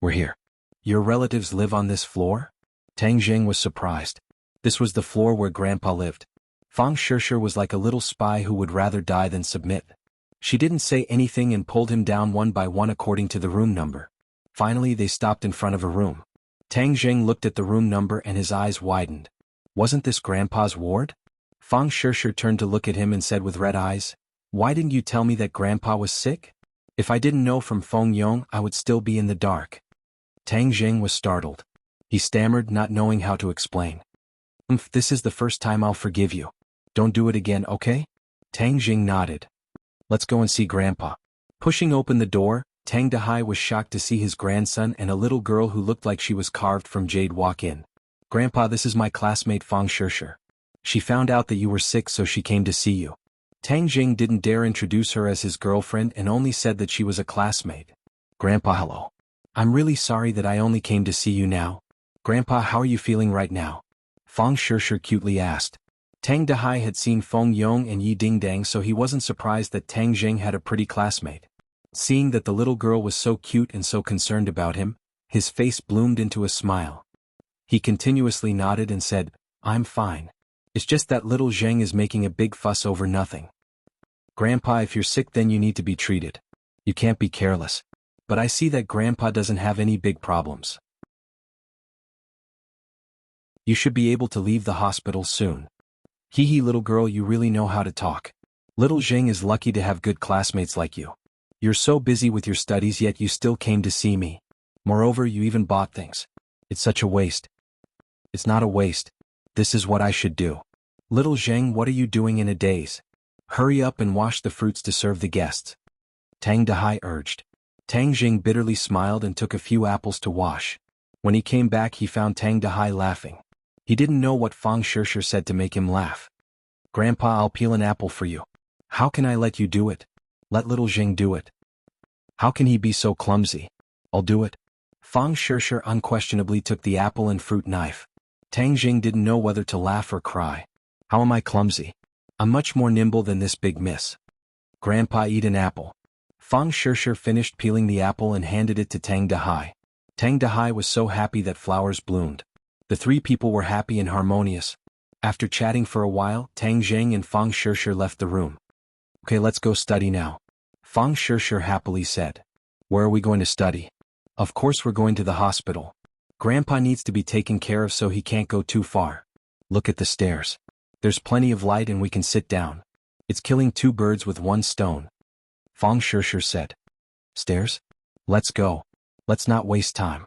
"We're here. Your relatives live on this floor?" Tang Jing was surprised. This was the floor where Grandpa lived. Fang Shishir was like a little spy who would rather die than submit. She didn't say anything and pulled him down one by one according to the room number. Finally, they stopped in front of a room. Tang Jing looked at the room number and his eyes widened. Wasn't this Grandpa's ward? Fang Shishir turned to look at him and said with red eyes, "Why didn't you tell me that Grandpa was sick? If I didn't know from Feng Yong, I would still be in the dark." Tang Jing was startled. He stammered, not knowing how to explain. This is the first time I'll forgive you. Don't do it again, okay?" Tang Jing nodded. "Let's go and see Grandpa." Pushing open the door, Tang Dahai was shocked to see his grandson and a little girl who looked like she was carved from jade walk in. "Grandpa, this is my classmate Fang Shishir. She found out that you were sick, so she came to see you." Tang Jing didn't dare introduce her as his girlfriend and only said that she was a classmate. "Grandpa, hello. I'm really sorry that I only came to see you now. Grandpa, how are you feeling right now?" Fang Shishir cutely asked. Tang Dahai had seen Feng Yong and Yi Dingdang, so he wasn't surprised that Tang Jing had a pretty classmate. Seeing that the little girl was so cute and so concerned about him, his face bloomed into a smile. He continuously nodded and said, "I'm fine. It's just that little Zheng is making a big fuss over nothing." "Grandpa, if you're sick then you need to be treated. You can't be careless. But I see that Grandpa doesn't have any big problems. You should be able to leave the hospital soon. Hee hee, little girl, you really know how to talk. Little Zheng is lucky to have good classmates like you. You're so busy with your studies yet you still came to see me. Moreover, you even bought things. It's such a waste." "It's not a waste. This is what I should do." "Little Zheng, what are you doing in a daze? Hurry up and wash the fruits to serve the guests," Tang Dahai urged. Tang Jing bitterly smiled and took a few apples to wash. When he came back he found Tang Dahai laughing. He didn't know what Fang Shishir said to make him laugh. "Grandpa, I'll peel an apple for you." "How can I let you do it? Let little Jing do it." "How can he be so clumsy?" "I'll do it." Fang Shishir unquestionably took the apple and fruit knife. Tang Jing didn't know whether to laugh or cry. How am I clumsy? I'm much more nimble than this big miss. Grandpa, eat an apple. Fang Shishir finished peeling the apple and handed it to Tang Dahai. Tang Dahai was so happy that flowers bloomed. The three people were happy and harmonious. After chatting for a while, Tang Jing and Fang Shishir left the room. Okay, let's go study now. Fang Shishir happily said. Where are we going to study? Of course we're going to the hospital. Grandpa needs to be taken care of so he can't go too far. Look at the stairs. There's plenty of light and we can sit down. It's killing two birds with one stone. Fang Shishir said. Stairs? Let's go. Let's not waste time.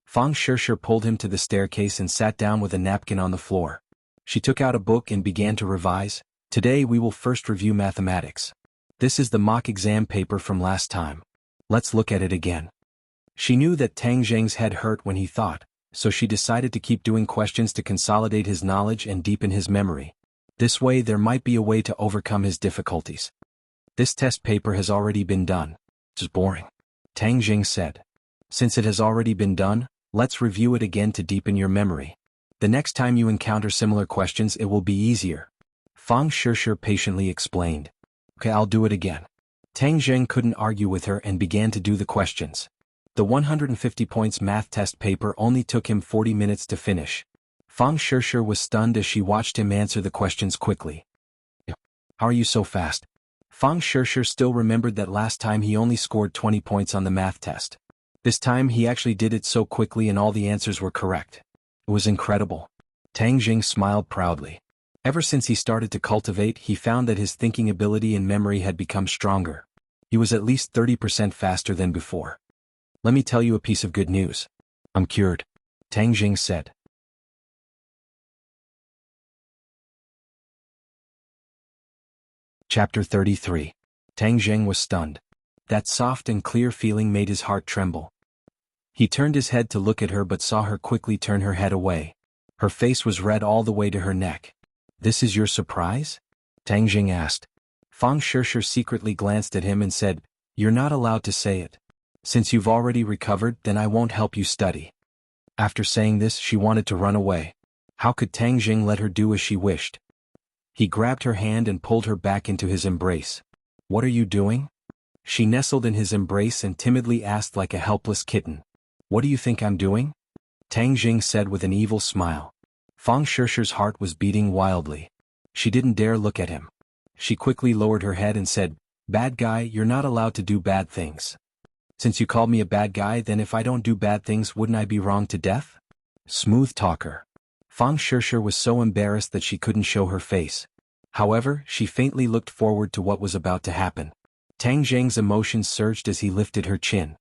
Fang Shishir pulled him to the staircase and sat down with a napkin on the floor. She took out a book and began to revise. Today we will first review mathematics. This is the mock exam paper from last time. Let's look at it again. She knew that Tang Zheng's head hurt when he thought, so she decided to keep doing questions to consolidate his knowledge and deepen his memory. This way there might be a way to overcome his difficulties. This test paper has already been done. It's boring. Tang Jing said. Since it has already been done, let's review it again to deepen your memory. The next time you encounter similar questions it will be easier. Fang Shishir patiently explained. Okay, I'll do it again. Tang Zheng couldn't argue with her and began to do the questions. The 150 points math test paper only took him 40 minutes to finish. Fang Shishir was stunned as she watched him answer the questions quickly. How are you so fast? Fang Shishir still remembered that last time he only scored 20 points on the math test. This time he actually did it so quickly and all the answers were correct. It was incredible. Tang Jing smiled proudly. Ever since he started to cultivate, he found that his thinking ability and memory had become stronger. He was at least 30% faster than before. Let me tell you a piece of good news. I'm cured. Tang Jing said. Chapter 33. Tang Jing was stunned. That soft and clear feeling made his heart tremble. He turned his head to look at her but saw her quickly turn her head away. Her face was red all the way to her neck. This is your surprise? Tang Jing asked. Fang Shishir secretly glanced at him and said, You're not allowed to say it. Since you've already recovered, then I won't help you study. After saying this, she wanted to run away. How could Tang Jing let her do as she wished? He grabbed her hand and pulled her back into his embrace. What are you doing? She nestled in his embrace and timidly asked like a helpless kitten. What do you think I'm doing? Tang Jing said with an evil smile. Fang Shishir's heart was beating wildly. She didn't dare look at him. She quickly lowered her head and said, Bad guy, you're not allowed to do bad things. Since you called me a bad guy, then if I don't do bad things wouldn't I be wronged to death? Smooth talker. Fang Shishir was so embarrassed that she couldn't show her face. However, she faintly looked forward to what was about to happen. Tang Jing's emotions surged as he lifted her chin.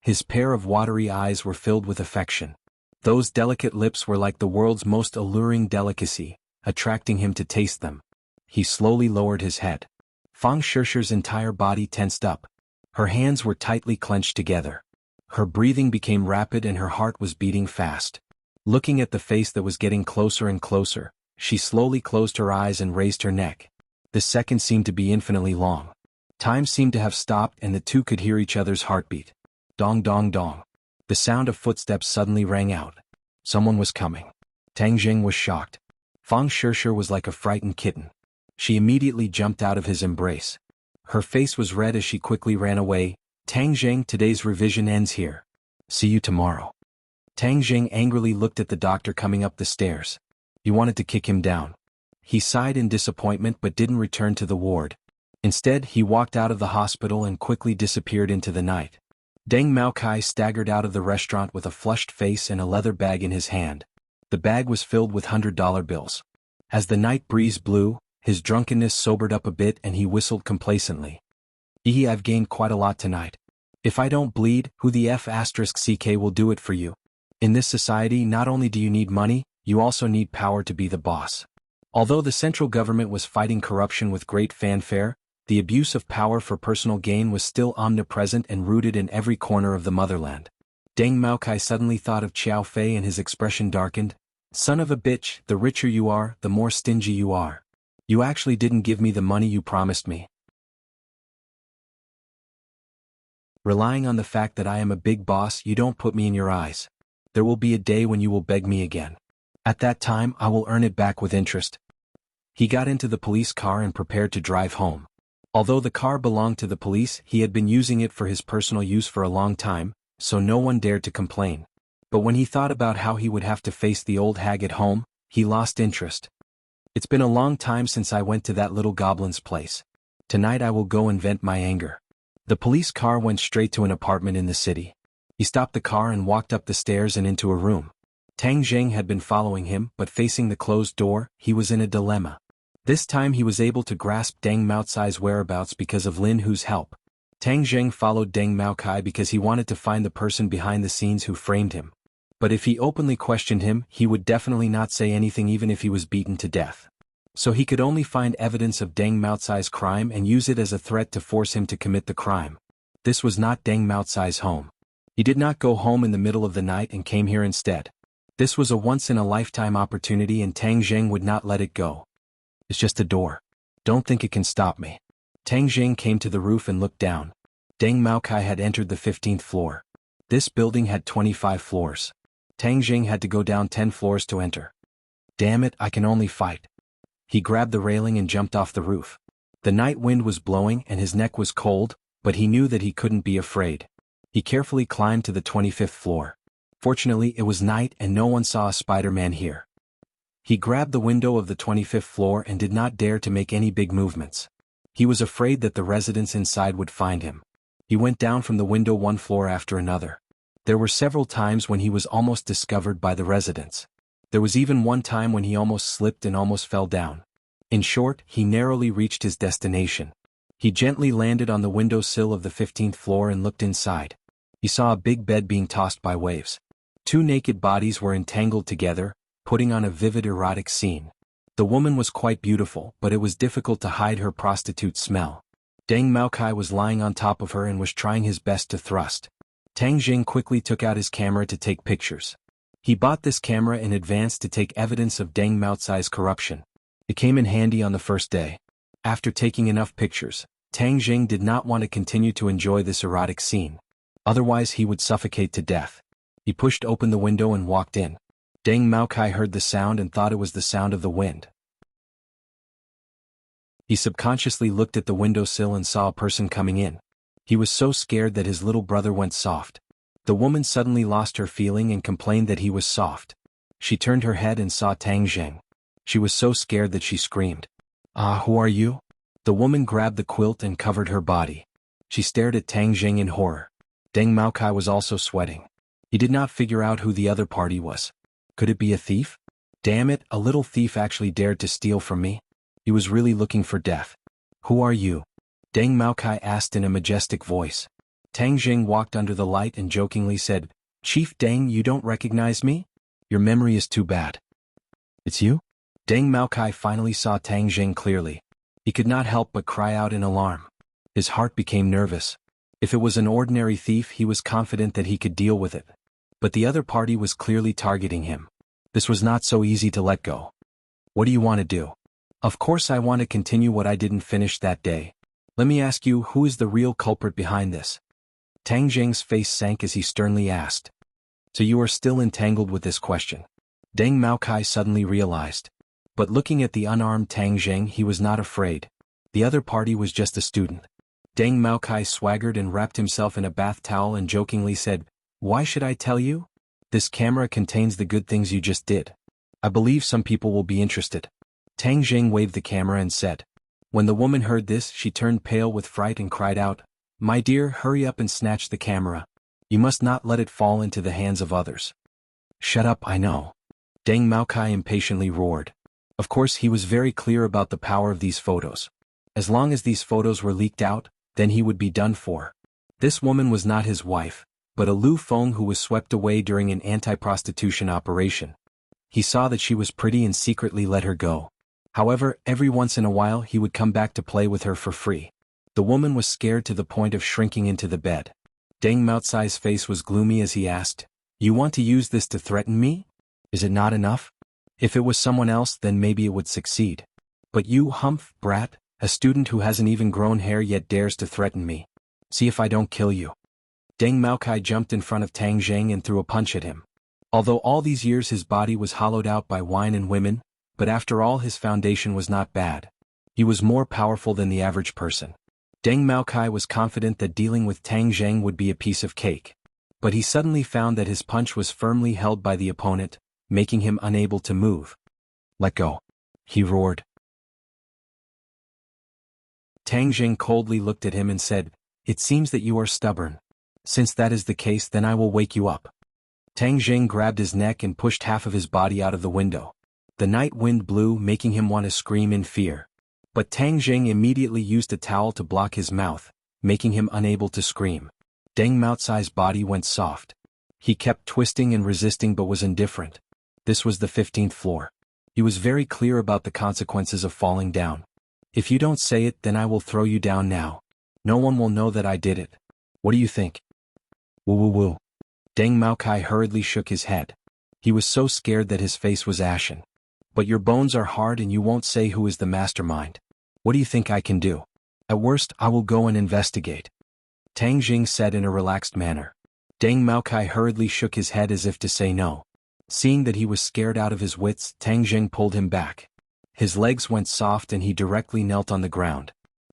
His pair of watery eyes were filled with affection. Those delicate lips were like the world's most alluring delicacy, attracting him to taste them. He slowly lowered his head. Fang Shishir's entire body tensed up. Her hands were tightly clenched together. Her breathing became rapid and her heart was beating fast. Looking at the face that was getting closer and closer, she slowly closed her eyes and raised her neck. The seconds seemed to be infinitely long. Time seemed to have stopped and the two could hear each other's heartbeat. Dong dong dong. The sound of footsteps suddenly rang out. Someone was coming. Tang Jing was shocked. Fang Shishir was like a frightened kitten. She immediately jumped out of his embrace. Her face was red as she quickly ran away. Tang Jing, today's revision ends here. See you tomorrow. Tang Jing angrily looked at the doctor coming up the stairs. He wanted to kick him down. He sighed in disappointment but didn't return to the ward. Instead, he walked out of the hospital and quickly disappeared into the night. Deng Maokai staggered out of the restaurant with a flushed face and a leather bag in his hand. The bag was filled with $100 bills. As the night breeze blew, his drunkenness sobered up a bit and he whistled complacently. I've gained quite a lot tonight. If I don't bleed, who the F***ck will do it for you? In this society, not only do you need money, you also need power to be the boss. Although the central government was fighting corruption with great fanfare, the abuse of power for personal gain was still omnipresent and rooted in every corner of the motherland. Deng Maokai suddenly thought of Xiao Fei and his expression darkened. Son of a bitch, the richer you are, the more stingy you are. You actually didn't give me the money you promised me. Relying on the fact that I am a big boss, you don't put me in your eyes. There will be a day when you will beg me again. At that time I will earn it back with interest. He got into the police car and prepared to drive home. Although the car belonged to the police, he had been using it for his personal use for a long time, so no one dared to complain. But when he thought about how he would have to face the old hag at home, he lost interest. It's been a long time since I went to that little goblin's place. Tonight I will go and vent my anger. The police car went straight to an apartment in the city. He stopped the car and walked up the stairs and into a room. Tang Jing had been following him, but facing the closed door, he was in a dilemma. This time he was able to grasp Deng Maocai's whereabouts because of Lin Hu's help. Tang Jing followed Deng Maocai because he wanted to find the person behind the scenes who framed him. But if he openly questioned him, he would definitely not say anything even if he was beaten to death. So he could only find evidence of Deng Maocai's crime and use it as a threat to force him to commit the crime. This was not Deng Maocai's home. He did not go home in the middle of the night and came here instead. This was a once-in-a-lifetime opportunity and Tang Jing would not let it go. It's just a door. Don't think it can stop me. Tang Jing came to the roof and looked down. Deng Maocai had entered the 15th floor. This building had 25 floors. Tang Jing had to go down 10 floors to enter. Damn it, I can only fight. He grabbed the railing and jumped off the roof. The night wind was blowing and his neck was cold, but he knew that he couldn't be afraid. He carefully climbed to the 25th floor. Fortunately, it was night and no one saw a Spider-Man here. He grabbed the window of the 25th floor and did not dare to make any big movements. He was afraid that the residents inside would find him. He went down from the window one floor after another. There were several times when he was almost discovered by the residents. There was even one time when he almost slipped and almost fell down. In short, he narrowly reached his destination. He gently landed on the windowsill of the 15th floor and looked inside. He saw a big bed being tossed by waves. Two naked bodies were entangled together, putting on a vivid erotic scene. The woman was quite beautiful, but it was difficult to hide her prostitute smell. Deng Maocai was lying on top of her and was trying his best to thrust. Tang Jing quickly took out his camera to take pictures. He bought this camera in advance to take evidence of Deng Maocai's corruption. It came in handy on the first day. After taking enough pictures, Tang Jing did not want to continue to enjoy this erotic scene. Otherwise he would suffocate to death. He pushed open the window and walked in. Deng Maocai heard the sound and thought it was the sound of the wind. He subconsciously looked at the windowsill and saw a person coming in. He was so scared that his little brother went soft. The woman suddenly lost her feeling and complained that he was soft. She turned her head and saw Tang Jing. She was so scared that she screamed. "Ah, who are you?" The woman grabbed the quilt and covered her body. She stared at Tang Jing in horror. Deng Maocai was also sweating. He did not figure out who the other party was. Could it be a thief? Damn it, a little thief actually dared to steal from me. He was really looking for death. "Who are you?" Deng Maocai asked in a majestic voice. Tang Jing walked under the light and jokingly said, "Chief Deng, you don't recognize me? Your memory is too bad." "It's you?" Deng Maocai finally saw Tang Jing clearly. He could not help but cry out in alarm. His heart became nervous. If it was an ordinary thief, he was confident that he could deal with it. But the other party was clearly targeting him. This was not so easy to let go. "What do you want to do?" "Of course I want to continue what I didn't finish that day. Let me ask you, who is the real culprit behind this?" Tang Jing's face sank as he sternly asked. "So you are still entangled with this question?" Deng Maocai suddenly realized. But looking at the unarmed Tang Jing, he was not afraid. The other party was just a student. Deng Maocai swaggered and wrapped himself in a bath towel and jokingly said, "Why should I tell you? This camera contains the good things you just did. I believe some people will be interested." Tang Jing waved the camera and said. When the woman heard this, she turned pale with fright and cried out, "My dear, hurry up and snatch the camera. You must not let it fall into the hands of others." "Shut up, I know." Deng Maocai impatiently roared. Of course, he was very clear about the power of these photos. As long as these photos were leaked out, then he would be done for. This woman was not his wife, but a Lu Feng who was swept away during an anti-prostitution operation. He saw that she was pretty and secretly let her go. However, every once in a while he would come back to play with her for free. The woman was scared to the point of shrinking into the bed. Deng Maocai's face was gloomy as he asked, "You want to use this to threaten me? Is it not enough? If it was someone else, then maybe it would succeed. But you, humph, brat, a student who hasn't even grown hair yet dares to threaten me. See if I don't kill you." Deng Maocai jumped in front of Tang Jing and threw a punch at him. Although all these years his body was hollowed out by wine and women, but after all his foundation was not bad. He was more powerful than the average person. Deng Maokai was confident that dealing with Tang Zheng would be a piece of cake. But he suddenly found that his punch was firmly held by the opponent, making him unable to move. "Let go," he roared. Tang Zheng coldly looked at him and said, "It seems that you are stubborn. Since that is the case, then I will wake you up." Tang Zheng grabbed his neck and pushed half of his body out of the window. The night wind blew, making him want to scream in fear. But Tang Zheng immediately used a towel to block his mouth, making him unable to scream. Deng Maocai's body went soft. He kept twisting and resisting but was indifferent. This was the 15th floor. He was very clear about the consequences of falling down. "If you don't say it, then I will throw you down now. No one will know that I did it. What do you think?" "Woo woo woo." Deng Maocai hurriedly shook his head. He was so scared that his face was ashen. "But your bones are hard and you won't say who is the mastermind. What do you think I can do? At worst, I will go and investigate," Tang Jing said in a relaxed manner. Deng Maocai hurriedly shook his head as if to say no. Seeing that he was scared out of his wits, Tang Jing pulled him back. His legs went soft and he directly knelt on the ground.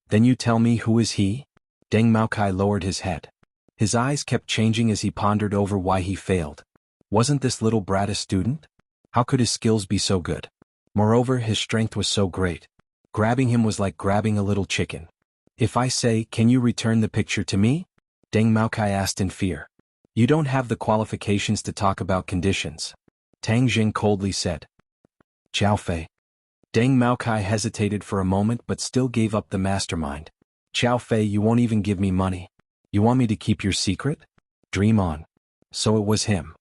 "Then you tell me, who is he?" Deng Maocai lowered his head. His eyes kept changing as he pondered over why he failed. Wasn't this little brat a student? How could his skills be so good? Moreover, his strength was so great. Grabbing him was like grabbing a little chicken. "If I say, can you return the picture to me?" Deng Maocai asked in fear. "You don't have the qualifications to talk about conditions," Tang Jing coldly said. "Xiao Fei." Deng Maocai hesitated for a moment but still gave up the mastermind. "Xiao Fei, you won't even give me money. You want me to keep your secret? Dream on." So it was him.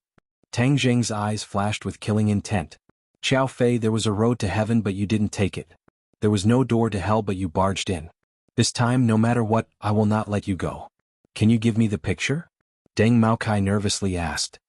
Tang Jing's eyes flashed with killing intent. "Xiao Fei, there was a road to heaven but you didn't take it. There was no door to hell but you barged in. This time, no matter what, I will not let you go. Can you give me the picture?" Deng Maocai nervously asked.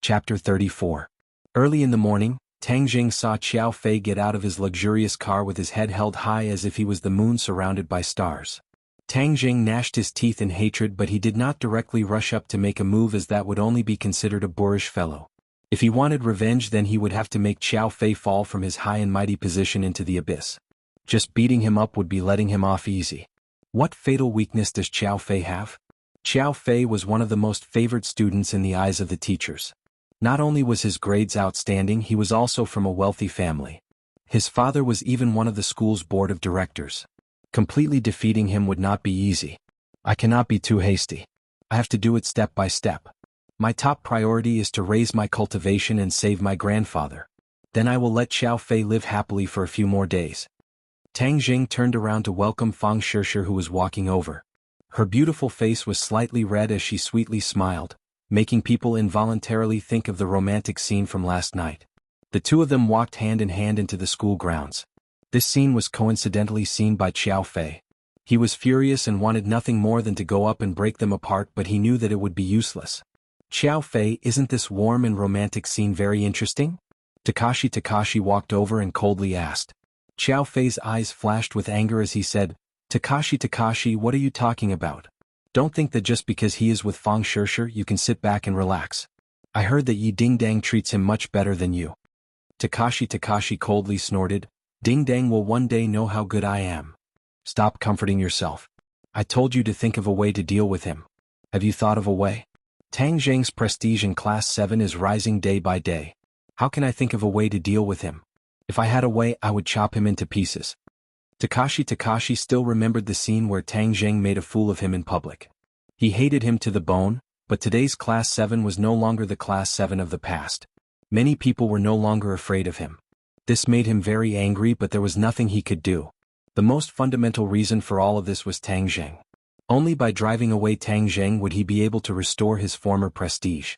Chapter 34. Early in the morning, Tang Jing saw Xiao Fei get out of his luxurious car with his head held high as if he was the moon surrounded by stars. Tang Jing gnashed his teeth in hatred, but he did not directly rush up to make a move, as that would only be considered a boorish fellow. If he wanted revenge, then he would have to make Xiao Fei fall from his high and mighty position into the abyss. Just beating him up would be letting him off easy. What fatal weakness does Xiao Fei have? Xiao Fei was one of the most favored students in the eyes of the teachers. Not only was his grades outstanding, he was also from a wealthy family. His father was even one of the school's board of directors. Completely defeating him would not be easy. I cannot be too hasty. I have to do it step by step. My top priority is to raise my cultivation and save my grandfather. Then I will let Xiao Fei live happily for a few more days. Tang Jing turned around to welcome Fang Shishir, who was walking over. Her beautiful face was slightly red as she sweetly smiled, making people involuntarily think of the romantic scene from last night. The two of them walked hand in hand into the school grounds. This scene was coincidentally seen by Xiao Fei. He was furious and wanted nothing more than to go up and break them apart, but he knew that it would be useless. "Xiao Fei, isn't this warm and romantic scene very interesting?" Takashi walked over and coldly asked. Xiao Fei's eyes flashed with anger as he said, Takashi, what are you talking about? Don't think that just because he is with Fang Shishir you can sit back and relax. I heard that Yi Ding Dang treats him much better than you." Takashi coldly snorted, "Ding Dang will one day know how good I am. Stop comforting yourself. I told you to think of a way to deal with him. Have you thought of a way? Tang Zheng's prestige in Class 7 is rising day by day. How can I think of a way to deal with him? If I had a way, I would chop him into pieces." Takashi still remembered the scene where Tang Zheng made a fool of him in public. He hated him to the bone, but today's Class 7 was no longer the Class 7 of the past. Many people were no longer afraid of him. This made him very angry, but there was nothing he could do. The most fundamental reason for all of this was Tang Zheng. Only by driving away Tang Zheng would he be able to restore his former prestige.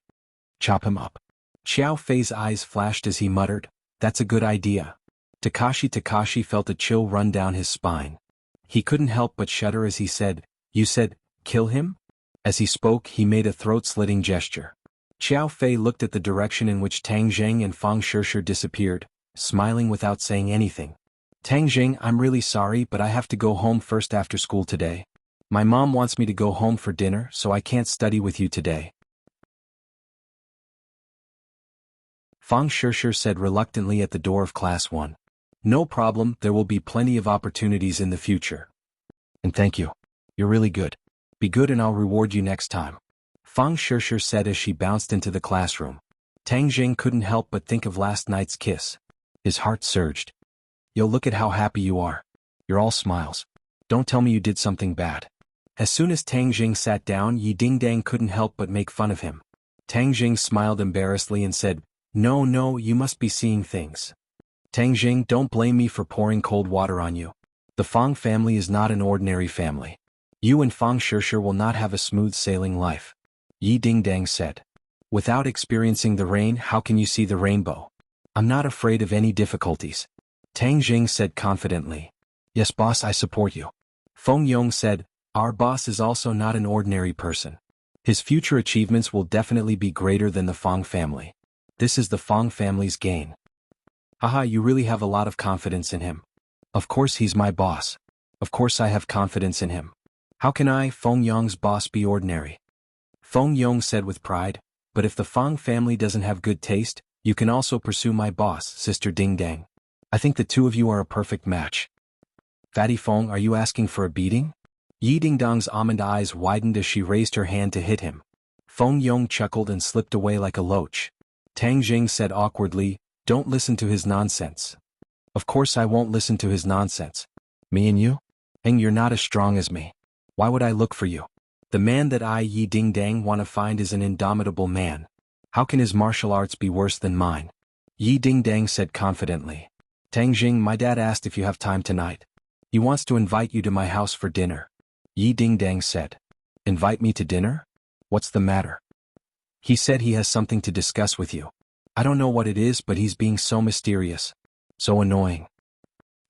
Chop him up. Xiao Fei's eyes flashed as he muttered, "That's a good idea." Takashi felt a chill run down his spine. He couldn't help but shudder as he said, "You said, kill him?" As he spoke, he made a throat-slitting gesture. Xiao Fei looked at the direction in which Tang Zheng and Fang Shishir disappeared, smiling without saying anything. "Tang Zheng, I'm really sorry, but I have to go home first after school today. My mom wants me to go home for dinner, so I can't study with you today. Fang Shishir said reluctantly at the door of Class 1. No problem, there will be plenty of opportunities in the future. And thank you. You're really good. Be good and I'll reward you next time. Fang Shishir said as she bounced into the classroom. Tang Jing couldn't help but think of last night's kiss. His heart surged. Yo, look at how happy you are. You're all smiles. Don't tell me you did something bad. As soon as Tang Jing sat down, Yi Dingdang couldn't help but make fun of him. Tang Jing smiled embarrassedly and said, No, you must be seeing things. Tang Jing, don't blame me for pouring cold water on you. The Fang family is not an ordinary family. You and Fang Shishir will not have a smooth sailing life. Yi Dingdang said. Without experiencing the rain, how can you see the rainbow? I'm not afraid of any difficulties. Tang Jing said confidently. Yes, boss, I support you. Feng Yong said, Our boss is also not an ordinary person. His future achievements will definitely be greater than the Fang family. This is the Fang family's gain. Haha, you really have a lot of confidence in him. Of course he's my boss. Of course I have confidence in him. How can I, Feng Yong's boss, be ordinary? Feng Yong said with pride, but if the Fang family doesn't have good taste, you can also pursue my boss, Sister Dingdang. I think the two of you are a perfect match. Fatty Feng, are you asking for a beating? Yi Dingdang's almond eyes widened as she raised her hand to hit him. Feng Yong chuckled and slipped away like a loach. Tang Jing said awkwardly, Don't listen to his nonsense. Of course I won't listen to his nonsense. Me and you? You're not as strong as me. Why would I look for you? The man that I, Yi Dingdang, want to find is an indomitable man. How can his martial arts be worse than mine? Yi Dingdang said confidently. Tang Jing, my dad asked if you have time tonight. He wants to invite you to my house for dinner. Yi Dingdang said. Invite me to dinner? What's the matter? He said he has something to discuss with you. I don't know what it is, but he's being so mysterious. So annoying.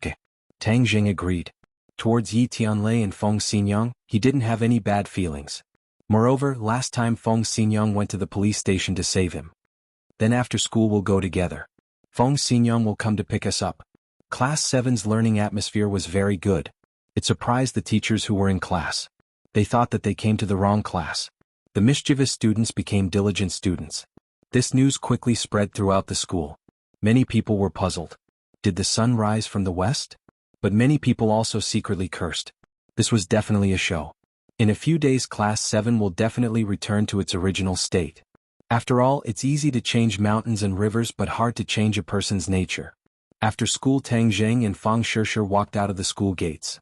Okay. Tang Jing agreed. Towards Yi Tianlei and Feng Xinyang, he didn't have any bad feelings. Moreover, last time Feng Xinyang went to the police station to save him. Then after school we'll go together. Feng Xinyang will come to pick us up. Class 7's learning atmosphere was very good. It surprised the teachers who were in class. They thought that they came to the wrong class. The mischievous students became diligent students. This news quickly spread throughout the school. Many people were puzzled. Did the sun rise from the west? But many people also secretly cursed. This was definitely a show. In a few days Class 7 will definitely return to its original state. After all, it's easy to change mountains and rivers but hard to change a person's nature. After school, Tang Jing and Fang Shishir walked out of the school gates.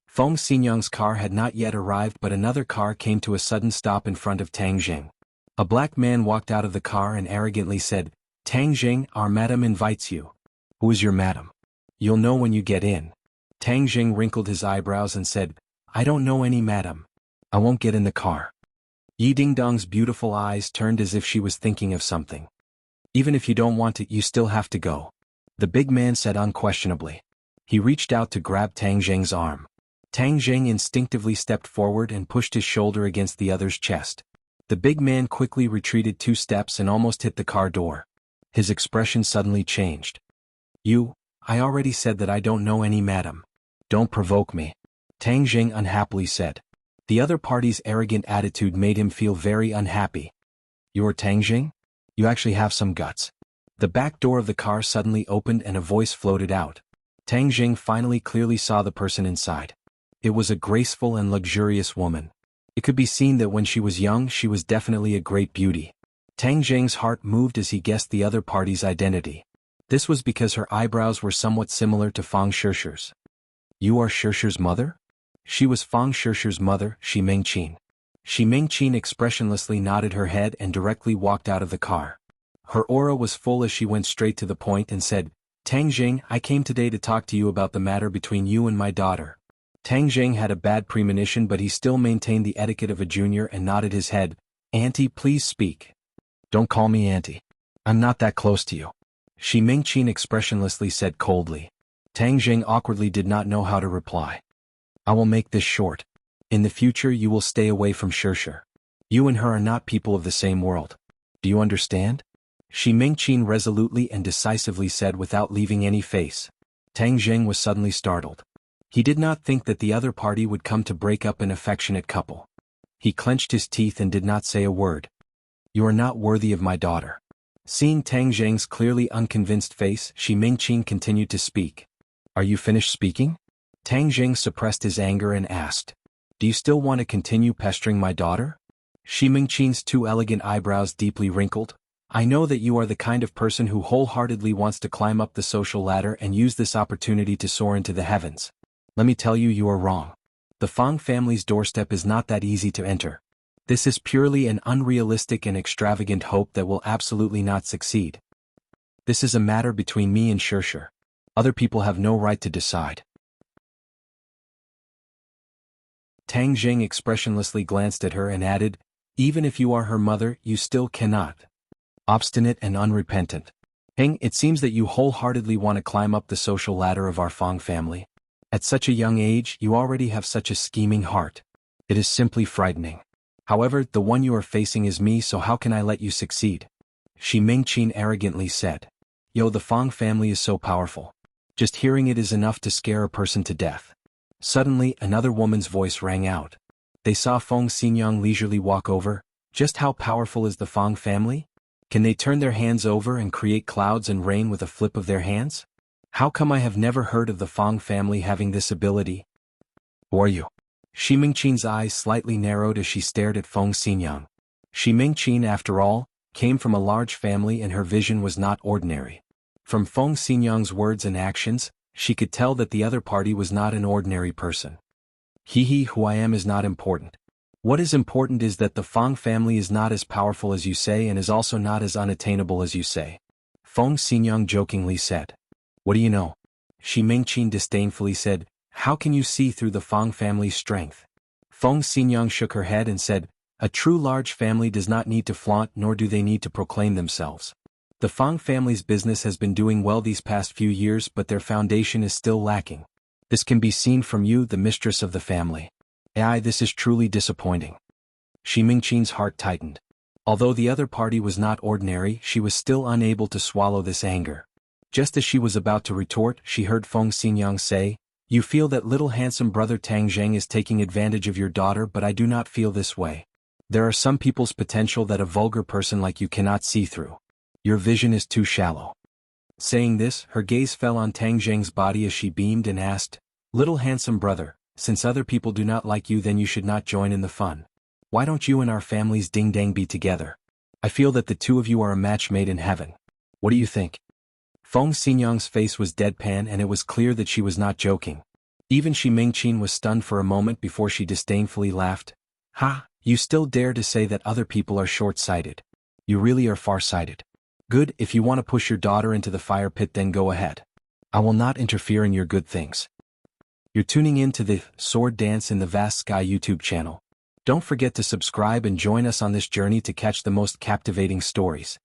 Feng Xinyang's car had not yet arrived, but another car came to a sudden stop in front of Tang Jing. A black man walked out of the car and arrogantly said, Tang Jing, our madam invites you. Who is your madam? You'll know when you get in. Tang Jing wrinkled his eyebrows and said, I don't know any madam. I won't get in the car. Yi Dingdang's beautiful eyes turned as if she was thinking of something. Even if you don't want it, you still have to go. The big man said unquestionably. He reached out to grab Tang Jing's arm. Tang Jing instinctively stepped forward and pushed his shoulder against the other's chest. The big man quickly retreated 2 steps and almost hit the car door. His expression suddenly changed. I already said that I don't know any madam. Don't provoke me. Tang Jing unhappily said. The other party's arrogant attitude made him feel very unhappy. You're Tang Jing? You actually have some guts. The back door of the car suddenly opened and a voice floated out. Tang Jing finally clearly saw the person inside. It was a graceful and luxurious woman. It could be seen that when she was young she was definitely a great beauty. Tang Jing's heart moved as he guessed the other party's identity. This was because her eyebrows were somewhat similar to Fang Shishir's. You are Shishir's mother? She was Fang Shishir's mother, Shi Mingqin. Shi Mingqin expressionlessly nodded her head and directly walked out of the car. Her aura was full as she went straight to the point and said, Tang Jing, I came today to talk to you about the matter between you and my daughter. Tang Jing had a bad premonition, but he still maintained the etiquette of a junior and nodded his head. Auntie, please speak. Don't call me auntie. I'm not that close to you. Shi Mingqin expressionlessly said coldly. Tang Jing awkwardly did not know how to reply. I will make this short. In the future you will stay away from Shishir. You and her are not people of the same world. Do you understand? Shi Mingqin resolutely and decisively said without leaving any face. Tang Jing was suddenly startled. He did not think that the other party would come to break up an affectionate couple. He clenched his teeth and did not say a word. You are not worthy of my daughter. Seeing Tang Zheng's clearly unconvinced face, Shi Mingqin continued to speak. Are you finished speaking? Tang Zheng suppressed his anger and asked. Do you still want to continue pestering my daughter? Shi Mingqin's two elegant eyebrows deeply wrinkled. I know that you are the kind of person who wholeheartedly wants to climb up the social ladder and use this opportunity to soar into the heavens. Let me tell you, you are wrong. The Fang family's doorstep is not that easy to enter. This is purely an unrealistic and extravagant hope that will absolutely not succeed. This is a matter between me and Shirshir. Other people have no right to decide. Tang Zheng expressionlessly glanced at her and added, even if you are her mother, you still cannot. Obstinate and unrepentant. Heng, it seems that you wholeheartedly want to climb up the social ladder of our Fang family. At such a young age, you already have such a scheming heart. It is simply frightening. However, the one you are facing is me, so how can I let you succeed? Shi Mingqin arrogantly said. Yo, the Fang family is so powerful. Just hearing it is enough to scare a person to death. Suddenly, another woman's voice rang out. They saw Feng Xinyang leisurely walk over. Just how powerful is the Fang family? Can they turn their hands over and create clouds and rain with a flip of their hands? How come I have never heard of the Fang family having this ability? Who are you? Shi Mingqin's eyes slightly narrowed as she stared at Feng Xinyang. Shi Mingqin, after all, came from a large family and her vision was not ordinary. From Feng Xinyang's words and actions, she could tell that the other party was not an ordinary person. Who I am is not important. What is important is that the Fang family is not as powerful as you say and is also not as unattainable as you say. Feng Xinyang jokingly said. What do you know? Shi Mingqin disdainfully said, how can you see through the Fang family's strength? Feng Xinyang shook her head and said, a true large family does not need to flaunt nor do they need to proclaim themselves. The Fang family's business has been doing well these past few years, but their foundation is still lacking. This can be seen from you, the mistress of the family. This is truly disappointing. Shi Mingqin's heart tightened. Although the other party was not ordinary, she was still unable to swallow this anger. Just as she was about to retort, she heard Feng Xinyang say, you feel that little handsome brother Tang Zheng is taking advantage of your daughter, but I do not feel this way. There are some people's potential that a vulgar person like you cannot see through. Your vision is too shallow. Saying this, her gaze fell on Tang Zheng's body as she beamed and asked, little handsome brother, since other people do not like you, then you should not join in the fun. Why don't you and our families ding-dang be together? I feel that the two of you are a match made in heaven. What do you think? Feng Xinyang's face was deadpan and it was clear that she was not joking. Even Shi Mingqin was stunned for a moment before she disdainfully laughed. Ha, you still dare to say that other people are short-sighted. You really are far-sighted. Good, if you want to push your daughter into the fire pit, then go ahead. I will not interfere in your good things. You're tuning in to the Sword Dance in the Vast Sky YouTube channel. Don't forget to subscribe and join us on this journey to catch the most captivating stories.